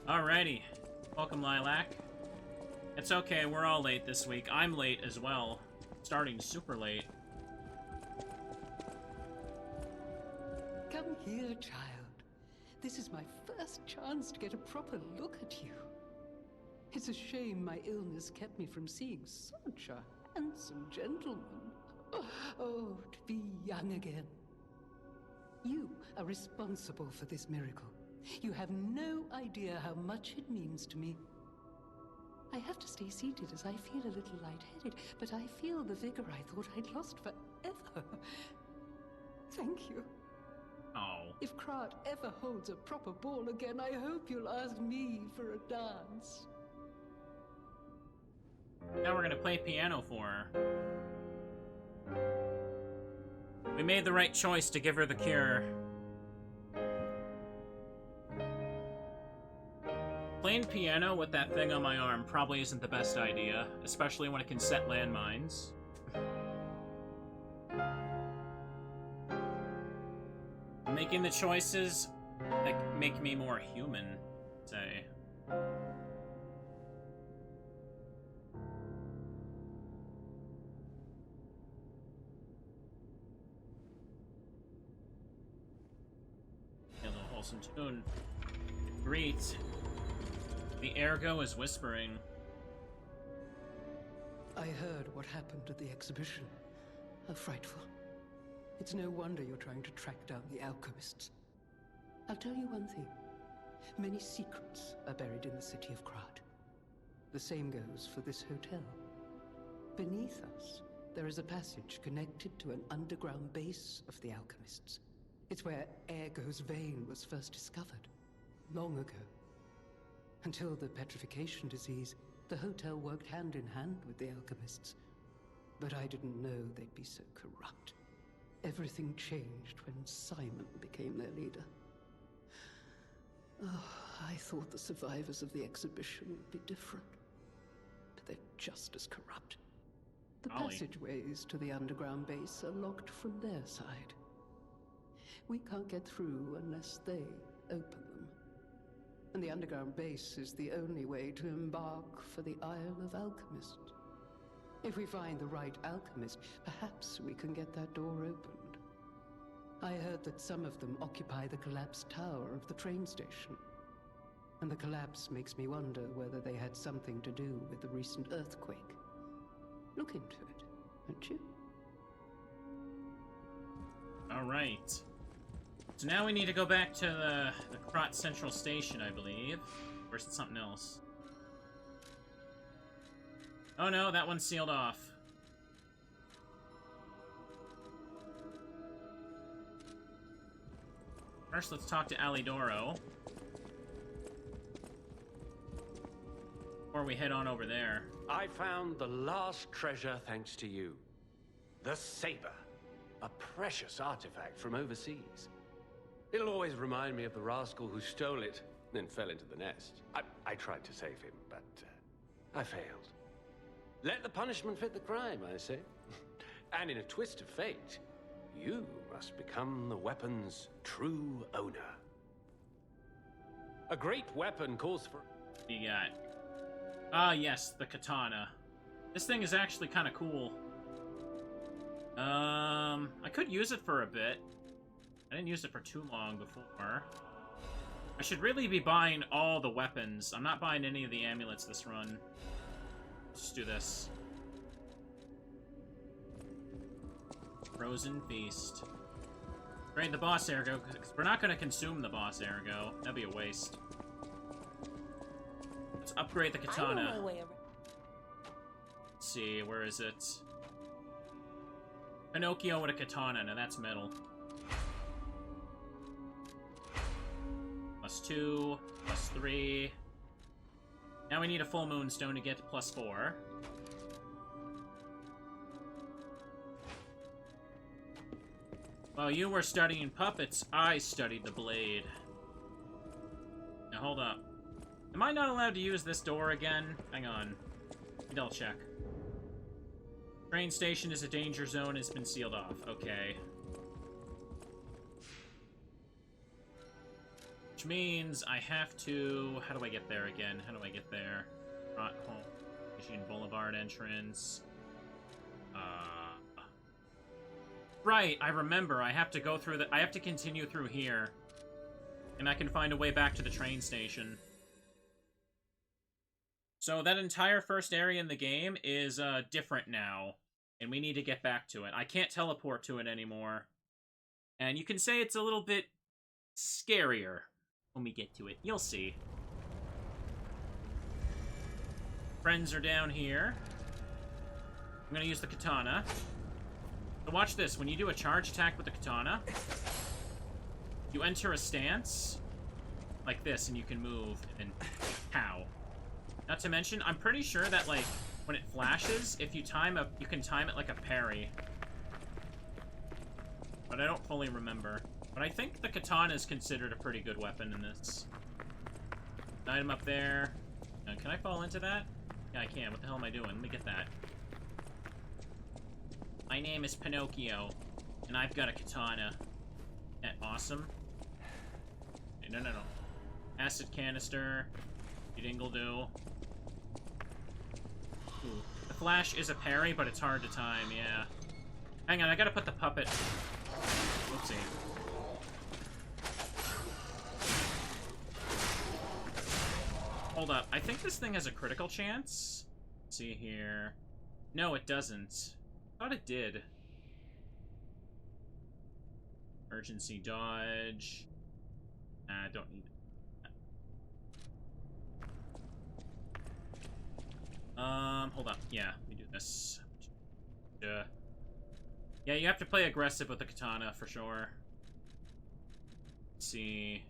Alrighty. Welcome, Lilac. It's okay, we're all late this week. I'm late as well. Starting super late. Come here, child. This is my first chance to get a proper look at you. It's a shame my illness kept me from seeing such a handsome gentleman. Oh, to be young again. You are responsible for this miracle. You have no idea how much it means to me. I have to stay seated as I feel a little lightheaded, but I feel the vigor I thought I'd lost forever. Thank you. Oh. If Krat ever holds a proper ball again, I hope you'll ask me for a dance. Now we're gonna play piano for her. We made the right choice to give her the cure. Playing piano with that thing on my arm probably isn't the best idea, especially when it can set landmines. Making the choices that make me more human, say. A little wholesome tune. Greet. The ergo is whispering. I heard what happened at the exhibition. How frightful. It's no wonder you're trying to track down the alchemists. I'll tell you one thing. Many secrets are buried in the city of Krat. The same goes for this hotel. Beneath us, there is a passage connected to an underground base of the alchemists. It's where Ergo's vein was first discovered, long ago. Until the petrification disease, the hotel worked hand in hand with the alchemists. But I didn't know they'd be so corrupt. Everything changed when Simon became their leader. Oh, I thought the survivors of the exhibition would be different. But they're just as corrupt. The passageways to the underground base are locked from their side. We can't get through unless they open them. And the underground base is the only way to embark for the Isle of Alchemists. If we find the right alchemist, perhaps we can get that door opened. I heard that some of them occupy the collapsed tower of the train station. And the collapse makes me wonder whether they had something to do with the recent earthquake. Look into it, won't you? Alright. So now we need to go back to the Krat Central Station, I believe. Or is it something else? Oh no, that one's sealed off. First, let's talk to Alidoro. Before we head on over there. I found the last treasure thanks to you. The saber. A precious artifact from overseas. It'll always remind me of the rascal who stole it, then fell into the nest. I tried to save him, but I failed. Let the punishment fit the crime, I say. And in a twist of fate, you must become the weapon's true owner. A great weapon calls for... You got... Ah, yes, the katana. This thing is actually kind of cool. I could use it for a bit. I didn't use it for too long before. I should really be buying all the weapons. I'm not buying any of the amulets this run. Let's just do this. Frozen Feast. Drain the boss ergo, because we're not going to consume the boss ergo. That'd be a waste. Let's upgrade the katana. I know my way around. Let's see, where is it? Pinocchio with a katana. Now that's metal. +2, +3. Now we need a full moonstone to get to +4. While you were studying puppets, I studied the blade. Now hold up. Am I not allowed to use this door again? Hang on. Double check. Train station is a danger zone, has been sealed off. Okay. Which means I have to... How do I get there again? How do I get there? Home. Machine Boulevard entrance. Right, I remember. I have to go through the... I have to continue through here. And I can find a way back to the train station. So that entire first area in the game is different now. And we need to get back to it. I can't teleport to it anymore. And you can say it's a little bit scarier when we get to it. You'll see. Friends are down here. I'm gonna use the katana. So watch this. When you do a charge attack with the katana, you enter a stance like this, and you can move and pow. Not to mention, I'm pretty sure that, like, when it flashes, if you you can time it like a parry. But I don't fully remember. But I think the katana is considered a pretty good weapon in this. Item up there. Can I fall into that? Yeah, I can. What the hell am I doing? Let me get that. My name is Pinocchio, and I've got a katana. That awesome? Okay, no. Acid canister. Dingle-do. Ooh. The flash is a parry, but it's hard to time, yeah. Hang on, I gotta put the puppet... Oopsie. Hold up. I think this thing has a critical chance. Let's see here. No, it doesn't. I thought it did. Emergency dodge. Don't need it. Hold up. Yeah, let me do this. Yeah, you have to play aggressive with the katana for sure. Let's see.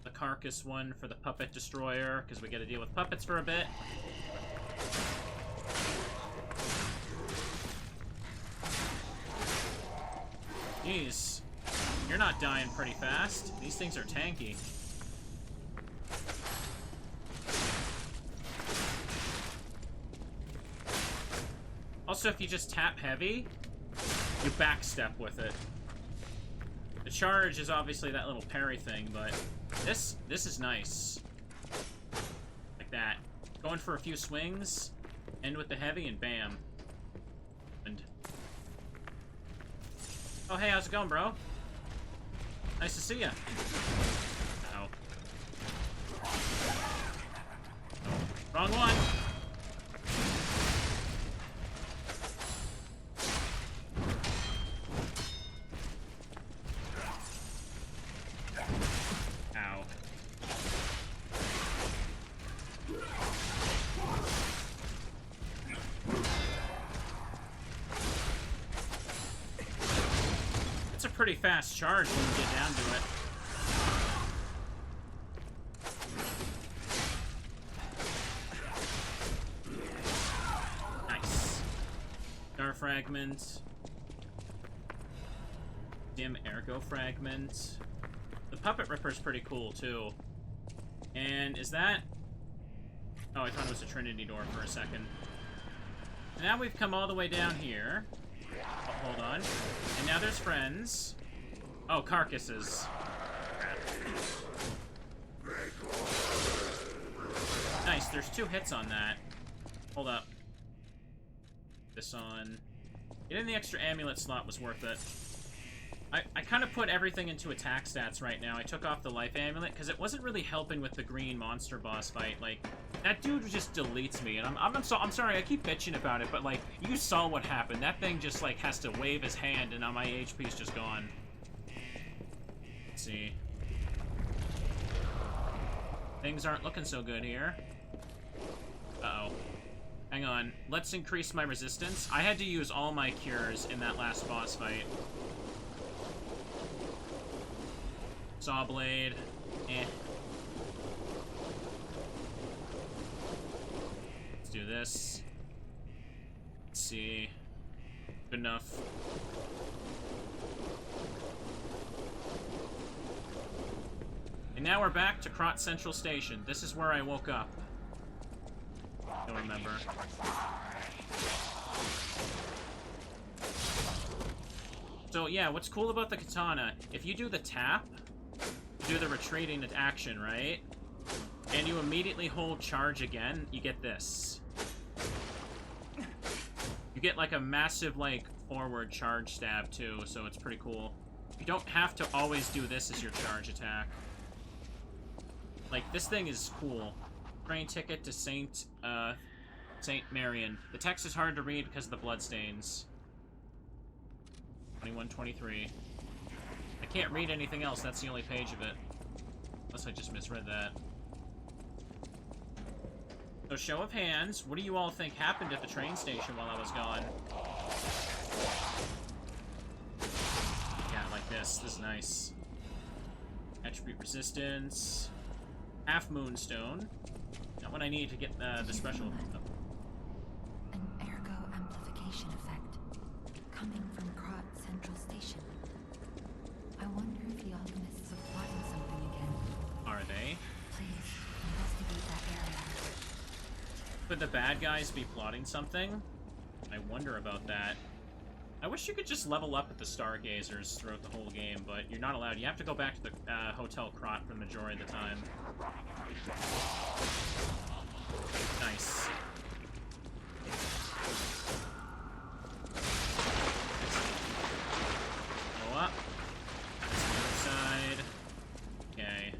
The carcass one for the puppet destroyer, because we gotta deal with puppets for a bit. Jeez. You're not dying pretty fast. These things are tanky. Also, if you just tap heavy, you backstep with it. The charge is obviously that little parry thing, but this is nice. Like that. Going for a few swings, end with the heavy, and bam. And oh, hey, how's it going, bro? Nice to see ya. Ow. Wrong one. Ow. It's a pretty fast charge when you get down to it. Nice. Star fragment. Dim ergo fragment. The puppet ripper's pretty cool too. And is that... Oh, I thought it was a Trinity door for a second. And now we've come all the way down here. Oh, hold on. And now there's friends. Oh, carcasses. Nice, there's 2 hits on that. Hold up. This on. Getting the extra amulet slot was worth it. I kind of put everything into attack stats right now. I took off the life amulet because it wasn't really helping with the green monster boss fight. Like, that dude just deletes me, and I'm sorry, I keep bitching about it, but like, you saw what happened. That thing just like has to wave his hand, and now my HP's just gone. Let's see. Things aren't looking so good here. Uh-oh. Hang on. Let's increase my resistance. I had to use all my cures in that last boss fight. Saw blade. Eh. Let's do this. Let's see. Good enough. And now we're back to Krot Central Station. This is where I woke up. Don't remember. So yeah, what's cool about the katana, if you do the tap, do the retreating action, right? And you immediately hold charge again, you get this. You get like a massive like forward charge stab too, so it's pretty cool. You don't have to always do this as your charge attack. Like, this thing is cool. Train ticket to Saint Marion. The text is hard to read because of the bloodstains. 2123. I can't read anything else, that's the only page of it. Unless I just misread that. So, show of hands, what do you all think happened at the train station while I was gone? Yeah, like this. This is nice. Attribute resistance. Half moonstone. Not what I need to get the special. An ergo amplification effect coming from Krat Central Station. I wonder if the alchemists are plotting something again. Are they? Please investigate that area. Could the bad guys be plotting something? I wonder about that. I wish you could just level up with the Stargazers throughout the whole game, but you're not allowed. You have to go back to the Hotel Krat for the majority of the time. Nice. Go up. That's the other side. Okay.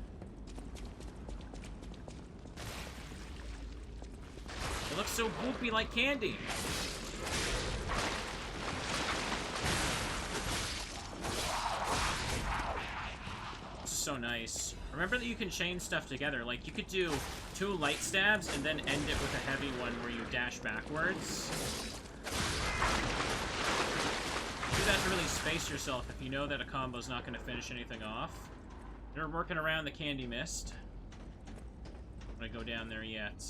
It looks so goopy like candy. So nice. Remember that you can chain stuff together. Like, you could do 2 light stabs and then end it with a heavy one where you dash backwards. Do that to really space yourself if you know that a combo's not going to finish anything off. You're working around the candy mist. I'm going to go down there yet.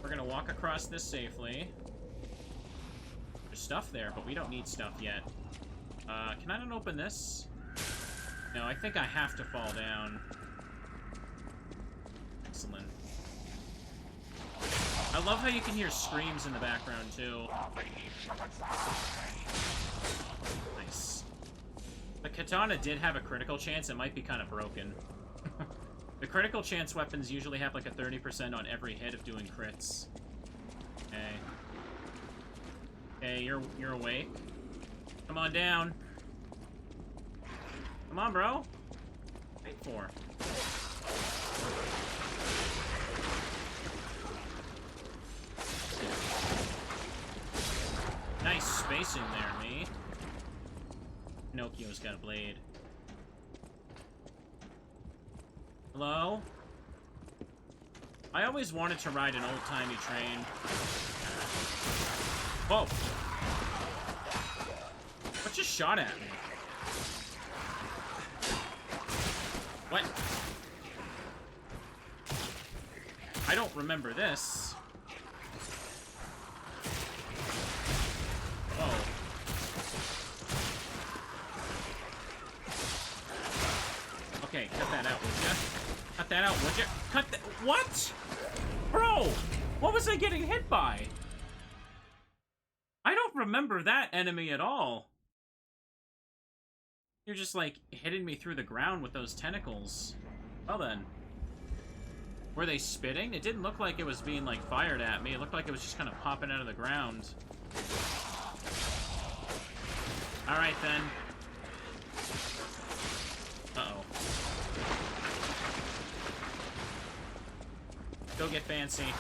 We're gonna walk across this safely. There's stuff there, but we don't need stuff yet. Can I not open this? No, I think I have to fall down. Excellent. I love how you can hear screams in the background, too. Nice. The katana did have a critical chance. It might be kind of broken. The critical chance weapons usually have like a 30% on every hit of doing crits. Okay. Okay, you're awake. Come on down. Come on, bro. Wait for. Nice spacing there, me. Pinocchio's got a blade. Hello? I always wanted to ride an old-timey train. Whoa! What just shot at me? What? I don't remember this. Oh. Okay, cut that out, would ya? Cut that out, would you? Cut that. What? Bro! What was I getting hit by? I don't remember that enemy at all. You're just, like, hitting me through the ground with those tentacles. Well then. Were they spitting? It didn't look like it was being, like, fired at me. It looked like it was just kind of popping out of the ground. Alright then. Uh-oh. Go get fancy. Do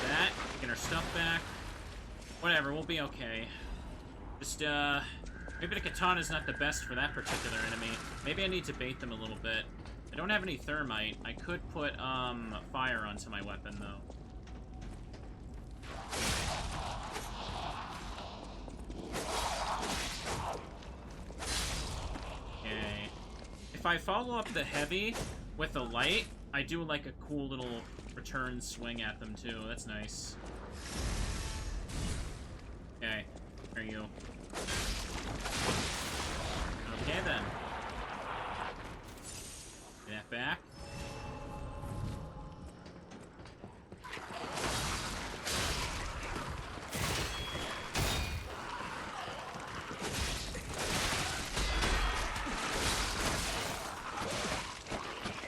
that. Get our stuff back. Whatever, we'll be okay. Just, maybe the katana's not the best for that particular enemy. Maybe I need to bait them a little bit. I don't have any thermite. I could put, fire onto my weapon, though. Okay. If I follow up the heavy with the light, I do, like, a cool little return swing at them, too. That's nice. Okay. There you go. Okay, then. Get that back.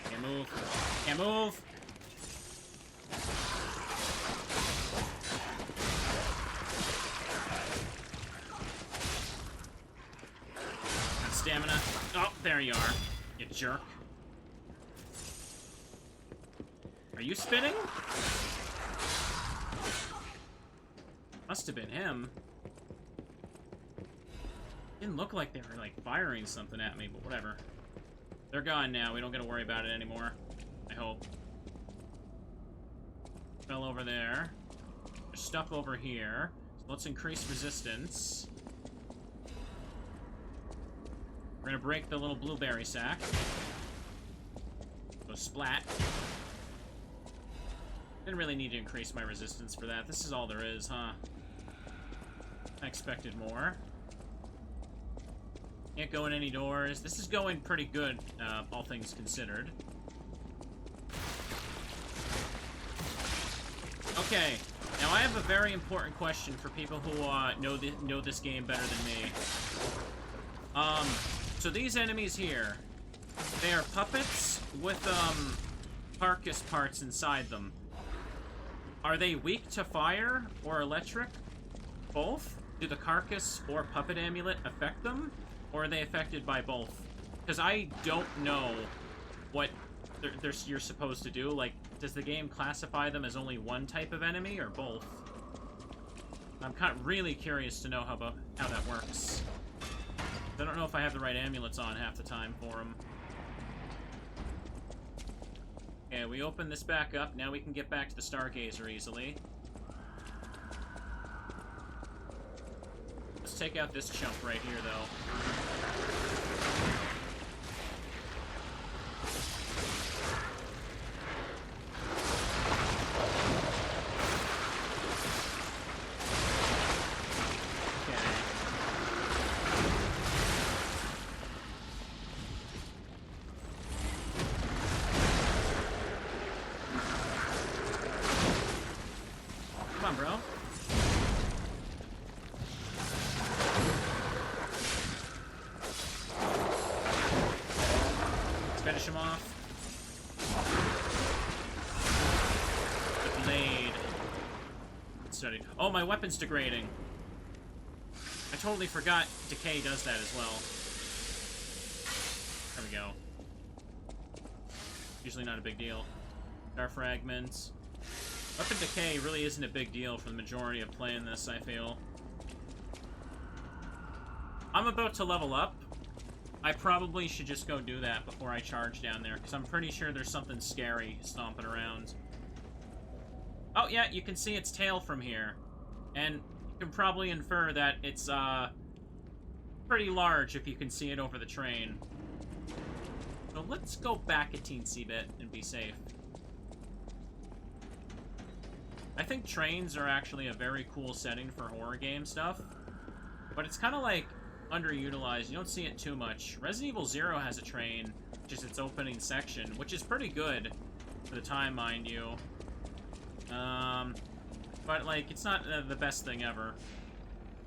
Can't move. Can't move. Stamina. Oh, there you are. You jerk. Are you spinning? Must have been him. Didn't look like they were, like, firing something at me, but whatever. They're gone now. We don't gotta worry about it anymore. I hope. Fell over there. There's stuff over here. So let's increase resistance. We're gonna break the little blueberry sack. Go splat. Didn't really need to increase my resistance for that. This is all there is, huh? I expected more. Can't go in any doors. This is going pretty good, all things considered. Okay, now I have a very important question for people who know this game better than me. So these enemies here, they are puppets with carcass parts inside them. Are they weak to fire or electric? Both? Do the carcass or puppet amulet affect them? Or are they affected by both? Because I don't know what you're supposed to do. Like, does the game classify them as only one type of enemy or both? I'm really curious to know how that works. I don't know if I have the right amulets on half the time for them. Okay, we open this back up. Now we can get back to the Stargazer easily. Let's take out this chump right here, though. Come on, bro. Let's finish him off. The blade. Study. Oh, my weapon's degrading. I totally forgot decay does that as well. There we go. Usually not a big deal. Star fragments. Weapon decay really isn't a big deal for the majority of playing this, I feel. I'm about to level up. I probably should just go do that before I charge down there, because I'm pretty sure there's something scary stomping around. Oh, yeah, you can see its tail from here. And you can probably infer that it's, pretty large if you can see it over the train. So let's go back a teensy bit and be safe. I think trains are actually a very cool setting for horror game stuff. But it's kind of like underutilized. You don't see it too much. Resident Evil 0 has a train, which is its opening section, which is pretty good for the time, mind you. But, like, it's not the best thing ever.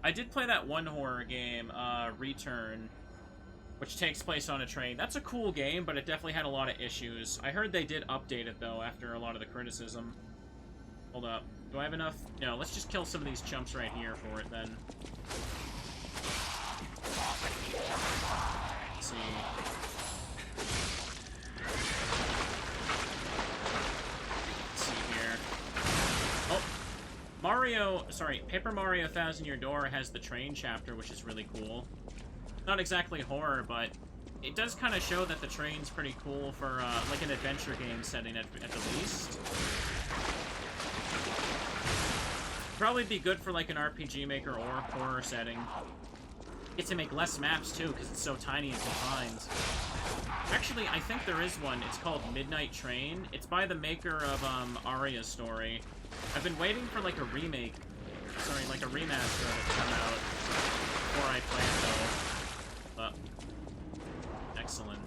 I did play that one horror game, Return, which takes place on a train. That's a cool game, but it definitely had a lot of issues. I heard they did update it, though, after a lot of the criticism. Hold up. Do I have enough? No, let's just kill some of these chumps right here for it, then. Let's see. Let's see here. Oh! Paper Mario 1000 Year Door has the train chapter, which is really cool. Not exactly horror, but it does kind of show that the train's pretty cool for, like, an adventure game setting at the least. Probably be good for, like, an RPG Maker or horror setting. Get to make less maps, too, because it's so tiny and confined. Actually, I think there is one. It's called Midnight Train. It's by the maker of, Aria's Story. I've been waiting for, like, a remake. Sorry, like, a remaster of it to come out before I play it, though. But, excellent.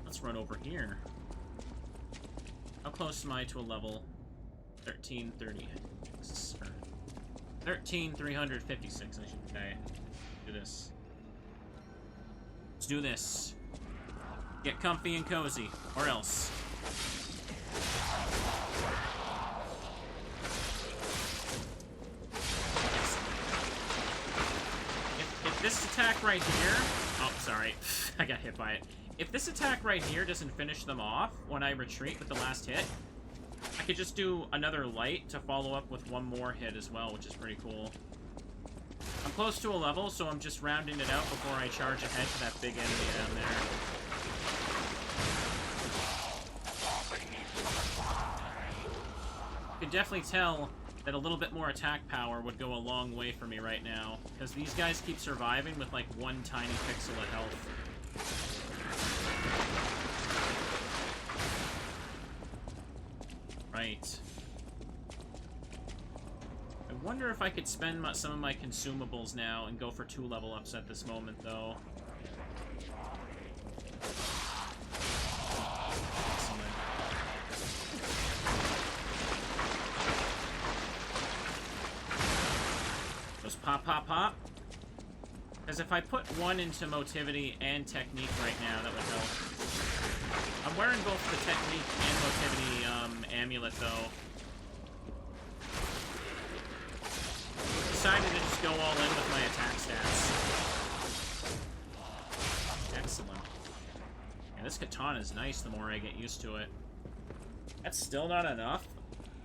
Let's run over here. How close am I to a level? 1336. 13,356, I should say. Do this. Let's do this. Get comfy and cozy, or else. If this attack right here... Oh, sorry. I got hit by it. if this attack right here doesn't finish them off when I retreat with the last hit, I could just do another light to follow up with one more hit as well, which is pretty cool. I'm close to a level, so I'm just rounding it out before I charge ahead to that big enemy down there. You can definitely tell that a little bit more attack power would go a long way for me right now, because these guys keep surviving with like one tiny pixel of health. Right. I wonder if I could spend some of my consumables now and go for 2 level ups at this moment, though. Excellent. Those pop, pop, pop. Because if I put one into motivity and technique right now, that would help. I'm wearing both the technique and motivity amulet, though. Decided to just go all in with my attack stats. Excellent. Yeah, this katana is nice the more I get used to it. That's still not enough?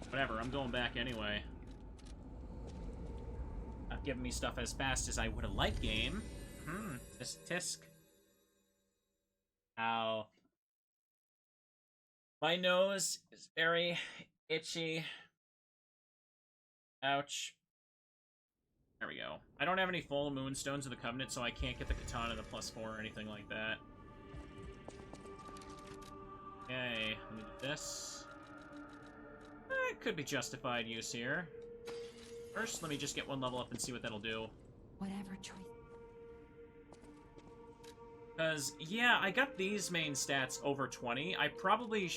Whatever, I'm going back anyway. Not giving me stuff as fast as I would have liked, game. Tisk tisk. Ow. My nose is very itchy. Ouch. There we go. I don't have any full moonstones of the Covenant, so I can't get the katana to +4 or anything like that. Okay, let me do this. It could be justified use here. First, let me just get 1 level up and see what that'll do. Whatever choice. Because, yeah, I got these main stats over 20. I probably...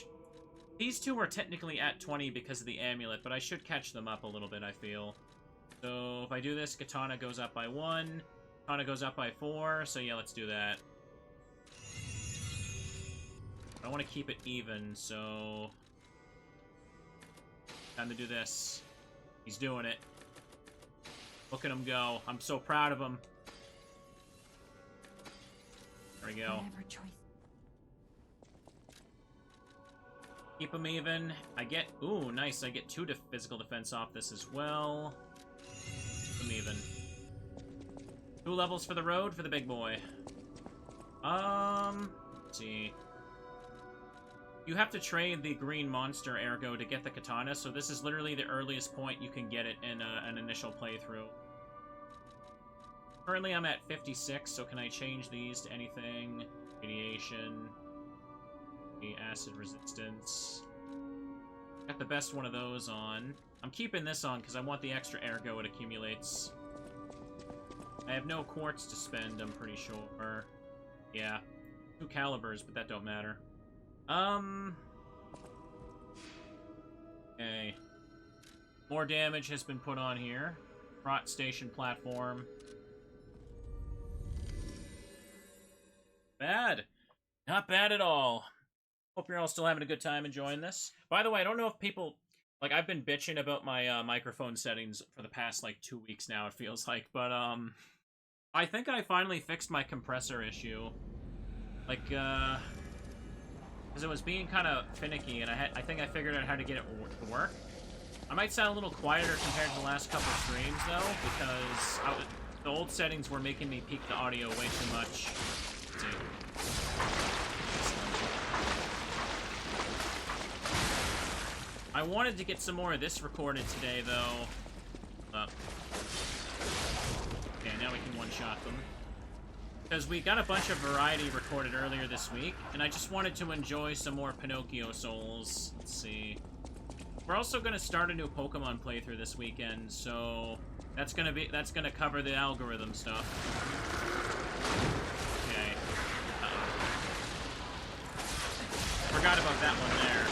These two are technically at 20 because of the amulet, but I should catch them up a little bit, I feel. So, if I do this, katana goes up by 1, katana goes up by 4, so yeah, let's do that. I want to keep it even, so... Time to do this. He's doing it. Look at him go. I'm so proud of him. There we go. Whatever choice. Keep him even. I get... Ooh, nice. I get 2 physical defense off this as well. Keep him even. 2 levels for the road for the big boy. Let's see. You have to trade the green monster, ergo, to get the katana, so this is literally the earliest point you can get it in an initial playthrough. Currently, I'm at 56, so can I change these to anything? Radiation... The acid resistance. Got the best one of those on. I'm keeping this on because I want the extra ergo it accumulates. I have no quartz to spend, I'm pretty sure. Yeah. 2 calibers, but that don't matter. Okay. More damage has been put on here. Trot station platform. Bad. Not bad at all. Hope you're all still having a good time enjoying this. By the way, I don't know if people... Like, I've been bitching about my microphone settings for the past, like, 2 weeks now, it feels like. But, I think I finally fixed my compressor issue. Like, because it was being kind of finicky, and I think I figured out how to get it to work. I might sound a little quieter compared to the last couple streams, though, because the old settings were making me peak the audio way too much. Let's see. I wanted to get some more of this recorded today, though. Okay, now we can one-shot them. Because we got a bunch of variety recorded earlier this week, and I just wanted to enjoy some more Pinocchio souls. Let's see. We're also gonna start a new Pokemon playthrough this weekend, so that's gonna cover the algorithm stuff. Okay. Forgot about that one there.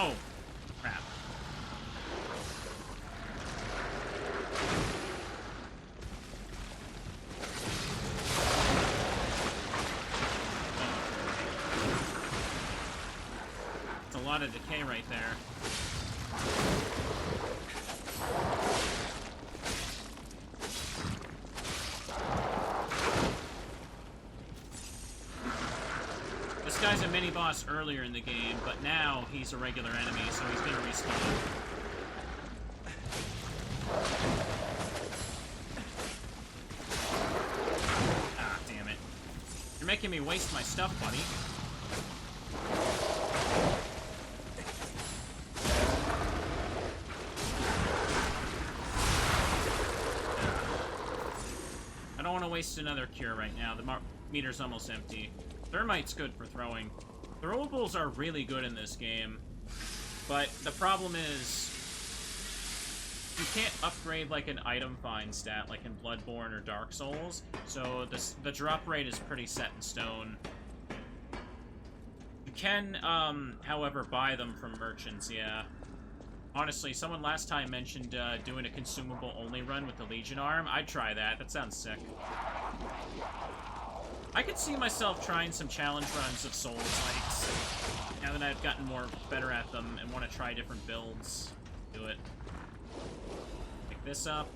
Oh, crap. It's a lot of decay right there. mini-boss earlier in the game, but now he's a regular enemy, so he's gonna respawn. Ah, damn it. You're making me waste my stuff, buddy. I don't want to waste another cure right now. The meter's almost empty. Thermite's good for throwing. Throwables are really good in this game, but the problem is you can't upgrade like an item find stat like in Bloodborne or Dark Souls, so the drop rate is pretty set in stone. You can, however, buy them from merchants, yeah. Honestly, someone last time mentioned doing a consumable-only run with the Legion arm. I'd try that. That sounds sick. I could see myself trying some challenge runs of Souls-likes, now that I've gotten better at them and want to try different builds. Do it. Pick this up.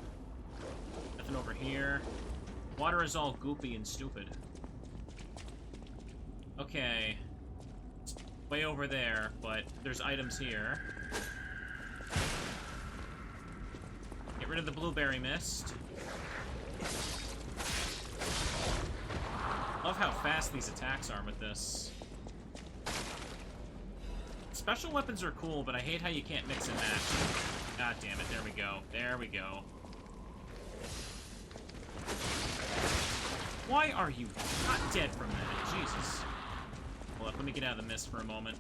Nothing over here. Water is all goopy and stupid. Okay. It's way over there, but there's items here. Get rid of the blueberry mist. Love how fast these attacks are with this. Special weapons are cool, but I hate how you can't mix and match. God damn it, there we go. There we go. Why are you not dead from that? Jesus. Hold up, let me get out of the mist for a moment.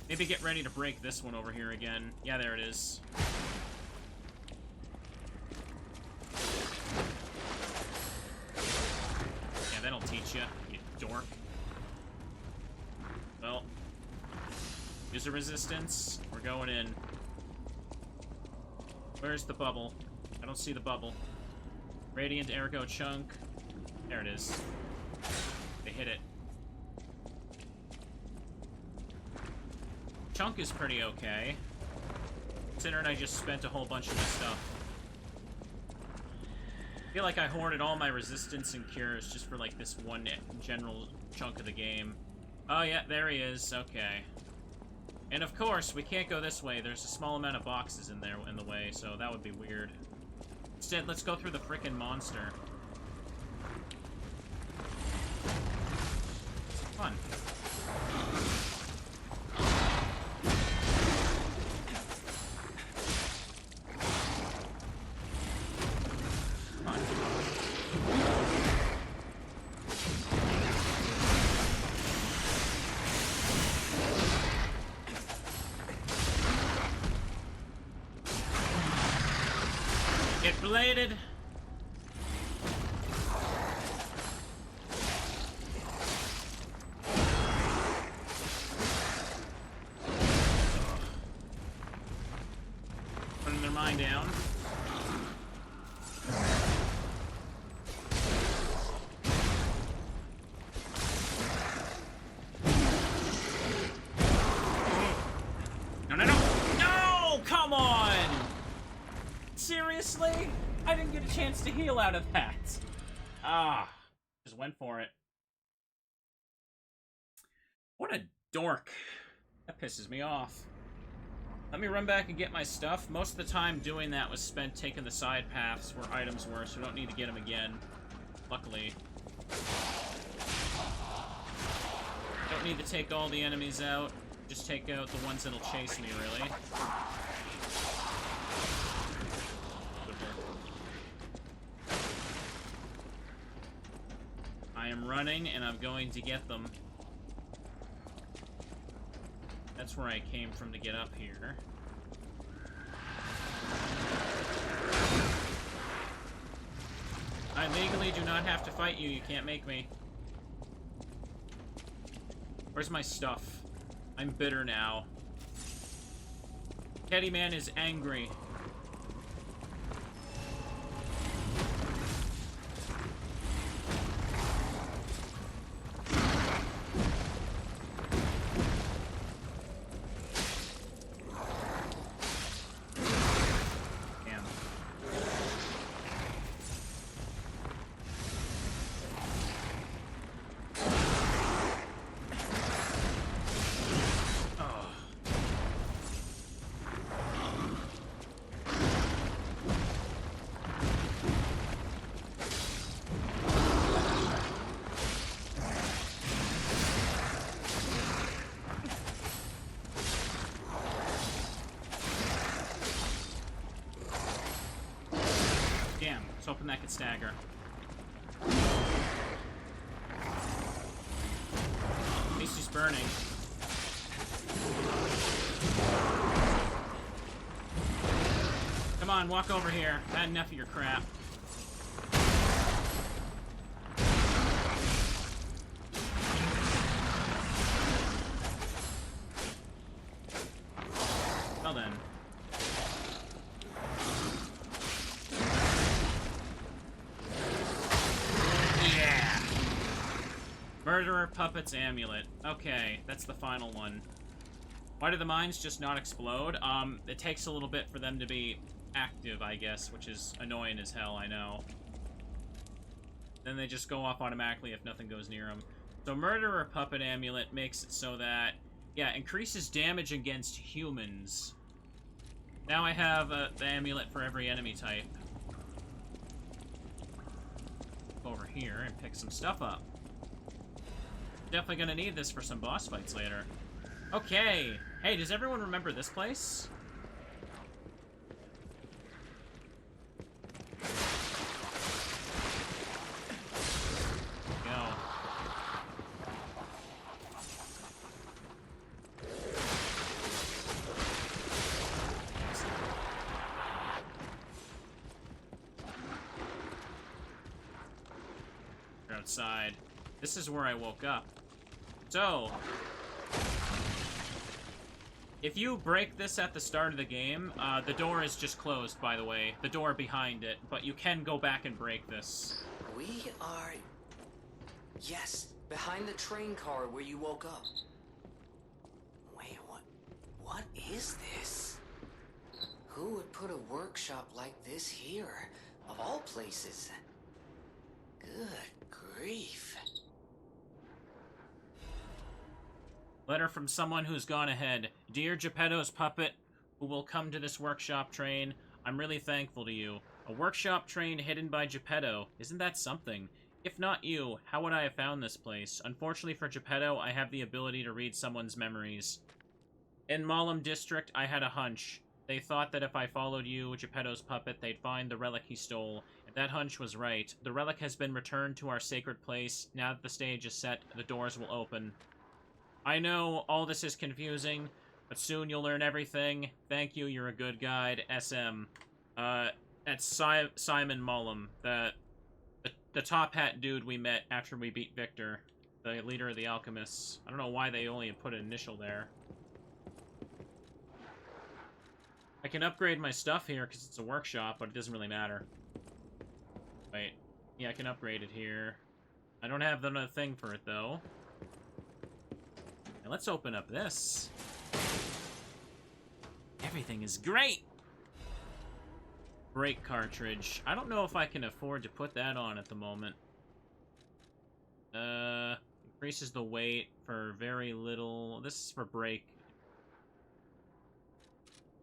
Maybe get ready to break this one over here again. Yeah, there it is. Yeah, that'll teach you, you dork. Well, use a resistance. We're going in. Where's the bubble? I don't see the bubble. Radiant Ergo Chunk. There it is. They hit it. Chunk is pretty okay. Considering I just spent a whole bunch of my stuff. I feel like I hoarded all my resistance and cures just for like this one general chunk of the game. Oh yeah, there he is. Okay. And of course, we can't go this way. There's a small amount of boxes in there in the way, so that would be weird. Instead, let's go through the frickin' monster. Come on. Get bladed. Putting their mind down. No, no, no! No! Come on! Seriously? I didn't get a chance to heal out of that. Ah, just went for it. What a dork. That pisses me off. Let me run back and get my stuff. Most of the time doing that was spent taking the side paths where items were, so we don't need to get them again. Luckily. Don't need to take all the enemies out. Just take out the ones that'll chase me, really. I am running, and I'm going to get them. That's where I came from to get up here. I legally do not have to fight you. You can't make me. Where's my stuff? I'm bitter now. Teddy Man is angry. hoping that could stagger. At least he's burning. Come on, walk over here. I've had enough of your crap. Well then. Yeah! Murderer Puppet's Amulet. Okay, that's the final one. Why do the mines just not explode? It takes a little bit for them to be active, I guess, which is annoying as hell, I know. Then they just go off automatically if nothing goes near them. So Murderer Puppet Amulet makes it so that, yeah, increases damage against humans. Now I have the amulet for every enemy type. Go over here and pick some stuff up. Definitely gonna need this for some boss fights later. Okay. Hey, does everyone remember this place? Go. We're outside. This is where I woke up. So, if you break this at the start of the game, the door is just closed, by the way. The door behind it, but you can go back and break this. We are... Yes, behind the train car where you woke up. Wait, what is this? Who would put a workshop like this here, of all places? Good grief. Letter from someone who's gone ahead. Dear Geppetto's puppet, who will come to this workshop train, I'm really thankful to you. A workshop train hidden by Geppetto. Isn't that something? If not you, how would I have found this place? Unfortunately for Geppetto, I have the ability to read someone's memories. In Malum District, I had a hunch. They thought that if I followed you, Geppetto's puppet, they'd find the relic he stole. And that hunch was right. The relic has been returned to our sacred place. Now that the stage is set, the doors will open. I know all this is confusing, but soon you'll learn everything. Thank you, you're a good guide. SM. That's Simon Mullum, the top hat dude we met after we beat Victor, the leader of the alchemists. I don't know why they only put an initial there. I can upgrade my stuff here because it's a workshop, but it doesn't really matter. Wait. Yeah, I can upgrade it here. I don't have the thing for it, though. Let's open up this. Everything is great! Brake cartridge. I don't know if I can afford to put that on at the moment. Increases the weight for very little. This is for brake.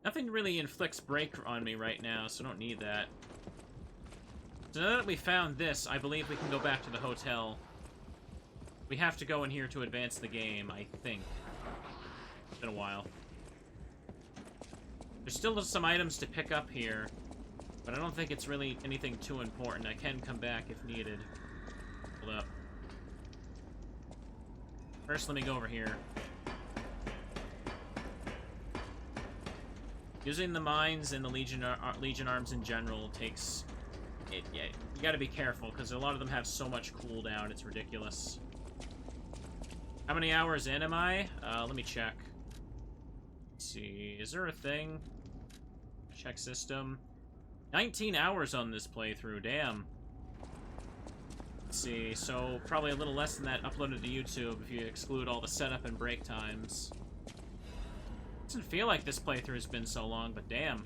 Nothing really inflicts brake on me right now, so I don't need that. So now that we found this, I believe we can go back to the hotel. We have to go in here to advance the game, I think. It's been a while. There's still some items to pick up here, but I don't think it's really anything too important. I can come back if needed. Hold up. First, let me go over here. Using the mines and the Legion arms in general takes... yeah, you gotta be careful, because a lot of them have so much cooldown, it's ridiculous. How many hours in am I? Let me check. Let's see, is there a thing? Check system. 19 hours on this playthrough, damn. Let's see, so probably a little less than that uploaded to YouTube if you exclude all the setup and break times. Doesn't feel like this playthrough has been so long, but damn.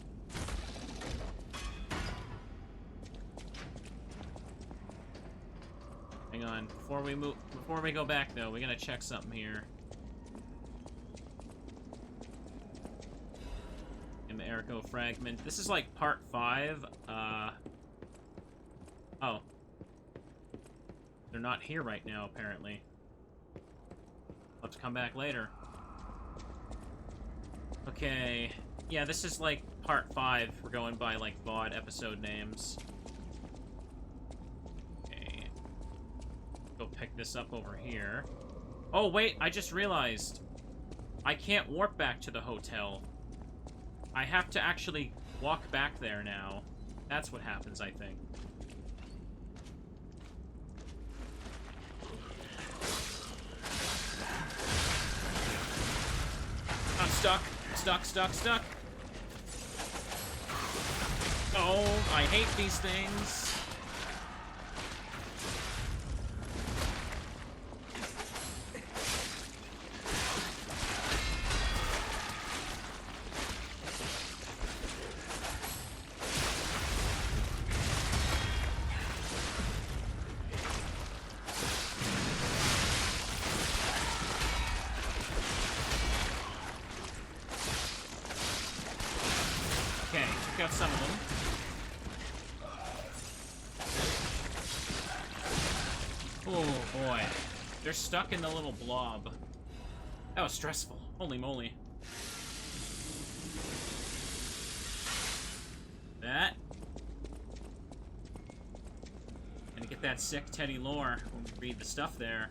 Hang on, before we go back though, we gotta check something here. In the Erico fragment. This is like part 5. Oh. They're not here right now, apparently. I'll have to come back later. Okay. Yeah, this is like part 5. We're going by like VOD episode names. pick this up over here. Oh, wait, I just realized. I can't warp back to the hotel. I have to actually walk back there now. That's what happens, I think. I'm stuck. Stuck. Oh, I hate these things. Okay, took out some of them. Oh boy. They're stuck in the little blob. That was stressful. Holy moly. That. Gonna get that sick Teddy lore when we read the stuff there.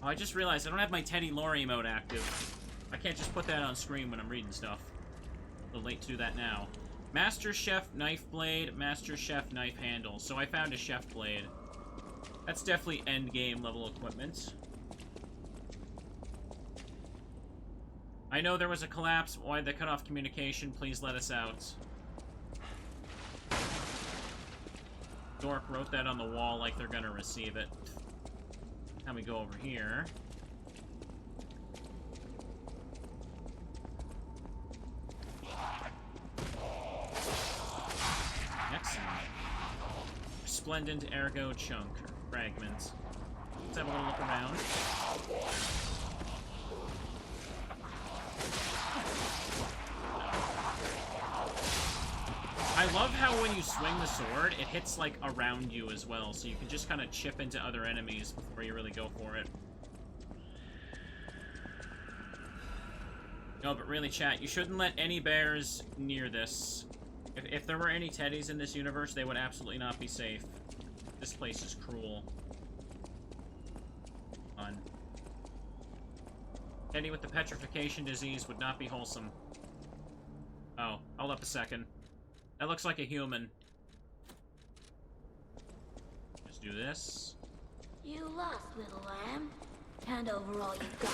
Oh, I just realized I don't have my Teddy lore emote active. I can't just put that on screen when I'm reading stuff. A little late to do that now. Master Chef Knife Blade, Master Chef Knife Handle. So I found a Chef Blade. That's definitely endgame level equipment. I know there was a collapse. Why they cut off communication? Please let us out. Dork wrote that on the wall like they're gonna receive it. Now we go over here. Excellent. Resplendent ergo chunk. Fragments. Let's have a little look around. I love how when you swing the sword, it hits, like, around you as well, so you can just kind of chip into other enemies before you really go for it. No, but really, chat, you shouldn't let any bears near this. If there were any teddies in this universe, they would absolutely not be safe. This place is cruel. Fun. Teddy with the petrification disease would not be wholesome. Oh, hold up a second. That looks like a human. Just do this. You lost, little lamb. Hand over all you've got.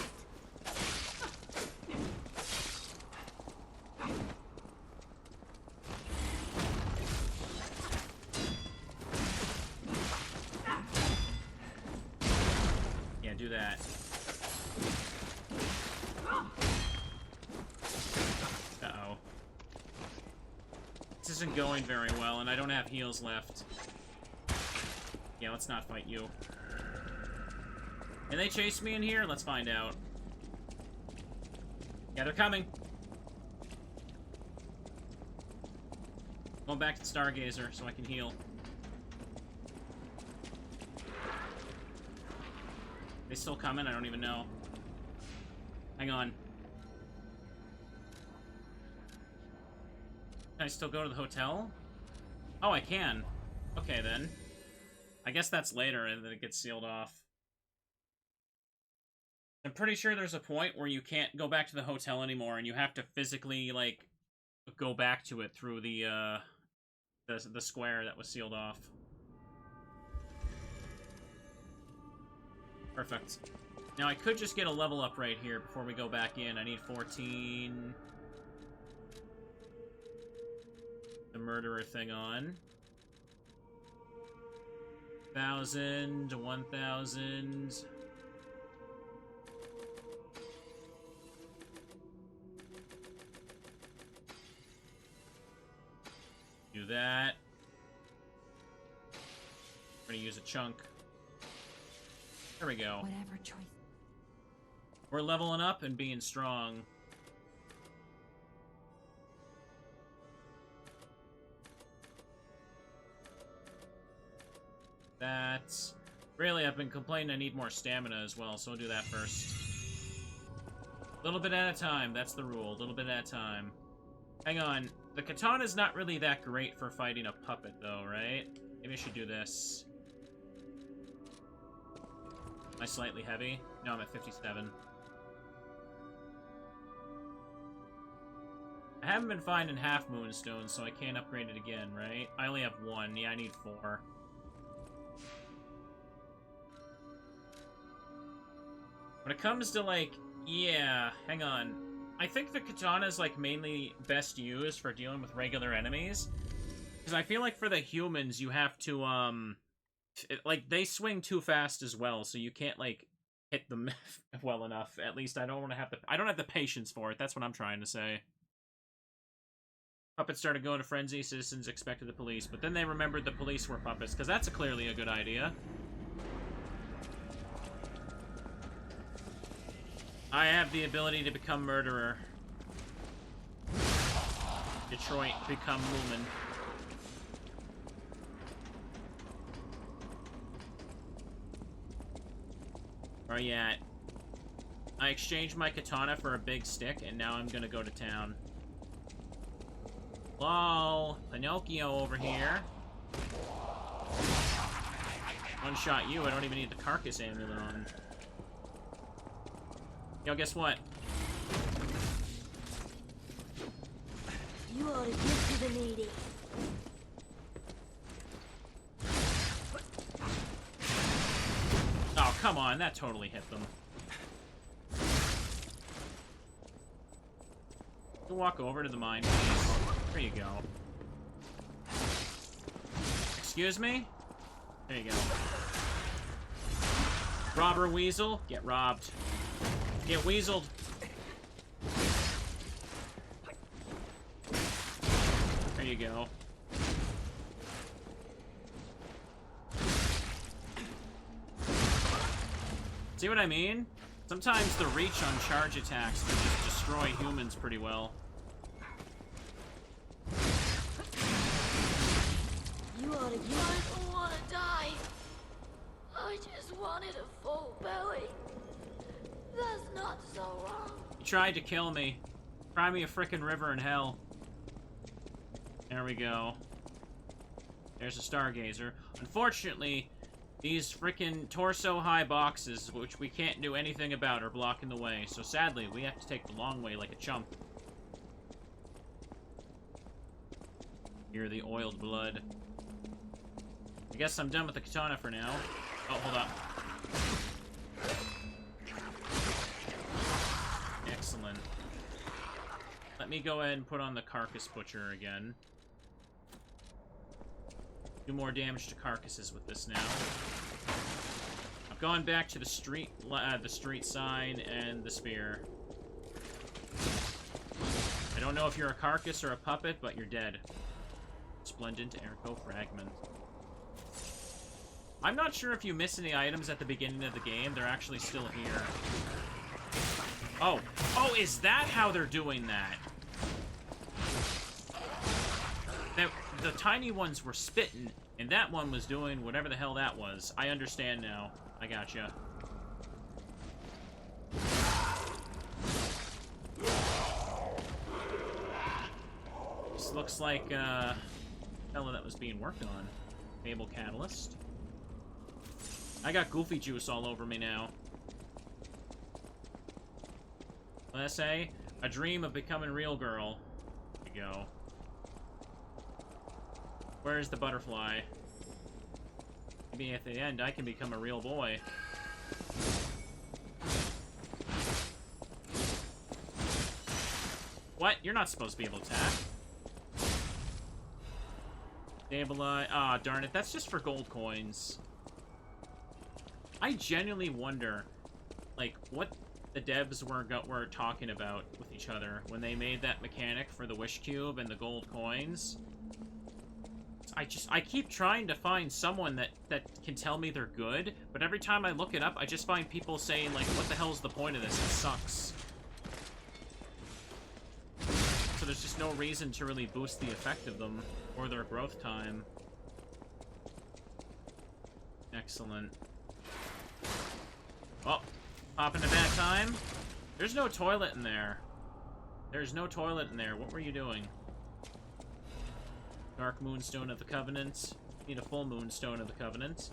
Yeah, do that. Uh-oh. This isn't going very well, and I don't have heals left. Yeah, let's not fight you. Can they chase me in here? Let's find out. Yeah, they're coming. Going back to the Stargazer so I can heal. They still coming? I don't even know. Hang on. Can I still go to the hotel? Oh, I can. Okay, then. I guess that's later, and then it gets sealed off. I'm pretty sure there's a point where you can't go back to the hotel anymore, and you have to physically, like, go back to it through the square that was sealed off. Perfect. Now, I could just get a level up right here before we go back in. I need 14... the murderer thing on. 1,000, 1,000. Do that. I'm gonna use a chunk. There we go. Whatever choice. We're leveling up and being strong. That's... Really, I've been complaining I need more stamina as well, so I'll do that first. A little bit at a time, that's the rule. A little bit at a time. Hang on. The katana's not really that great for fighting a puppet, though, right? Maybe I should do this. I slightly heavy? No, I'm at 57. I haven't been finding half moonstones, so I can't upgrade it again, right? I only have 1. Yeah, I need 4. When it comes to, like, yeah, hang on. I think the katana is, like, mainly best used for dealing with regular enemies. Because I feel like for the humans, you have to, like, they swing too fast as well, so you can't, like, hit them well enough. At least I don't have the patience for it. That's what I'm trying to say. Puppets started going to frenzy, citizens expected the police, but then they remembered the police were puppets, because that's clearly a good idea. I have the ability to become murderer. Detroit, become Lumen. Where are you at? I exchanged my katana for a big stick, and now I'm gonna go to town. Hello? Pinocchio over here. One-shot you, I don't even need the carcass amulet on. Yo, guess what? You ought to give to the needy. Oh, come on, that totally hit them. We'll walk over to the mine, please. There you go. Excuse me? There you go. Robber Weasel, get robbed. Get weaseled. There you go. See what I mean? Sometimes the reach on charge attacks can just destroy humans pretty well. You ought to give. I don't want to die. I just wanted a full belly. That's not so wrong. You tried to kill me. Cry me a frickin' river in hell. There we go. There's a stargazer. Unfortunately, these frickin' torso-high boxes, which we can't do anything about, are blocking the way. So sadly, we have to take the long way like a chump. Here, the oiled blood. I guess I'm done with the katana for now. Oh, hold up. Excellent. Let me go ahead and put on the Carcass Butcher again. Do more damage to carcasses with this now. I've gone back to the street sign and the spear. I don't know if you're a carcass or a puppet, but you're dead. Splendid Ergo Fragment. I'm not sure if you miss any items at the beginning of the game. They're actually still here. Oh. Oh, is that how they're doing that? The tiny ones were spitting, and that one was doing whatever the hell that was. I understand now. I gotcha. This looks like a fella that was being worked on. Mabel Catalyst. I got Goofy Juice all over me now. Let's say, a dream of becoming real girl. There you go. Where's the butterfly? Maybe at the end I can become a real boy. What? You're not supposed to be able to attack. Stabilize. Ah, darn it. That's just for gold coins. I genuinely wonder, like, what the devs were talking about with each other when they made that mechanic for the Wish Cube and the gold coins. I keep trying to find someone that can tell me they're good, but every time I look it up, I just find people saying, like, what the hell's the point of this? It sucks. So there's just no reason to really boost the effect of them or their growth time. Excellent. Oh, popping a bad time. There's no toilet in there. There's no toilet in there. What were you doing? Dark Moonstone of the Covenant. Need a full Moonstone of the Covenant.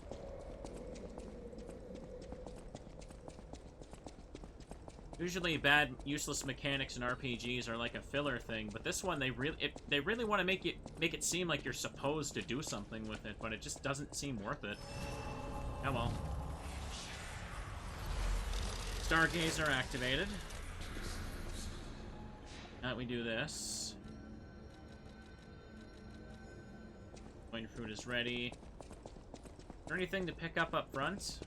Usually bad, useless mechanics in RPGs are like a filler thing, but this one, they really want to make it seem like you're supposed to do something with it, but it just doesn't seem worth it. Oh well. Stargazer activated. Now we do this. Coin fruit is ready. Is there anything to pick up front?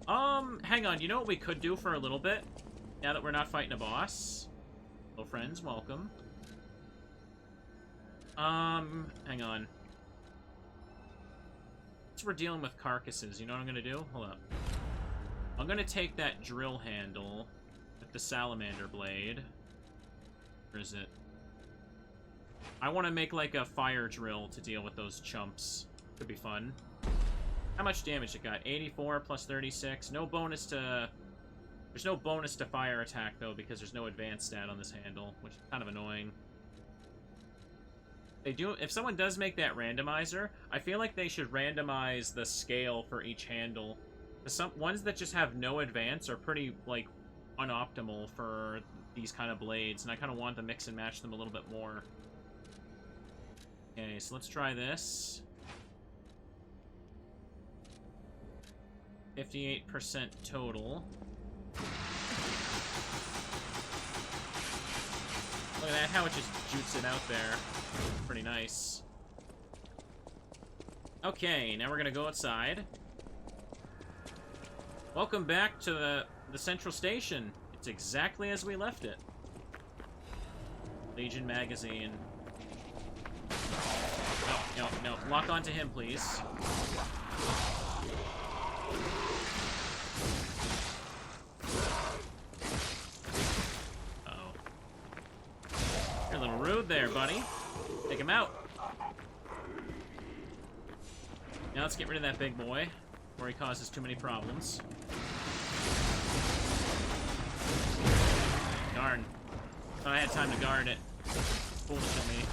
Hang on. You know what we could do for a little bit? Now that we're not fighting a boss. Hello, friends. Welcome. Hang on. Since we're dealing with carcasses, you know what I'm gonna do? Hold up. I'm gonna take that drill handle with the salamander blade. Where is it? I want to make like a fire drill to deal with those chumps. Could be fun. How much damage it got? 84 plus 36. No bonus to... There's no bonus to fire attack, though, because there's no advanced stat on this handle, which is kind of annoying. They do... If someone does make that randomizer, I feel like they should randomize the scale for each handle. Some ones that just have no advance are pretty, like, unoptimal for these kind of blades, and I kind of want to mix and match them a little bit more. Okay, so let's try this. 58% total. Look at that, how it just jutes it out there. Pretty nice. Okay, now we're gonna go outside. Welcome back to the central station. It's exactly as we left it. Legion magazine. No, no, no. Lock onto him, please. Uh-oh. You're a little rude there, buddy. Take him out. Now let's get rid of that big boy, before he causes too many problems. Darn. Thought I had time to guard it. Foolish of me.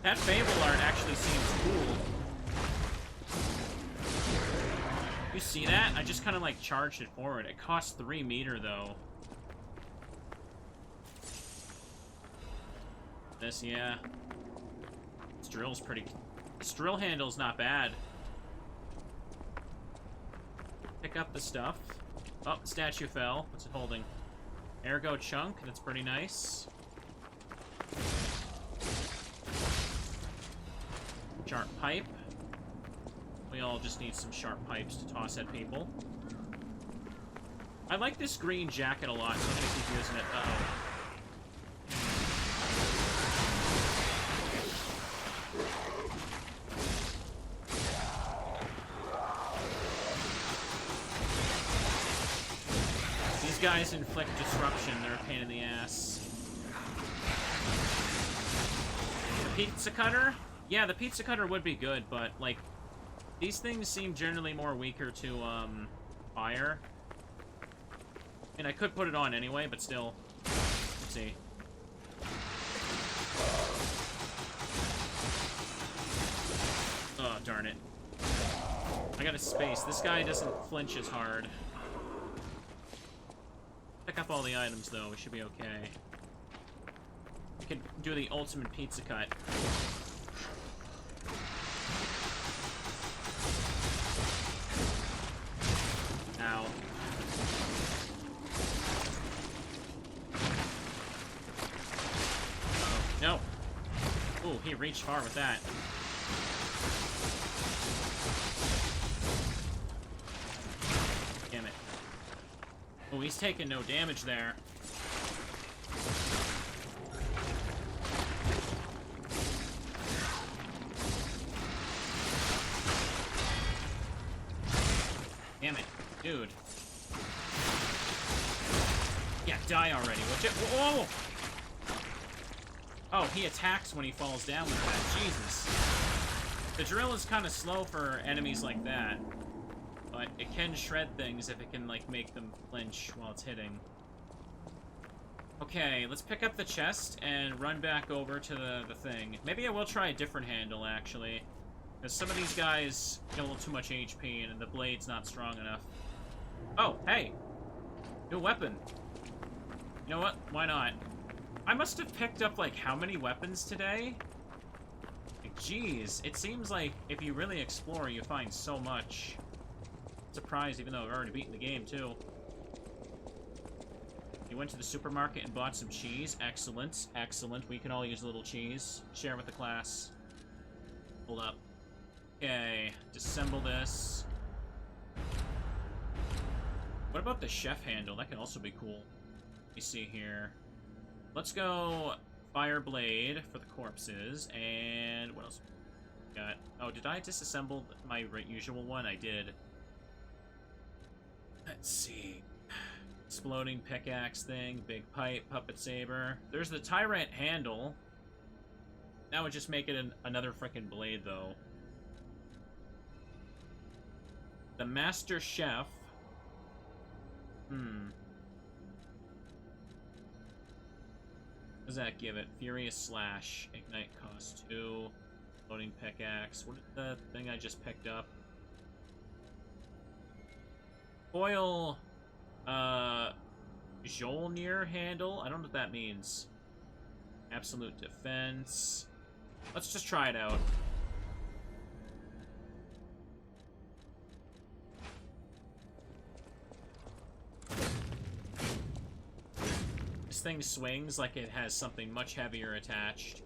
That Fable art actually seems cool. You see that? I just kind of like charged it forward. It costs 3 meter though. This, yeah. This drill's pretty... This drill handle's not bad. Pick up the stuff. Oh, the statue fell. What's it holding? Ergo chunk. That's pretty nice. Sharp pipe. We all just need some sharp pipes to toss at people. I like this green jacket a lot, so I'm gonna keep using it. Uh-oh. These guys inflict disruption. They're a pain in the ass. The pizza cutter? Yeah, the pizza cutter would be good, but, like, these things seem generally more weaker to, fire. And I could put it on anyway, but still. Let's see. Oh, darn it. I got a space. This guy doesn't flinch as hard. Pick up all the items, though. We should be okay. We could do the ultimate pizza cut. Ow. No. Ooh, he reached far with that. Damn it. Oh, he's taking no damage there. Damn it. Dude. Yeah, die already, would you? Whoa! Oh, he attacks when he falls down with that. Jesus. The drill is kind of slow for enemies like that, but it can shred things if it can, like, make them flinch while it's hitting. Okay, let's pick up the chest and run back over to the thing. Maybe I will try a different handle, actually. Because some of these guys get a little too much HP and the blade's not strong enough. Oh, hey! New weapon. You know what? Why not? I must have picked up, like, how many weapons today? Like, geez, it seems like if you really explore, you find so much. Surprised, even though I've already beaten the game, too. You went to the supermarket and bought some cheese. Excellent. Excellent. We can all use a little cheese. Share with the class. Hold up. Okay. Disassemble this. What about the chef handle? That could also be cool. Let me see here. Let's go fire blade for the corpses. And what else got? Oh, did I disassemble my usual one? I did. Let's see. Exploding pickaxe thing, big pipe, puppet saber. There's the tyrant handle. That would just make it another frickin' blade, though. The master chef. What does that give it? Furious slash. Ignite cost 2. Loading pickaxe. What is the thing I just picked up? Foil. Jolnir handle? I don't know what that means. Absolute defense. Let's just try it out. This thing swings like it has something much heavier attached.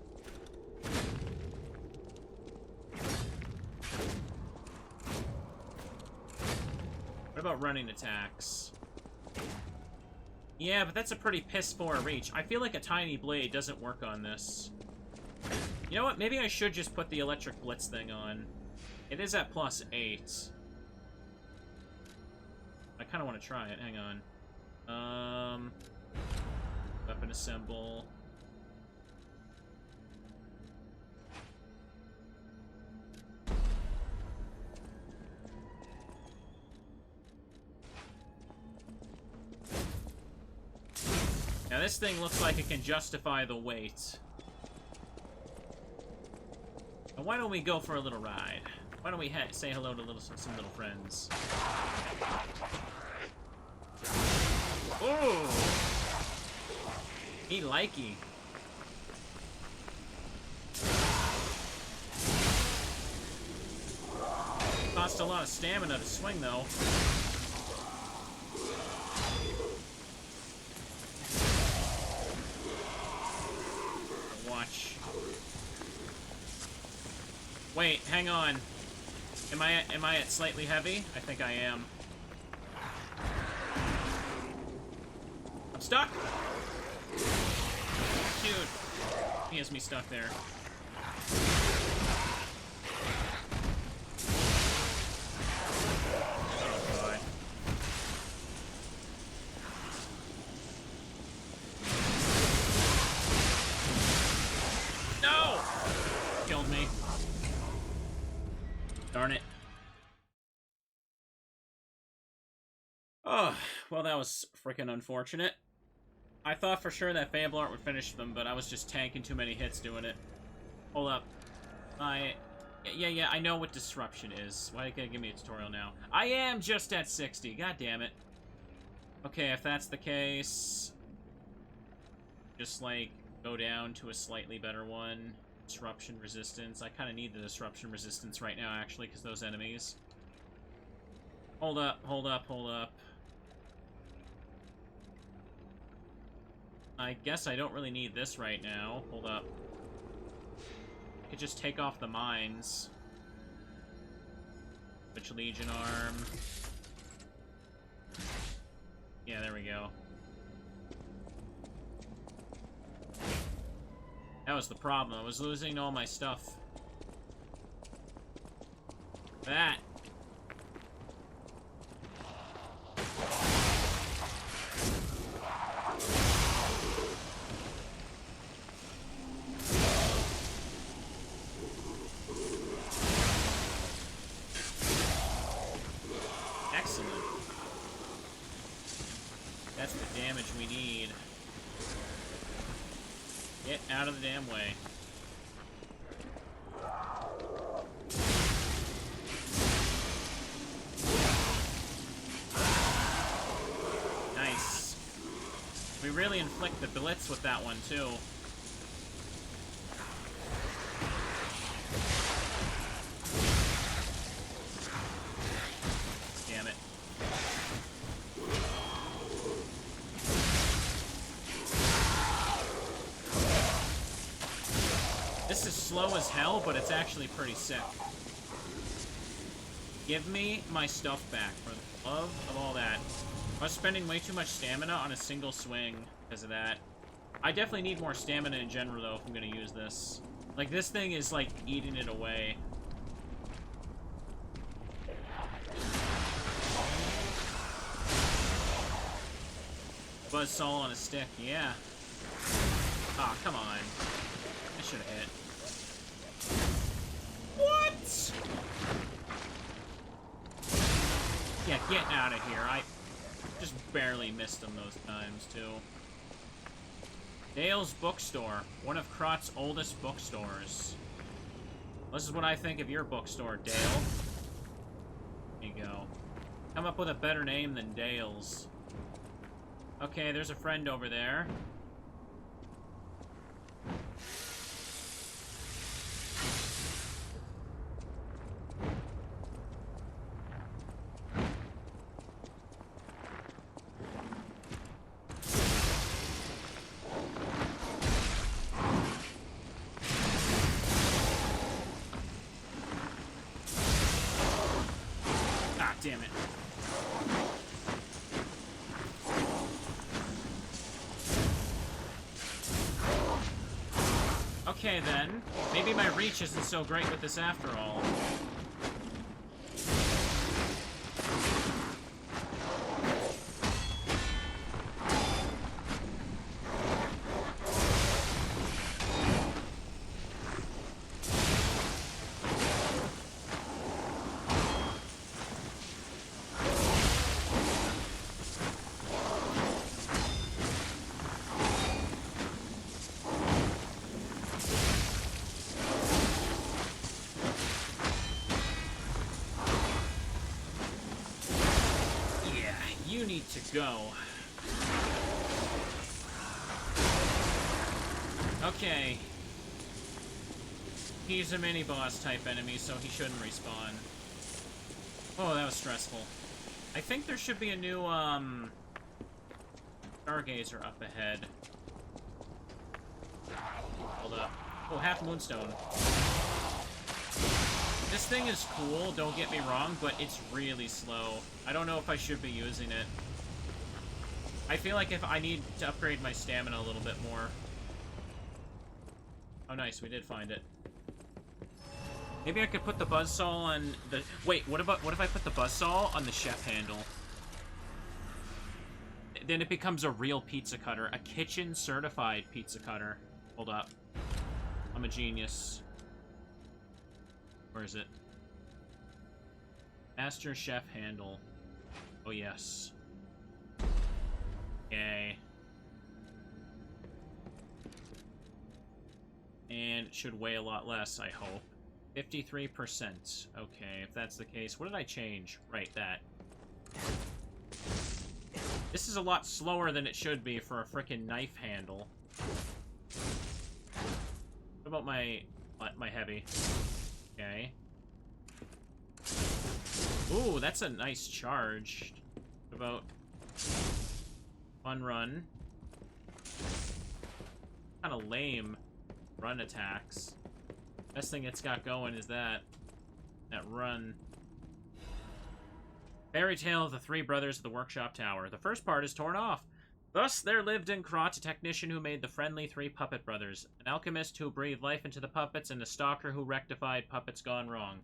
What about running attacks? Yeah, but that's a pretty piss-poor reach. I feel like a tiny blade doesn't work on this. You know what? Maybe I should just put the electric blitz thing on. It is at +8. I kind of want to try it. Hang on. Weapon assemble. Now this thing looks like it can justify the weight. Now why don't we go for a little ride? Why don't we say hello to some little friends? Ooh! He likey. Cost a lot of stamina to swing, though. Watch. Wait, hang on. Am I at slightly heavy? I think I am. I'm stuck. Dude, he has me stuck there. Oh god. No! Killed me. Darn it. Oh, well, that was freaking unfortunate. I thought for sure that Fable would finish them, but I was just tanking too many hits doing it. Hold up. Yeah, I know what disruption is. Why can't you give me a tutorial now? I am just at 60. God damn it. Okay, if that's the case, just, like, go down to a slightly better one. Disruption resistance. I kind of need the disruption resistance right now, actually, because those enemies. Hold up. I guess I don't really need this right now. Hold up. I could just take off the mines. Witch Legion arm. Yeah, there we go. That was the problem. I was losing all my stuff. That. Excellent. That's the damage we need. Get out of the damn way. Nice. We really inflict the blitz with that one, too. Damn it. This is slow as hell, but it's actually pretty sick. Give me my stuff back, for the love of all that. I was spending way too much stamina on a single swing because of that. I definitely need more stamina in general, though, if I'm going to use this. Like, this thing is, like, eating it away. Buzzsaw on a stick, yeah. Ah, come on. I should have hit. What? Yeah, get out of here. I just barely missed them those times, too. Dale's Bookstore. One of Krot's oldest bookstores. This is what I think of your bookstore, Dale. There you go. Come up with a better name than Dale's. Okay, there's a friend over there. Ah, damn it. Okay, then. Maybe my reach isn't so great with this after all. You need to go. Okay. He's a mini-boss type enemy, so he shouldn't respawn. Oh, that was stressful. I think there should be a new, Stargazer up ahead. Hold up. Oh, half moonstone. This thing is cool, don't get me wrong, but it's really slow. I don't know if I should be using it. I feel like if I need to upgrade my stamina a little bit more. Oh, nice, we did find it. Maybe I could put the buzzsaw on the... Wait, what if I put the buzzsaw on the chef handle? Then it becomes a real pizza cutter. A kitchen-certified pizza cutter. Hold up. I'm a genius. Where is it? Master Chef Handle. Oh, yes. Okay. And it should weigh a lot less, I hope. 53%. Okay, if that's the case. What did I change? Right, that. This is a lot slower than it should be for a frickin' knife handle. What about my heavy? Okay. Ooh, that's a nice charge. What about one run? Kind of lame run attacks. Best thing it's got going is that run. Fairy tale of the three brothers of the workshop tower. The first part is torn off. Thus, there lived in Krot a technician who made the friendly three puppet brothers, an alchemist who breathed life into the puppets, and a stalker who rectified puppets gone wrong.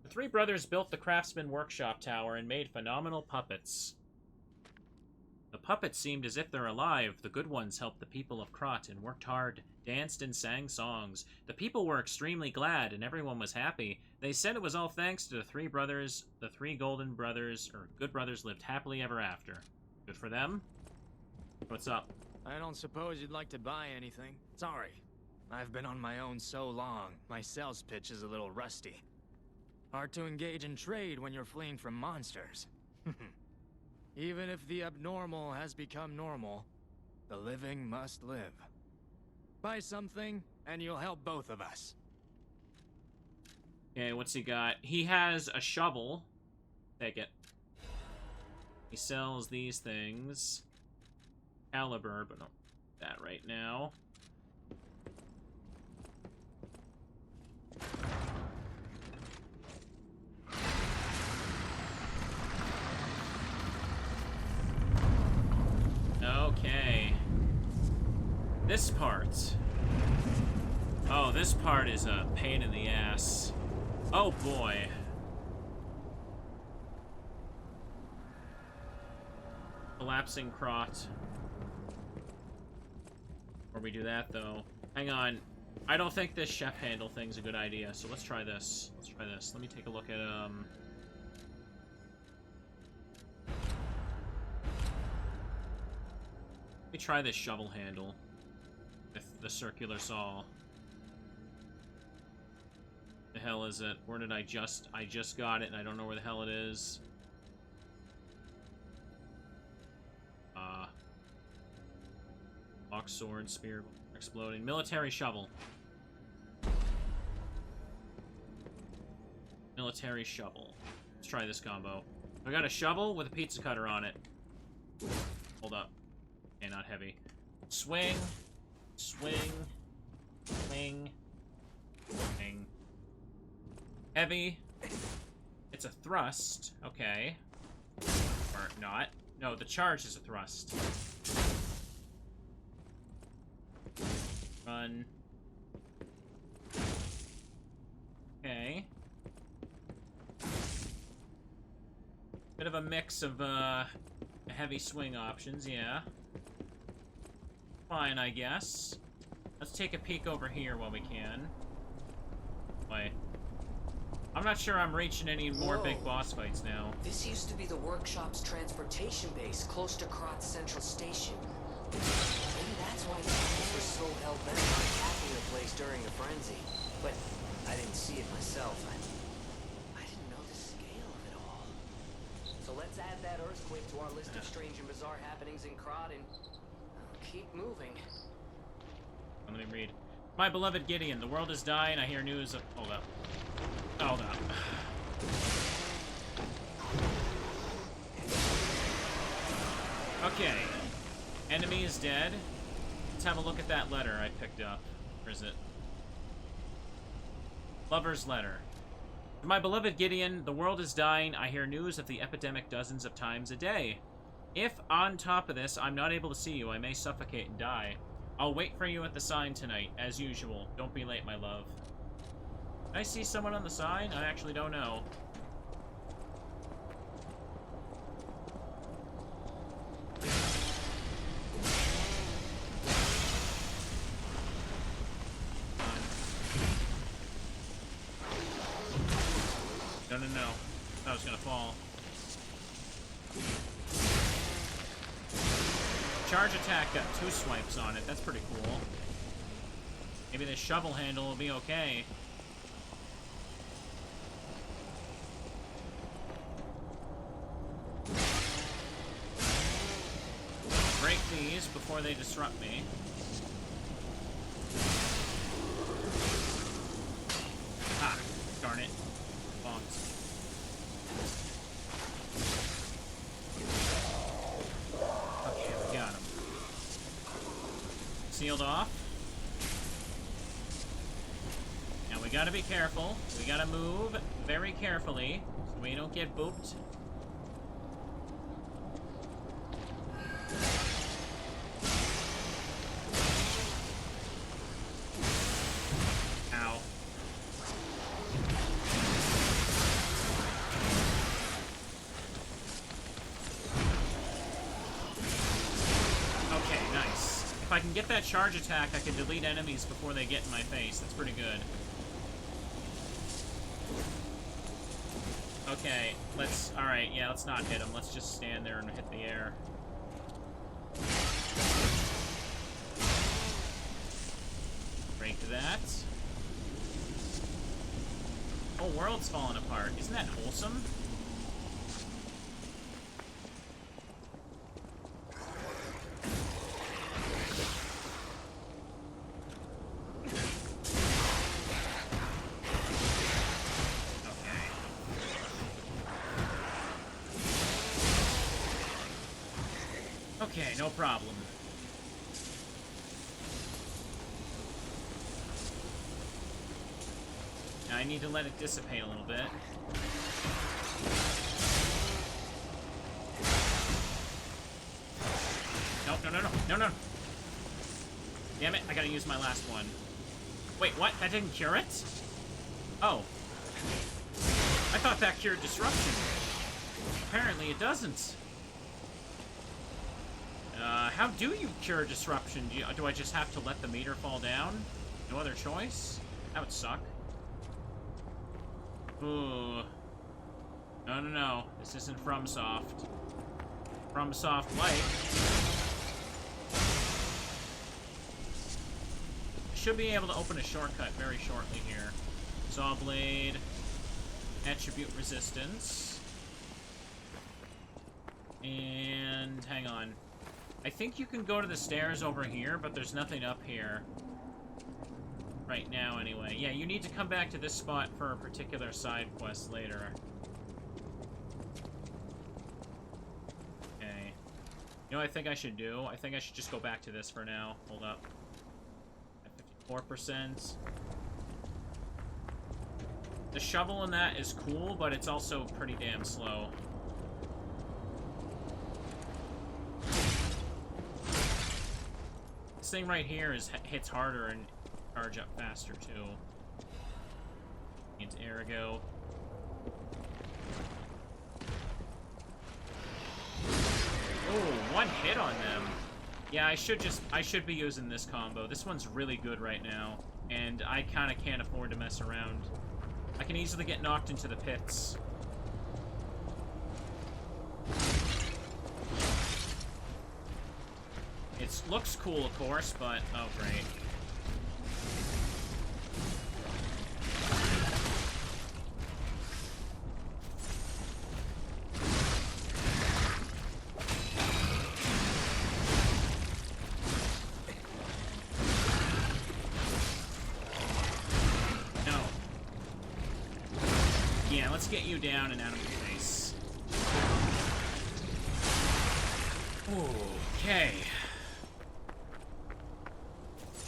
The three brothers built the craftsman workshop tower and made phenomenal puppets. The puppets seemed as if they're alive. The good ones helped the people of Krot and worked hard, danced and sang songs. The people were extremely glad, and everyone was happy. They said it was all thanks to the three brothers, the three golden brothers, or good brothers lived happily ever after. Good for them. What's up? I don't suppose you'd like to buy anything? Sorry. I've been on my own so long, my sales pitch is a little rusty. Hard to engage in trade when you're fleeing from monsters. Even if the abnormal has become normal, the living must live. Buy something, and you'll help both of us. Okay, what's he got? He has a shovel. Take it. He sells these things. Caliber, but not that right now. Okay. This part. Oh, this part is a pain in the ass. Oh boy. Collapsing crot. Before we do that, though. Hang on. I don't think this chef handle thing's a good idea, so let's try this. Let's try this. Let me take a look at, Let me try this shovel handle with the circular saw. The hell is it? Where did I just got it and I don't know where the hell it is. Box sword, spear, exploding. Military shovel. Military shovel. Let's try this combo. I got a shovel with a pizza cutter on it. Hold up. Okay, not heavy. Swing. Swing. Swing. Swing. Heavy. It's a thrust. Okay. Or not. No, the charge is a thrust. Run. Okay. Bit of a mix of, heavy swing options, yeah. Fine, I guess. Let's take a peek over here while we can. Wait. I'm not sure I'm reaching any more big boss fights now. This used to be the workshop's transportation base, close to Krotz Central Station. Maybe that's why the guys were so hell-bent on attacking the place during the frenzy. But I didn't see it myself. I didn't know the scale of it all. So let's add that earthquake to our list of strange and bizarre happenings in Krot and keep moving. Let me read. My beloved Gideon, the world is dying. I hear news of... Hold up. Hold up. Okay. Enemy is dead. Let's have a look at that letter I picked up. Where is it? Lover's letter. To my beloved Gideon, the world is dying. I hear news of the epidemic dozens of times a day. If, on top of this, I'm not able to see you, I may suffocate and die. I'll wait for you at the sign tonight, as usual. Don't be late, my love. Did I see someone on the sign? I actually don't know. No. I was gonna fall. Charge attack got 2 swipes on it. That's pretty cool. Maybe this shovel handle will be okay. Break these before they disrupt me. Ah, darn it. Bombs. Okay, we got him. Sealed off. Now we gotta be careful. We gotta move very carefully so we don't get booped. Ow. Okay, nice. If I can get that charge attack, I can delete enemies before they get in my face. That's pretty good. Okay, let's... Alright, yeah, let's not hit him. Let's just stand there and hit the air. Break that. Whole world's falling apart. Isn't that wholesome? Okay, no problem. Now I need to let it dissipate a little bit. No, no, no, no, no, no. Damn it, I gotta use my last one. Wait, what? That didn't cure it? Oh. I thought that cured disruption. Apparently it doesn't. How do you cure disruption? Do I just have to let the meter fall down? No other choice? That would suck. Ooh. No, no, no. This isn't FromSoft. FromSoft Light. I should be able to open a shortcut very shortly here. Saw blade. Attribute resistance. And hang on. I think you can go to the stairs over here, but there's nothing up here. Right now, anyway. Yeah, you need to come back to this spot for a particular side quest later. Okay. You know what I think I should do? I think I should just go back to this for now. Hold up. At 54%. The shovel in that is cool, but it's also pretty damn slow. This thing right here hits harder and charge up faster too. Into Arago. Oh, one hit on them. Yeah, I should be using this combo. This one's really good right now, and I kind of can't afford to mess around. I can easily get knocked into the pits. It looks cool, of course, but... Oh, great. No. Yeah, let's get you down and out of my face. Okay.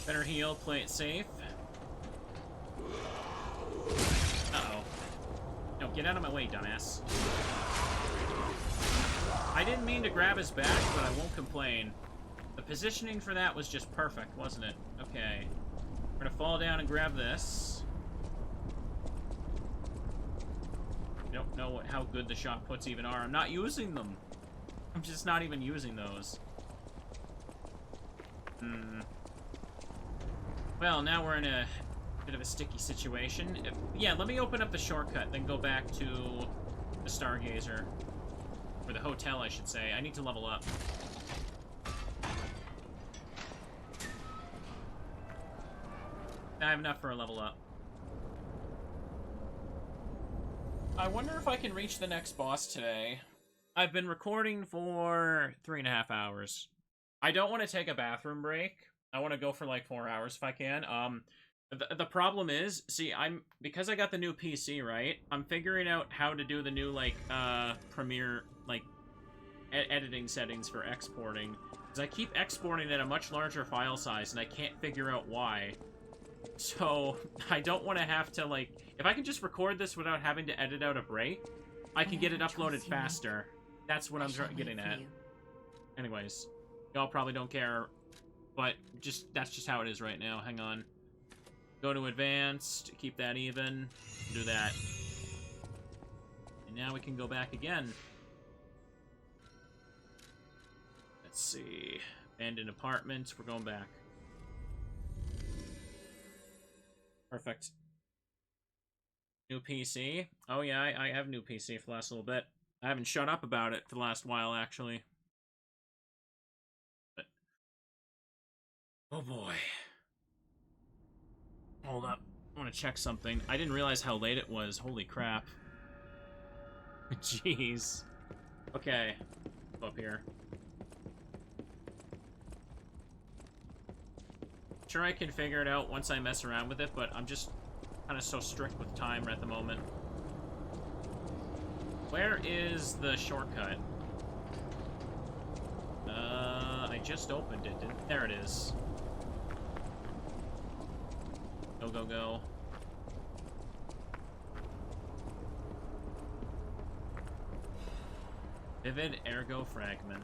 Better heal, play it safe. Uh-oh. No, get out of my way, dumbass. I didn't mean to grab his back, but I won't complain. The positioning for that was just perfect, wasn't it? Okay. We're gonna fall down and grab this. I don't know how good the shot puts even are. I'm not using them. I'm just not even using those. Well, now we're in a bit of a sticky situation. Yeah, let me open up the shortcut, then go back to the Stargazer. Or the hotel, I should say. I need to level up. I have enough for a level up. I wonder if I can reach the next boss today. I've been recording for 3.5 hours. I don't want to take a bathroom break. I want to go for like 4 hours if I can. The problem is, see, because I got the new PC, right? I'm figuring out how to do the new like Premiere like editing settings for exporting. Because I keep exporting at a much larger file size, and I can't figure out why. So I don't want to have to like, if I can just record this without having to edit out a break, I can get it uploaded faster. That's what I'm getting at. Anyways, y'all probably don't care. But that's just how it is right now. Hang on. Go to advanced, keep that even, do that. And now we can go back again. Let's see. Abandoned apartment, we're going back. Perfect. New PC? Oh yeah, I have new PC for the last little bit. I haven't shut up about it for the last while, actually. But... oh boy. Hold up. I want to check something. I didn't realize how late it was. Holy crap. Jeez. Okay. Up here. Sure, I can figure it out once I mess around with it, but I'm just kind of so strict with time at the moment. Where is the shortcut? I just opened it. There it is. Go, go, go. Vivid ergo fragment.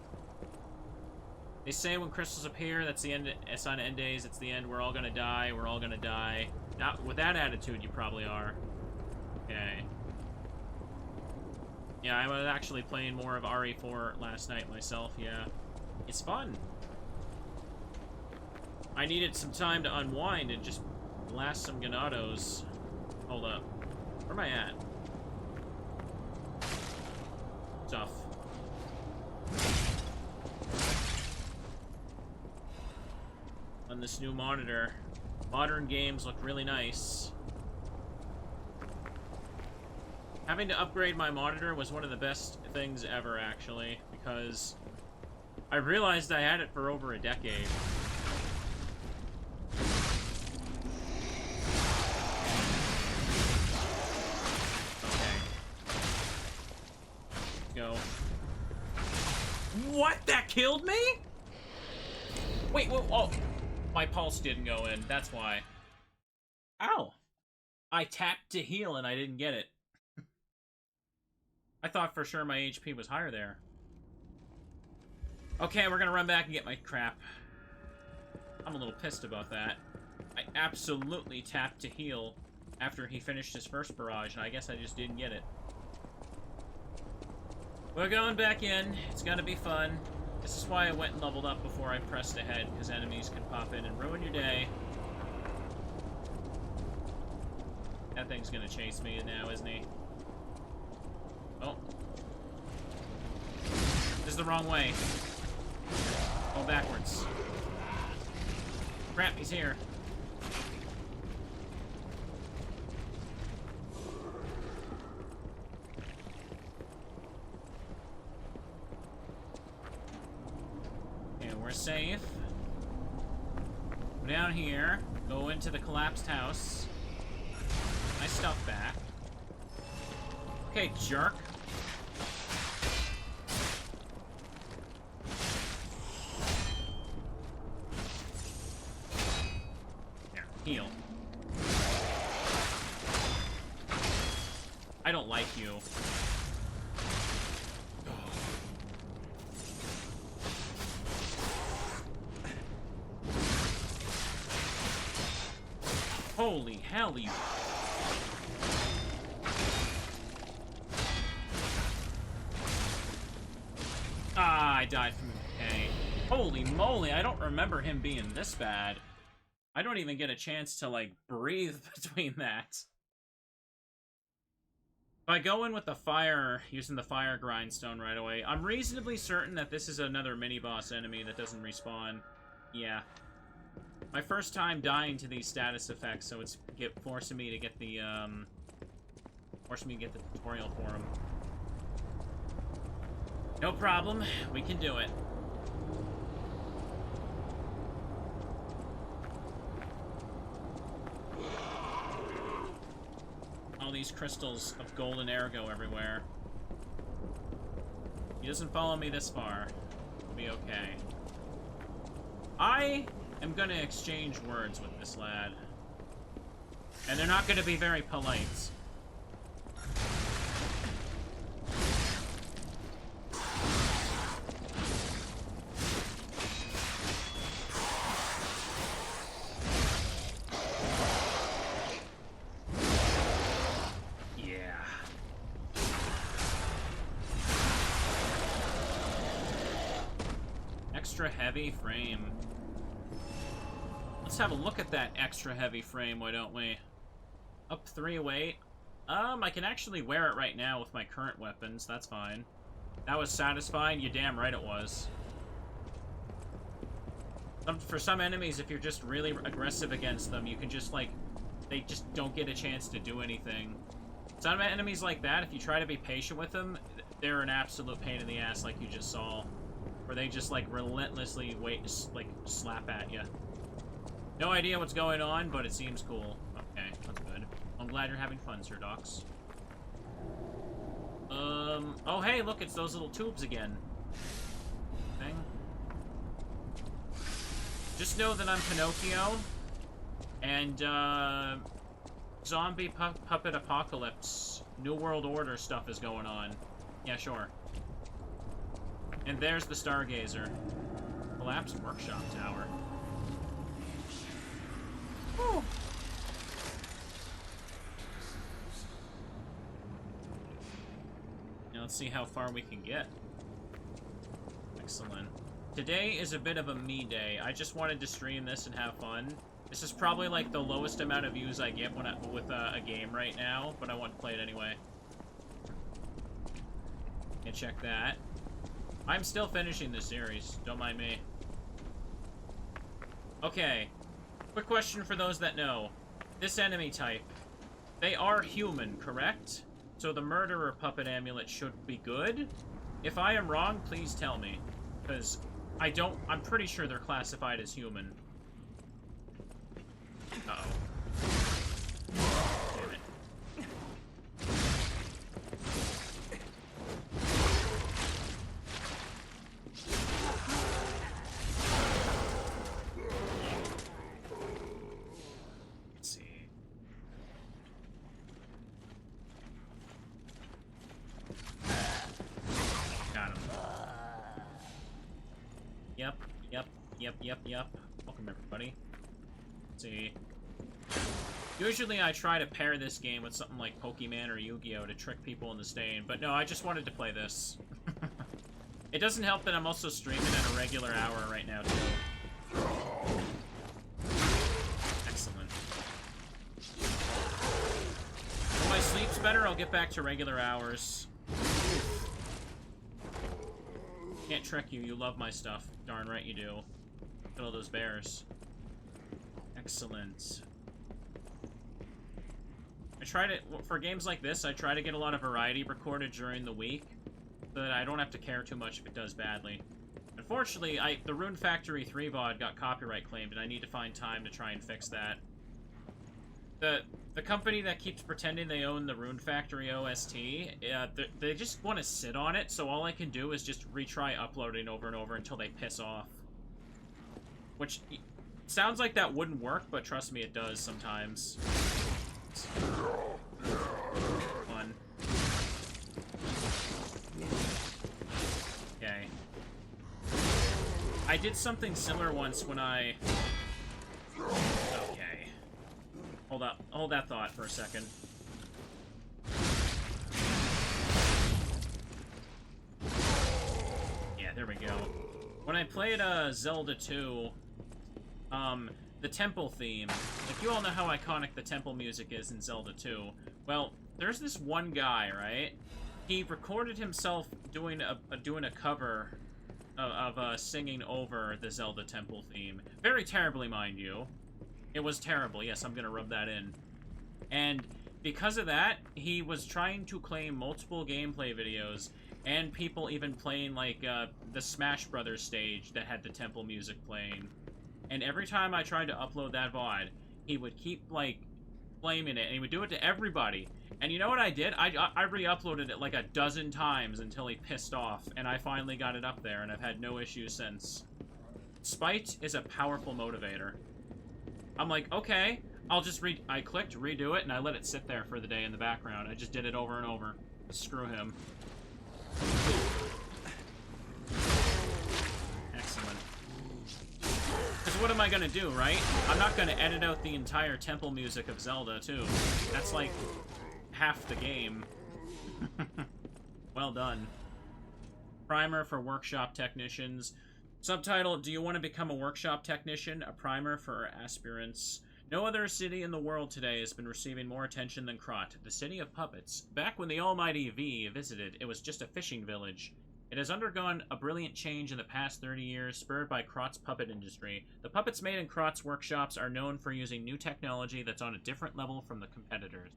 They say when crystals appear, that's the end. It's on end days. It's the end. We're all gonna die. We're all gonna die. Not with that attitude, you probably are. Okay. Yeah, I was actually playing more of RE4 last night myself. Yeah, it's fun. I needed some time to unwind and just blast some Ganados. Hold up. Where am I at? Stuff. On this new monitor. Modern games look really nice. Having to upgrade my monitor was one of the best things ever, actually, because I realized I had it for over a decade. Okay. Go. What? That killed me? Wait, whoa, oh. My pulse didn't go in, that's why. Ow! I tapped to heal and I didn't get it. I thought for sure my HP was higher there. Okay, we're gonna run back and get my crap. I'm a little pissed about that. I absolutely tapped to heal after he finished his first barrage, and I guess I just didn't get it. We're going back in. It's gonna be fun. This is why I went and leveled up before I pressed ahead, because enemies can pop in and ruin your day. That thing's gonna chase me now, isn't he? Oh. This is the wrong way. Go backwards. Crap, he's here. Okay, we're safe. Go down here. Go into the collapsed house. My stuff back. Okay, jerk. There, heal. I don't like you. Holy hell, you... Ah, I died from decay. Holy moly, I don't remember him being this bad. I don't even get a chance to, like, breathe between that. If I go in with the fire, using the fire grindstone right away, I'm reasonably certain that this is another mini-boss enemy that doesn't respawn. Yeah. My first time dying to these status effects, so it's forcing me to get the, tutorial for him. No problem. We can do it. All these crystals of golden ergo everywhere. He doesn't follow me this far. We'll be okay. I am gonna exchange words with this lad. And they're not gonna be very polite. Extra heavy frame. Let's have a look at that extra heavy frame, why don't we? Up 3 weight. I can actually wear it right now with my current weapons. That's fine. That was satisfying? You damn right it was. For some enemies, if you're just really aggressive against them, you can just, like, they just don't get a chance to do anything. Some enemies like that, if you try to be patient with them, they're an absolute pain in the ass, like you just saw. Where they just, like, relentlessly like, slap at you. No idea what's going on, but it seems cool. Okay, that's good. I'm glad you're having fun, Sir Docs. Oh hey, look, it's those little tubes again. Thing. Just know that I'm Pinocchio, and, zombie puppet apocalypse, New World Order stuff is going on. Yeah, sure. And there's the Stargazer. Collapsed workshop tower. Whew. Now let's see how far we can get. Excellent. Today is a bit of a me day. I just wanted to stream this and have fun. This is probably like the lowest amount of views I get with a game right now, but I want to play it anyway. And check that. I'm still finishing this series. Don't mind me. Okay. Quick question for those that know. This enemy type, they are human, correct? So the murderer puppet amulet should be good? If I am wrong, please tell me. Because I'm pretty sure they're classified as human. Uh-oh. Damn it. Let's see. Got him. Yep. Welcome, everybody. Let's see. Usually I try to pair this game with something like Pokemon or Yu-Gi-Oh! To trick people into staying, but no, I just wanted to play this. It doesn't help that I'm also streaming at a regular hour right now, too. Excellent. When my sleep's better, I'll get back to regular hours. Can't trick you, you love my stuff. Darn right you do. Look at all those bears. Excellent. I try to, for games like this, I try to get a lot of variety recorded during the week, so that I don't have to care too much if it does badly. Unfortunately, the Rune Factory 3 VOD got copyright claimed, and I need to find time to try and fix that. The company that keeps pretending they own the Rune Factory OST, they just want to sit on it, so all I can do is just retry uploading over and over until they piss off. Which sounds like that wouldn't work, but trust me, it does sometimes. Fun. Okay. I did something similar once when I... Okay. Hold up. Hold that thought for a second. Yeah, there we go. When I played Zelda 2, the temple theme, like, you all know how iconic the temple music is in Zelda 2. Well, there's this one guy, right? He recorded himself doing a cover of singing over the Zelda temple theme. Very terribly, mind you. It was terrible, yes, I'm gonna rub that in. And because of that, he was trying to claim multiple gameplay videos, and people even playing, like, the Smash Brothers stage that had the temple music playing. And every time I tried to upload that VOD, he would keep, like, flaming it, and he would do it to everybody. And you know what I did? I re-uploaded it like a dozen times until he pissed off, and I finally got it up there, and I've had no issues since. Spite is a powerful motivator. I'm like, okay, I'll just I clicked redo it, and I let it sit there for the day in the background. I just did it over and over. Screw him. Excellent. Because what am I gonna do, right? I'm not gonna edit out the entire temple music of Zelda, too. That's like half the game. Well done. Primer for workshop technicians. Subtitle, do you want to become a workshop technician? A primer for aspirants. No other city in the world today has been receiving more attention than Krot, the city of puppets. Back when the almighty V visited, it was just a fishing village. It has undergone a brilliant change in the past 30 years, spurred by Krot's puppet industry. The puppets made in Krot's workshops are known for using new technology that's on a different level from the competitors.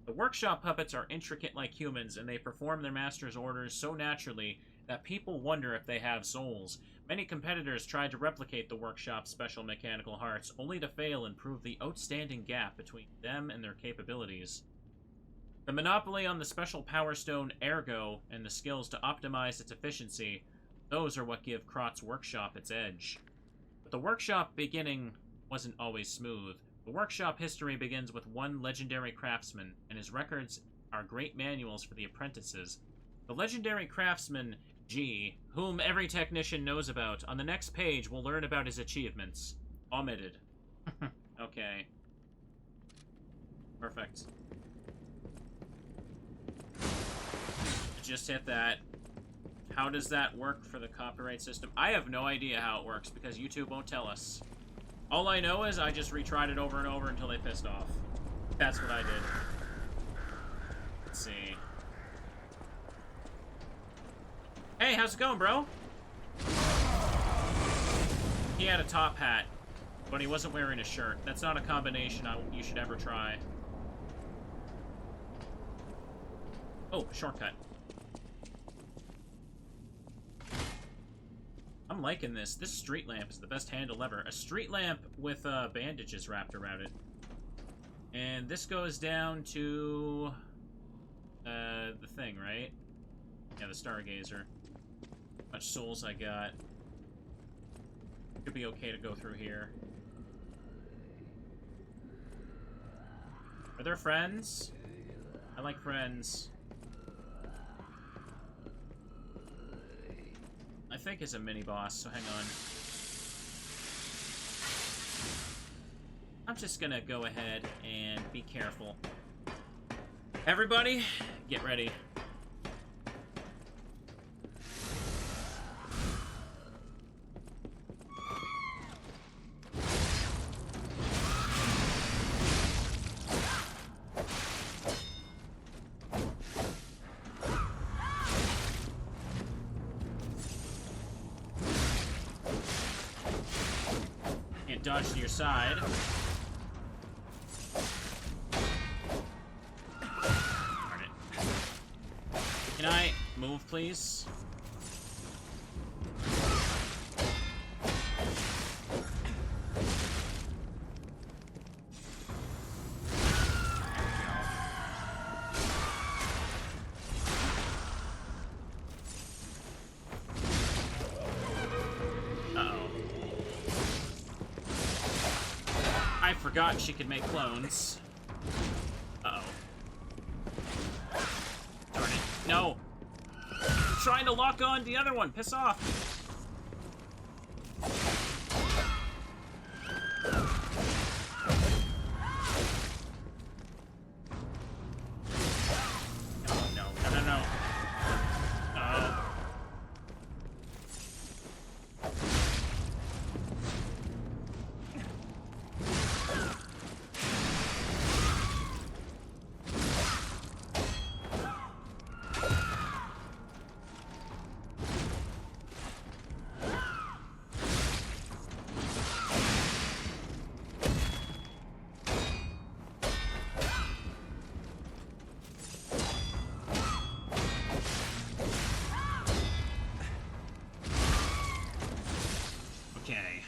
The workshop puppets are intricate like humans, and they perform their master's orders so naturally that people wonder if they have souls. Many competitors tried to replicate the workshop's special mechanical hearts, only to fail and prove the outstanding gap between them and their capabilities. The monopoly on the special power stone Ergo and the skills to optimize its efficiency, those are what give Krot's workshop its edge. But the workshop beginning wasn't always smooth. The workshop history begins with one legendary craftsman, and his records are great manuals for the apprentices. The legendary craftsman, G, whom every technician knows about. On the next page, we'll learn about his achievements. Omitted. Okay. Perfect. Just hit that. How does that work for the copyright system? I have no idea how it works, because YouTube won't tell us. All I know is I just retried it over and over until they pissed off. That's what I did. Let's see. Hey, how's it going, bro? He had a top hat, but he wasn't wearing a shirt. That's not a combination you should ever try. Oh, shortcut. I'm liking this. This street lamp is the best handle ever. A street lamp with bandages wrapped around it. And this goes down to the thing, right? Yeah, the Stargazer. How much souls I got. Could be okay to go through here. Are there friends? I like friends. I think it's a mini-boss, so hang on. I'm just gonna go ahead and be careful. Everybody, get ready. Dodge to your side. Darn it. Can I move, please? Forgot she could make clones. Uh-oh. Darn it. No! I'm trying to lock on the other one! Piss off! No. Okay.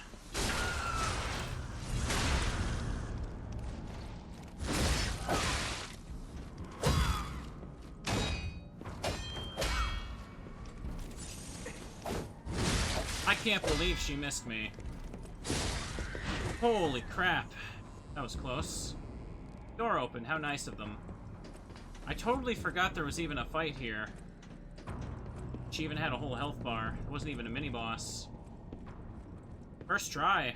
I can't believe she missed me. Holy crap. That was close. Door open, how nice of them. I totally forgot there was even a fight here. She even had a whole health bar. It wasn't even a mini-boss. First try.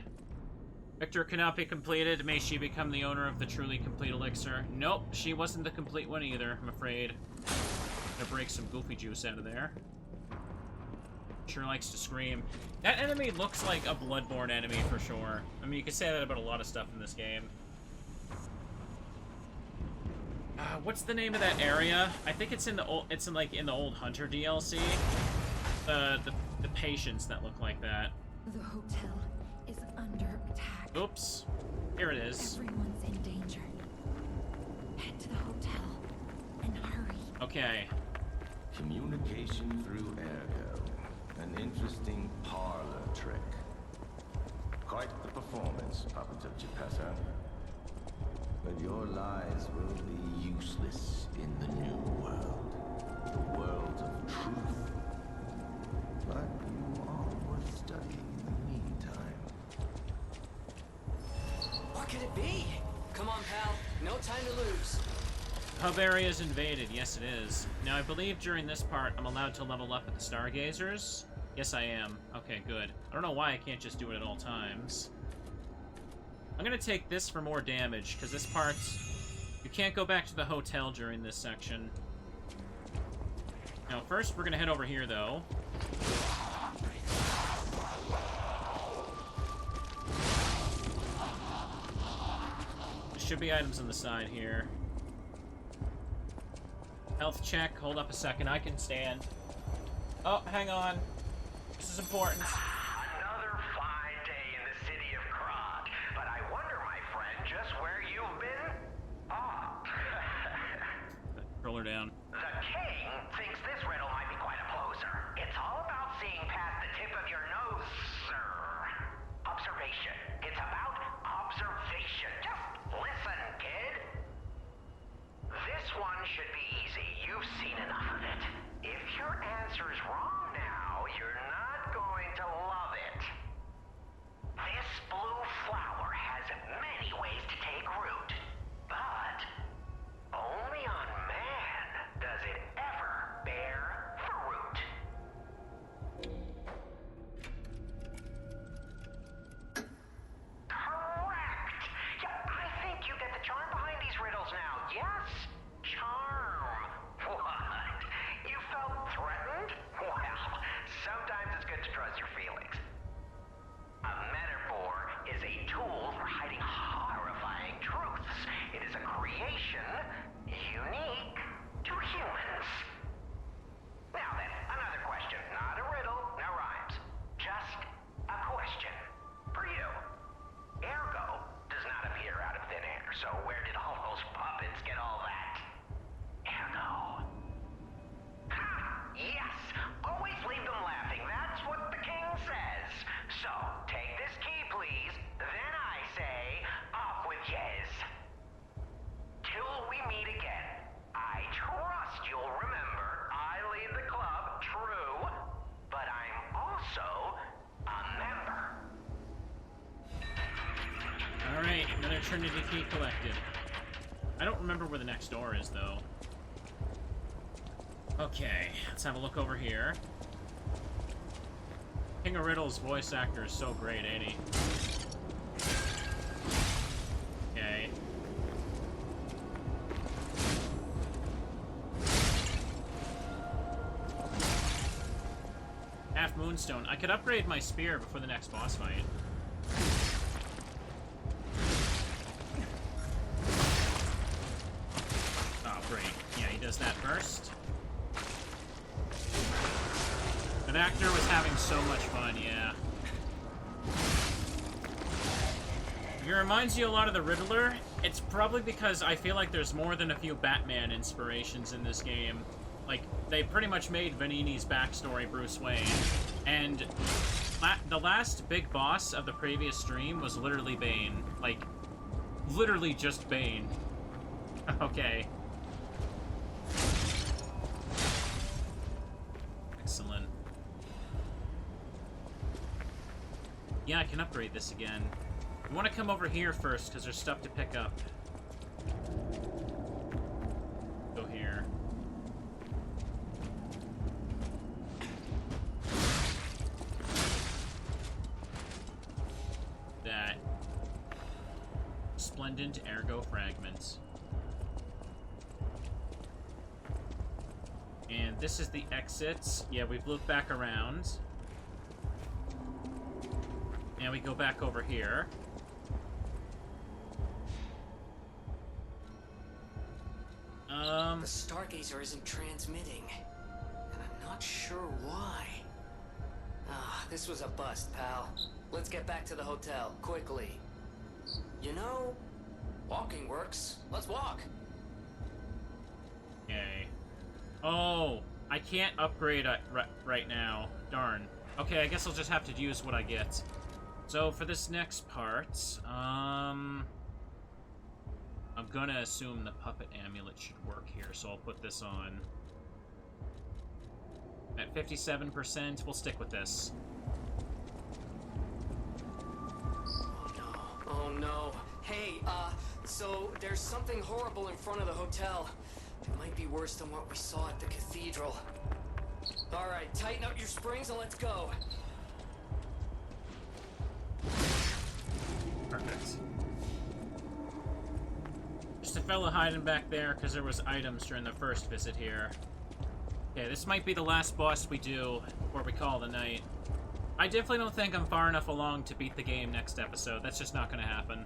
Victor cannot be completed. May she become the owner of the truly complete elixir. Nope, she wasn't the complete one either, I'm afraid. Gonna break some goofy juice out of there. Sure likes to scream. That enemy looks like a Bloodborne enemy for sure. I mean, you can say that about a lot of stuff in this game. What's the name of that area? I think it's in the old, in the old Hunter DLC. The patients that look like that. The hotel is under attack. Oops. Here it is. Everyone's in danger. Head to the hotel and hurry. Okay. Communication through ergo. An interesting parlor trick. Quite the performance, Puppet of Geppetto. But your lies will be useless in the new world. The world of truth. But you are worth studying in the meantime. What could it be? Come on, pal. No time to lose. Hub area is invaded. Yes, it is. Now, I believe during this part, I'm allowed to level up with the Stargazers. Yes, I am. Okay, good. I don't know why I can't just do it at all times. I'm gonna take this for more damage, because this part... You can't go back to the hotel during this section. Now, first, we're gonna head over here, though. There should be items on the side here. Health check. Hold up a second. I can stand. Oh, hang on. This is important. Another fine day in the city of Krog. But I wonder, my friend, just where you've been? Ah. Roll her down. The king thinks this riddle might be quite a poser. It's all about seeing past the tip of your nose, sir. Observation. It's about observation. Just listen, kid. This one should be easy. You've seen enough of it. If your answer's wrong now, you're not going to love it. This blue flower has many ways to take root, but only on man does it ever bear fruit. Correct! Yeah, I think you get the charm behind these riddles now. Yes? Charm. What? You felt threatened? Well, sometimes it's good to trust your feelings. A metaphor is a tool for hiding horrifying truths. It is a creation unique to humans. Now then, another question. Not a riddle, no rhymes. Just a question for you. Ergo does not appear out of thin air, so where did all those puppets get all that? Ergo. Ha! Yes! Always leave them laughing. That's what the king says. So, take this key, please. Then I say, off with yes. Till we meet again. I trust you'll remember I lead the club, true, but I'm also a member. Alright, another Trinity key collected. I don't remember where the next door is, though. Okay, let's have a look over here. King of Riddle's voice actor is so great, ain't he? Okay. Half Moonstone. I could upgrade my spear before the next boss fight. Oh, great. Yeah, he does that first. That actor was having so much fun, yeah. It reminds you a lot of the Riddler. It's probably because I feel like there's more than a few Batman inspirations in this game. Like, they pretty much made Vanini's backstory Bruce Wayne. And the last big boss of the previous stream was literally Bane. Like, literally just Bane. Okay. Excellent. Yeah, I can upgrade this again. I want to come over here first, because there's stuff to pick up. Go here. That. Splendid ergo fragments. And this is the exit. Yeah, we've looped back around. And we go back over here. The Stargazer isn't transmitting, and I'm not sure why. Ah, this was a bust, pal. Let's get back to the hotel, quickly. You know, walking works. Let's walk. Okay. Oh, I can't upgrade right now. Darn. Okay, I guess I'll just have to use what I get. So for this next part, I'm gonna assume the puppet amulet should work here, so I'll put this on. At 57%, we'll stick with this. Oh no. Hey, so there's something horrible in front of the hotel. It might be worse than what we saw at the cathedral. Alright, tighten up your springs and let's go. Perfect. Just a fella hiding back there because there was items during the first visit here. Okay, this might be the last boss we do before we call the night. I definitely don't think I'm far enough along to beat the game next episode. That's just not gonna happen.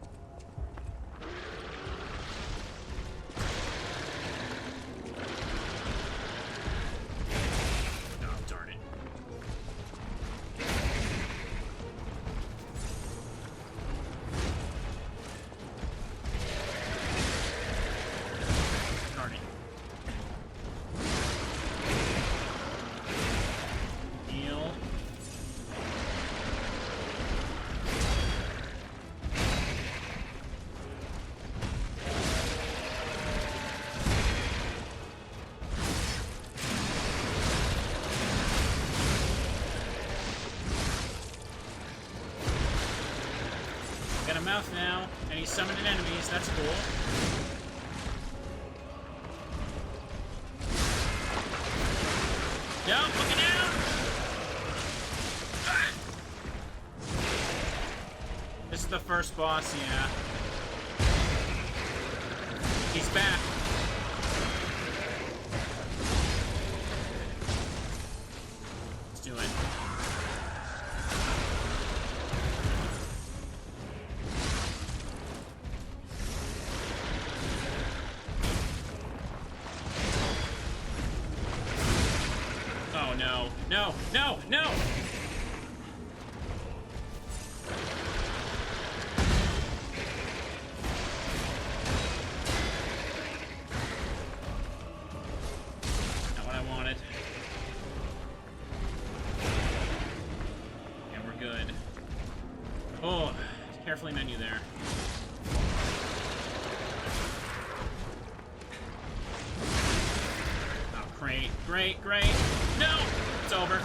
Oh, darn it. Darn it. Heal. Got a mouth now, and he's summoning enemies. That's cool. No, looking out! Ah! This is the first boss, yeah. He's back. Let's do it. Oh no. No, no, no! Not what I wanted. Yeah, we're good. Oh, carefully menu there. Oh, great, great, great. No! It's over.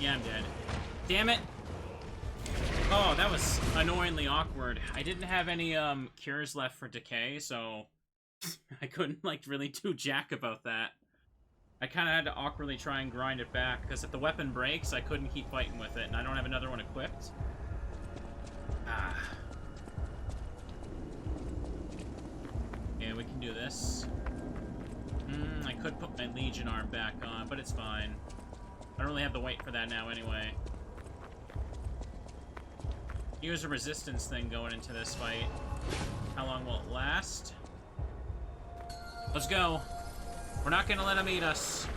Yeah, I'm dead. Damn it! Oh, that was annoyingly awkward. I didn't have any, cures left for decay, so I couldn't, like, really do jack about that. I kind of had to awkwardly try and grind it back, because if the weapon breaks, I couldn't keep fighting with it, and I don't have another one equipped. Ah. Yeah, we can do this. I could put my Legion arm back on, but it's fine. I don't really have the weight for that now anyway. Here's a resistance thing going into this fight. How long will it last? Let's go. We're not gonna let him eat us.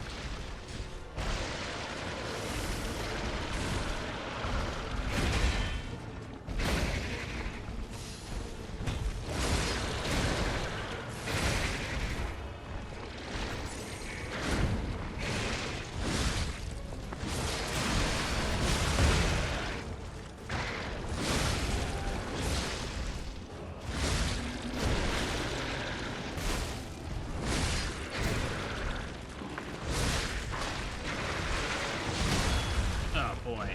Oh boy.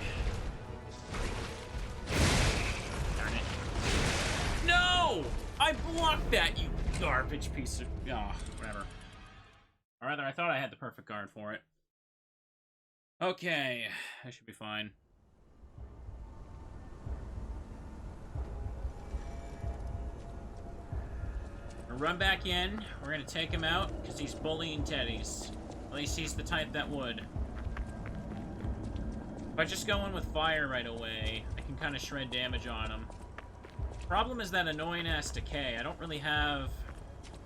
Darn it. No! I blocked that, you garbage piece of... Oh, whatever. Or rather, I thought I had the perfect guard for it. Okay, I should be fine. We'll run back in. We're gonna take him out because he's bullying teddies. At least he's the type that would. If I just go in with fire right away, I can kind of shred damage on him. Problem is that annoying-ass decay. I don't really have...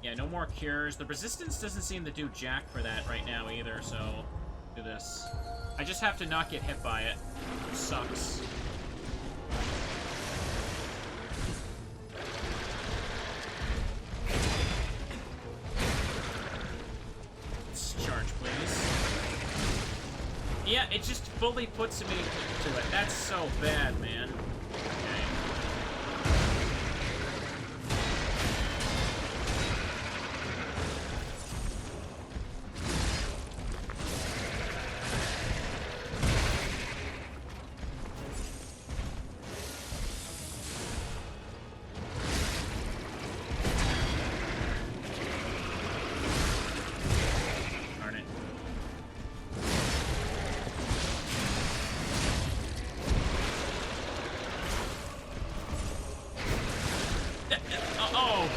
Yeah, no more cures. The resistance doesn't seem to do jack for that right now either, so... Do this. I just have to not get hit by it. It sucks. Let's charge, please. Yeah, it just fully puts me to it. That's so bad, man. Okay. Darn it. Oh!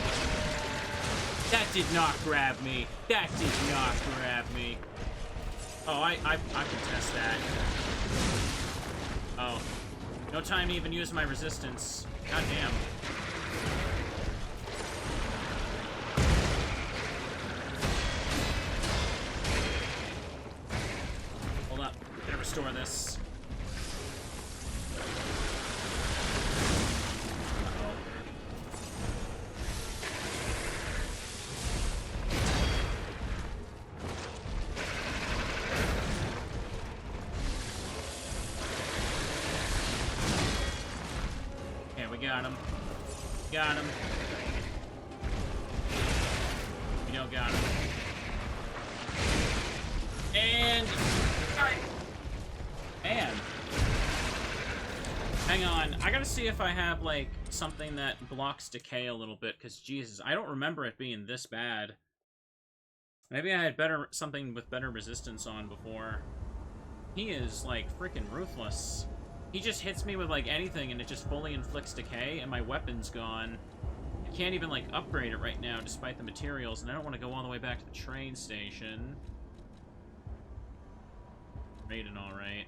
That did not grab me. That did not grab me. Oh, I can test that. Oh. No time to even use my resistance. God damn. Hold up. Gotta restore this. Got him. Got him. We don't got him. And... Man. Hang on. I gotta see if I have, like, something that blocks decay a little bit, because, Jesus, I don't remember it being this bad. Maybe I had something with better resistance on before. He is, like, freaking ruthless. He just hits me with, like, anything, and it just fully inflicts decay, and my weapon's gone. I can't even, like, upgrade it right now, despite the materials, and I don't want to go all the way back to the train station. Raiden, alright.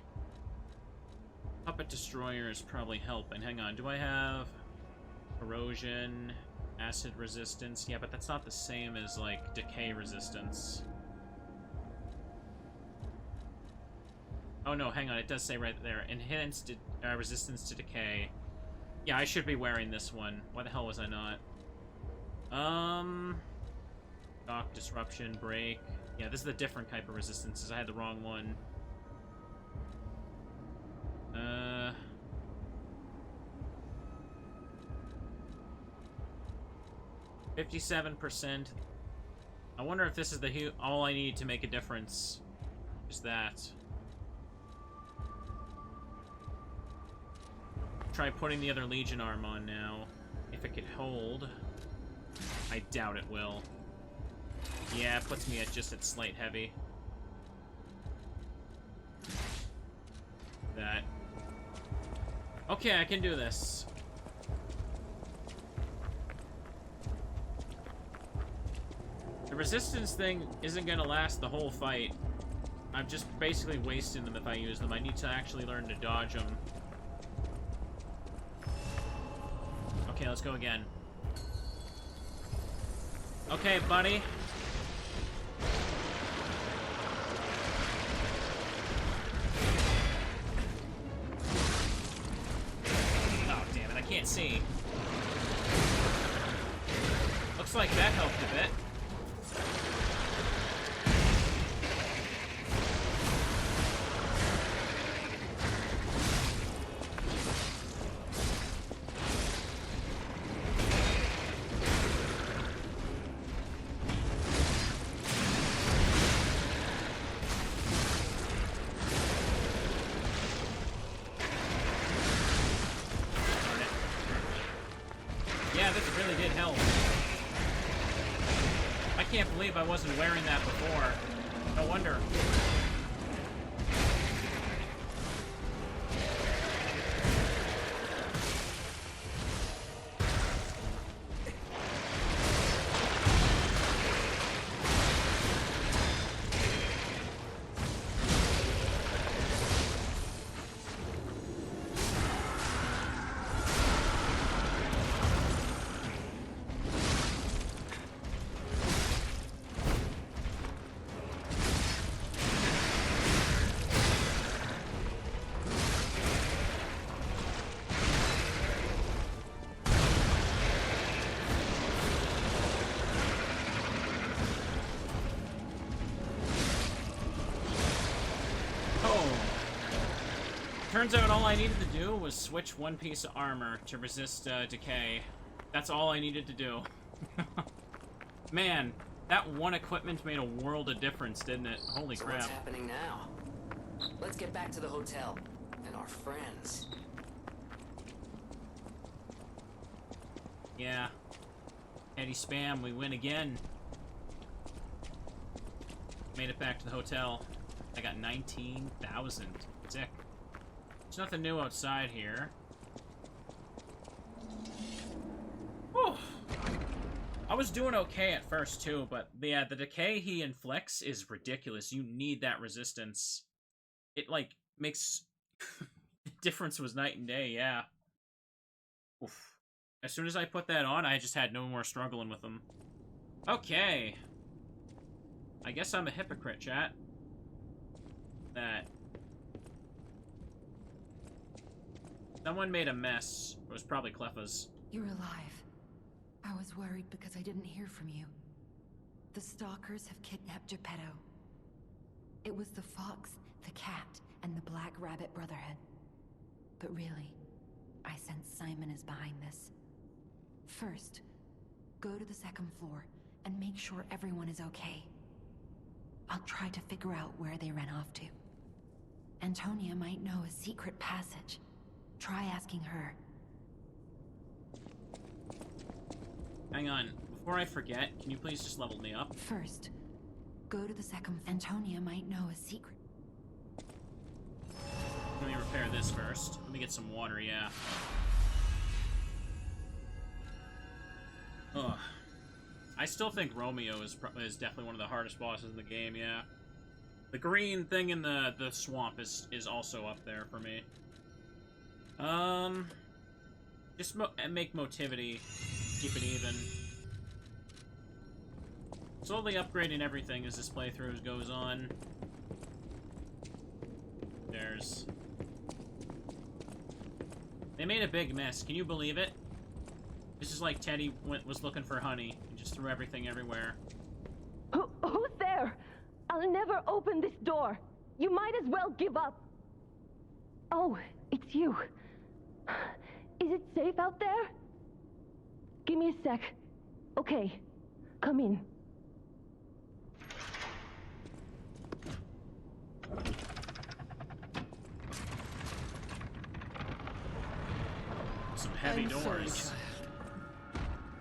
Puppet Destroyer is probably helping. Hang on, do I have... Corrosion, acid resistance? Yeah, but that's not the same as, like, decay resistance. Oh no, hang on, it does say right there. Enhanced resistance to decay. Yeah, I should be wearing this one. Why the hell was I not? Shock, disruption, break. Yeah, this is a different type of resistance, I had the wrong one. 57%. I wonder if this is the all I need to make a difference. Is that. Try putting the other Legion arm on now. If it could hold. I doubt it will. Yeah, it puts me at just at slight heavy. That. Okay, I can do this. The resistance thing isn't gonna last the whole fight. I'm just basically wasting them if I use them. I need to actually learn to dodge them. Okay, let's go again. Okay, buddy. Oh, damn it, I can't see. Looks like that helped a bit. Yeah, this really did help. I can't believe I wasn't wearing that before. No wonder. Turns out all I needed to do was switch one piece of armor to resist decay. That's all I needed to do. Man, that one equipment made a world of difference, didn't it? Holy So crap. what's happening now? Let's get back to the hotel and our friends. Yeah. Eddie Spam, we win again. Made it back to the hotel. I got 19,000. Sick. There's nothing new outside here. Whew. I was doing okay at first, too, but yeah, the decay he inflicts is ridiculous. You need that resistance. It, like, makes... The difference was night and day, yeah. Oof. As soon as I put that on, I just had no more struggling with them. Okay. I guess I'm a hypocrite, chat. That. Someone made a mess. It was probably Cleffa's. You're alive. I was worried because I didn't hear from you. The stalkers have kidnapped Geppetto. It was the fox, the cat, and the Black Rabbit Brotherhood. But really, I sense Simon is behind this. First, go to the second floor and make sure everyone is okay. I'll try to figure out where they ran off to. Antonia might know a secret passage. Try asking her. Hang on. Before I forget, can you please just level me up? First, go to the second floor. Antonia might know a secret. Let me repair this first. Let me get some water, yeah. Ugh. I still think Romeo is definitely one of the hardest bosses in the game, yeah. The green thing in the swamp is also up there for me. Just make motivity, keep it even. Slowly upgrading everything as this playthrough goes on. They made a big mess, can you believe it? This is like Teddy was looking for honey and just threw everything everywhere. Who's there? I'll never open this door. You might as well give up. Oh, it's you. Is it safe out there? Give me a sec. Okay, come in. Some heavy I'm doors. sorry, child.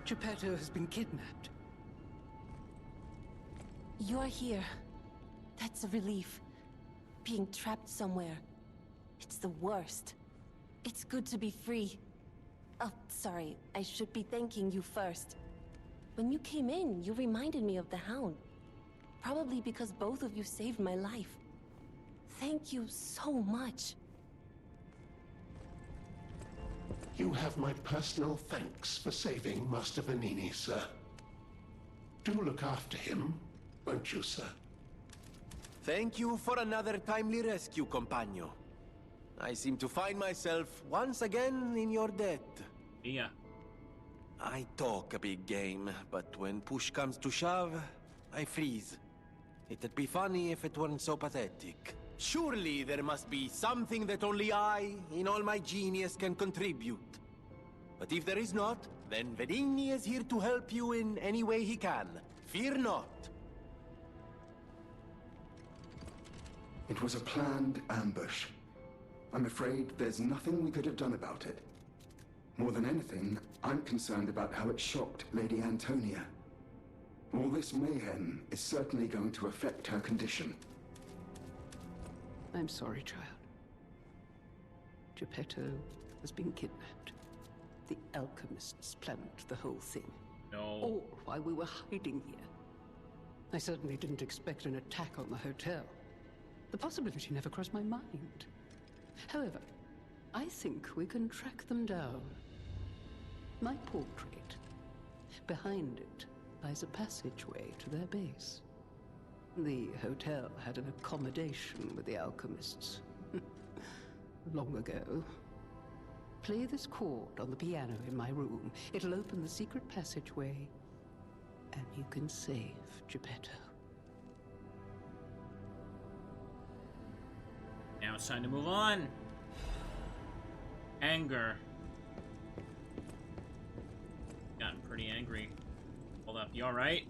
Geppetto has been kidnapped. You're here. That's a relief. Being trapped somewhere. It's the worst. It's good to be free. Oh, sorry. I should be thanking you first. When you came in, you reminded me of the Hound. Probably because both of you saved my life. Thank you so much. You have my personal thanks for saving Master Vanini, sir. Do look after him, won't you, sir? Thank you for another timely rescue, compagno. I seem to find myself once again in your debt. Yeah. I talk a big game, but when push comes to shove, I freeze. It'd be funny if it weren't so pathetic. Surely there must be something that only I, in all my genius, can contribute. But if there is not, then Venigni is here to help you in any way he can. Fear not. It was a planned ambush. I'm afraid there's nothing we could have done about it. More than anything, I'm concerned about how it shocked Lady Antonia. All this mayhem is certainly going to affect her condition. I'm sorry, child. Geppetto has been kidnapped. The alchemists planned the whole thing. No. All while we were hiding here. I certainly didn't expect an attack on the hotel. The possibility never crossed my mind. However, I think we can track them down. My portrait. Behind it lies a passageway to their base. The hotel had an accommodation with the alchemists. Long ago. Play this chord on the piano in my room. It'll open the secret passageway, and you can save Geppetto. Now it's time to move on. Anger. Gotten pretty angry. Hold up, you alright?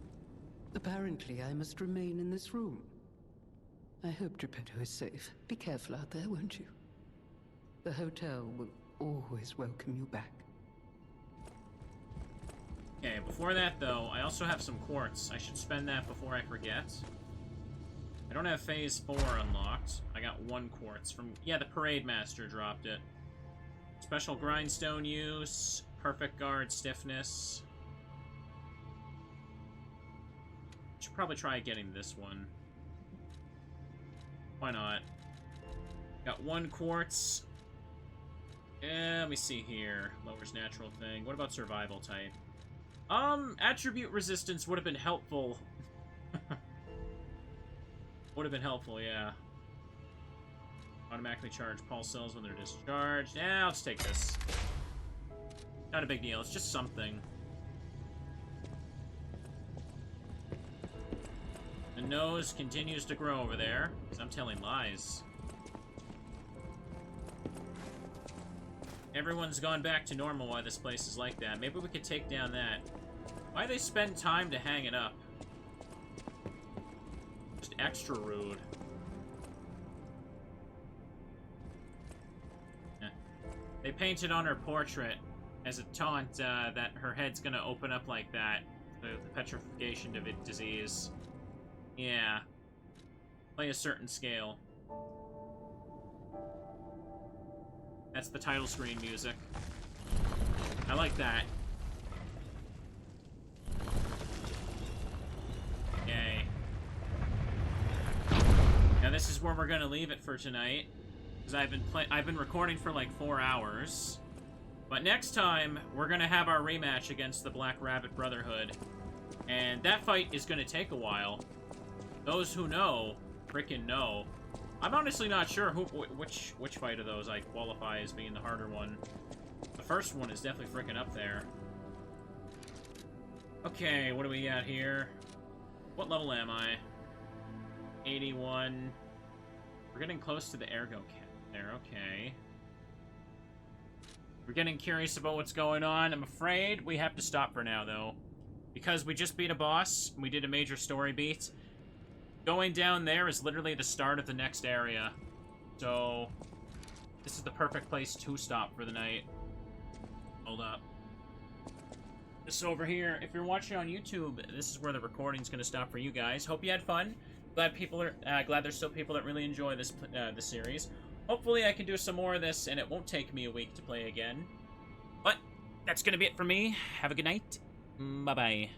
Apparently, I must remain in this room. I hope Geppetto is safe. Be careful out there, won't you? The hotel will always welcome you back. Okay, before that, though, I also have some quartz. I should spend that before I forget. I don't have Phase 4 unlocked. I got 1 quartz from... Yeah, the Parade Master dropped it. Special grindstone use. Perfect guard stiffness. Should probably try getting this one. Why not? Got 1 quartz. Let me see here. Lowers natural thing. What about survival type? Attribute resistance would have been helpful. Would have been helpful, yeah. Automatically charge pulse cells when they're discharged. Yeah, I'll just take this. Not a big deal, it's just something. The nose continues to grow over there, because I'm telling lies. Everyone's gone back to normal while this place is like that. Maybe we could take down that. Why they spend time to hang it up? Just extra rude. Yeah. They painted on her portrait as a taunt that her head's gonna open up like that. The petrification disease. Yeah. Play a certain scale. That's the title screen music. I like that. Yay. Now this is where we're gonna leave it for tonight, because I've been recording for like 4 hours. But next time we're gonna have our rematch against the Black Rabbit Brotherhood, and that fight is gonna take a while. Those who know, frickin' know. I'm honestly not sure which fight of those I qualify as being the harder one. The first one is definitely frickin' up there. Okay, what do we got here? What level am I? 81. We're getting close to the ergo cap there, okay. We're getting curious about what's going on. I'm afraid we have to stop for now, though. Because we just beat a boss, we did a major story beat. Going down there is literally the start of the next area. So, this is the perfect place to stop for the night. Hold up. This over here, if you're watching on YouTube, this is where the recording's going to stop for you guys. Hope you had fun. Glad there's still people that really enjoy this series. Hopefully I can do some more of this, and it won't take me a week to play again. But, that's going to be it for me. Have a good night. Bye-bye.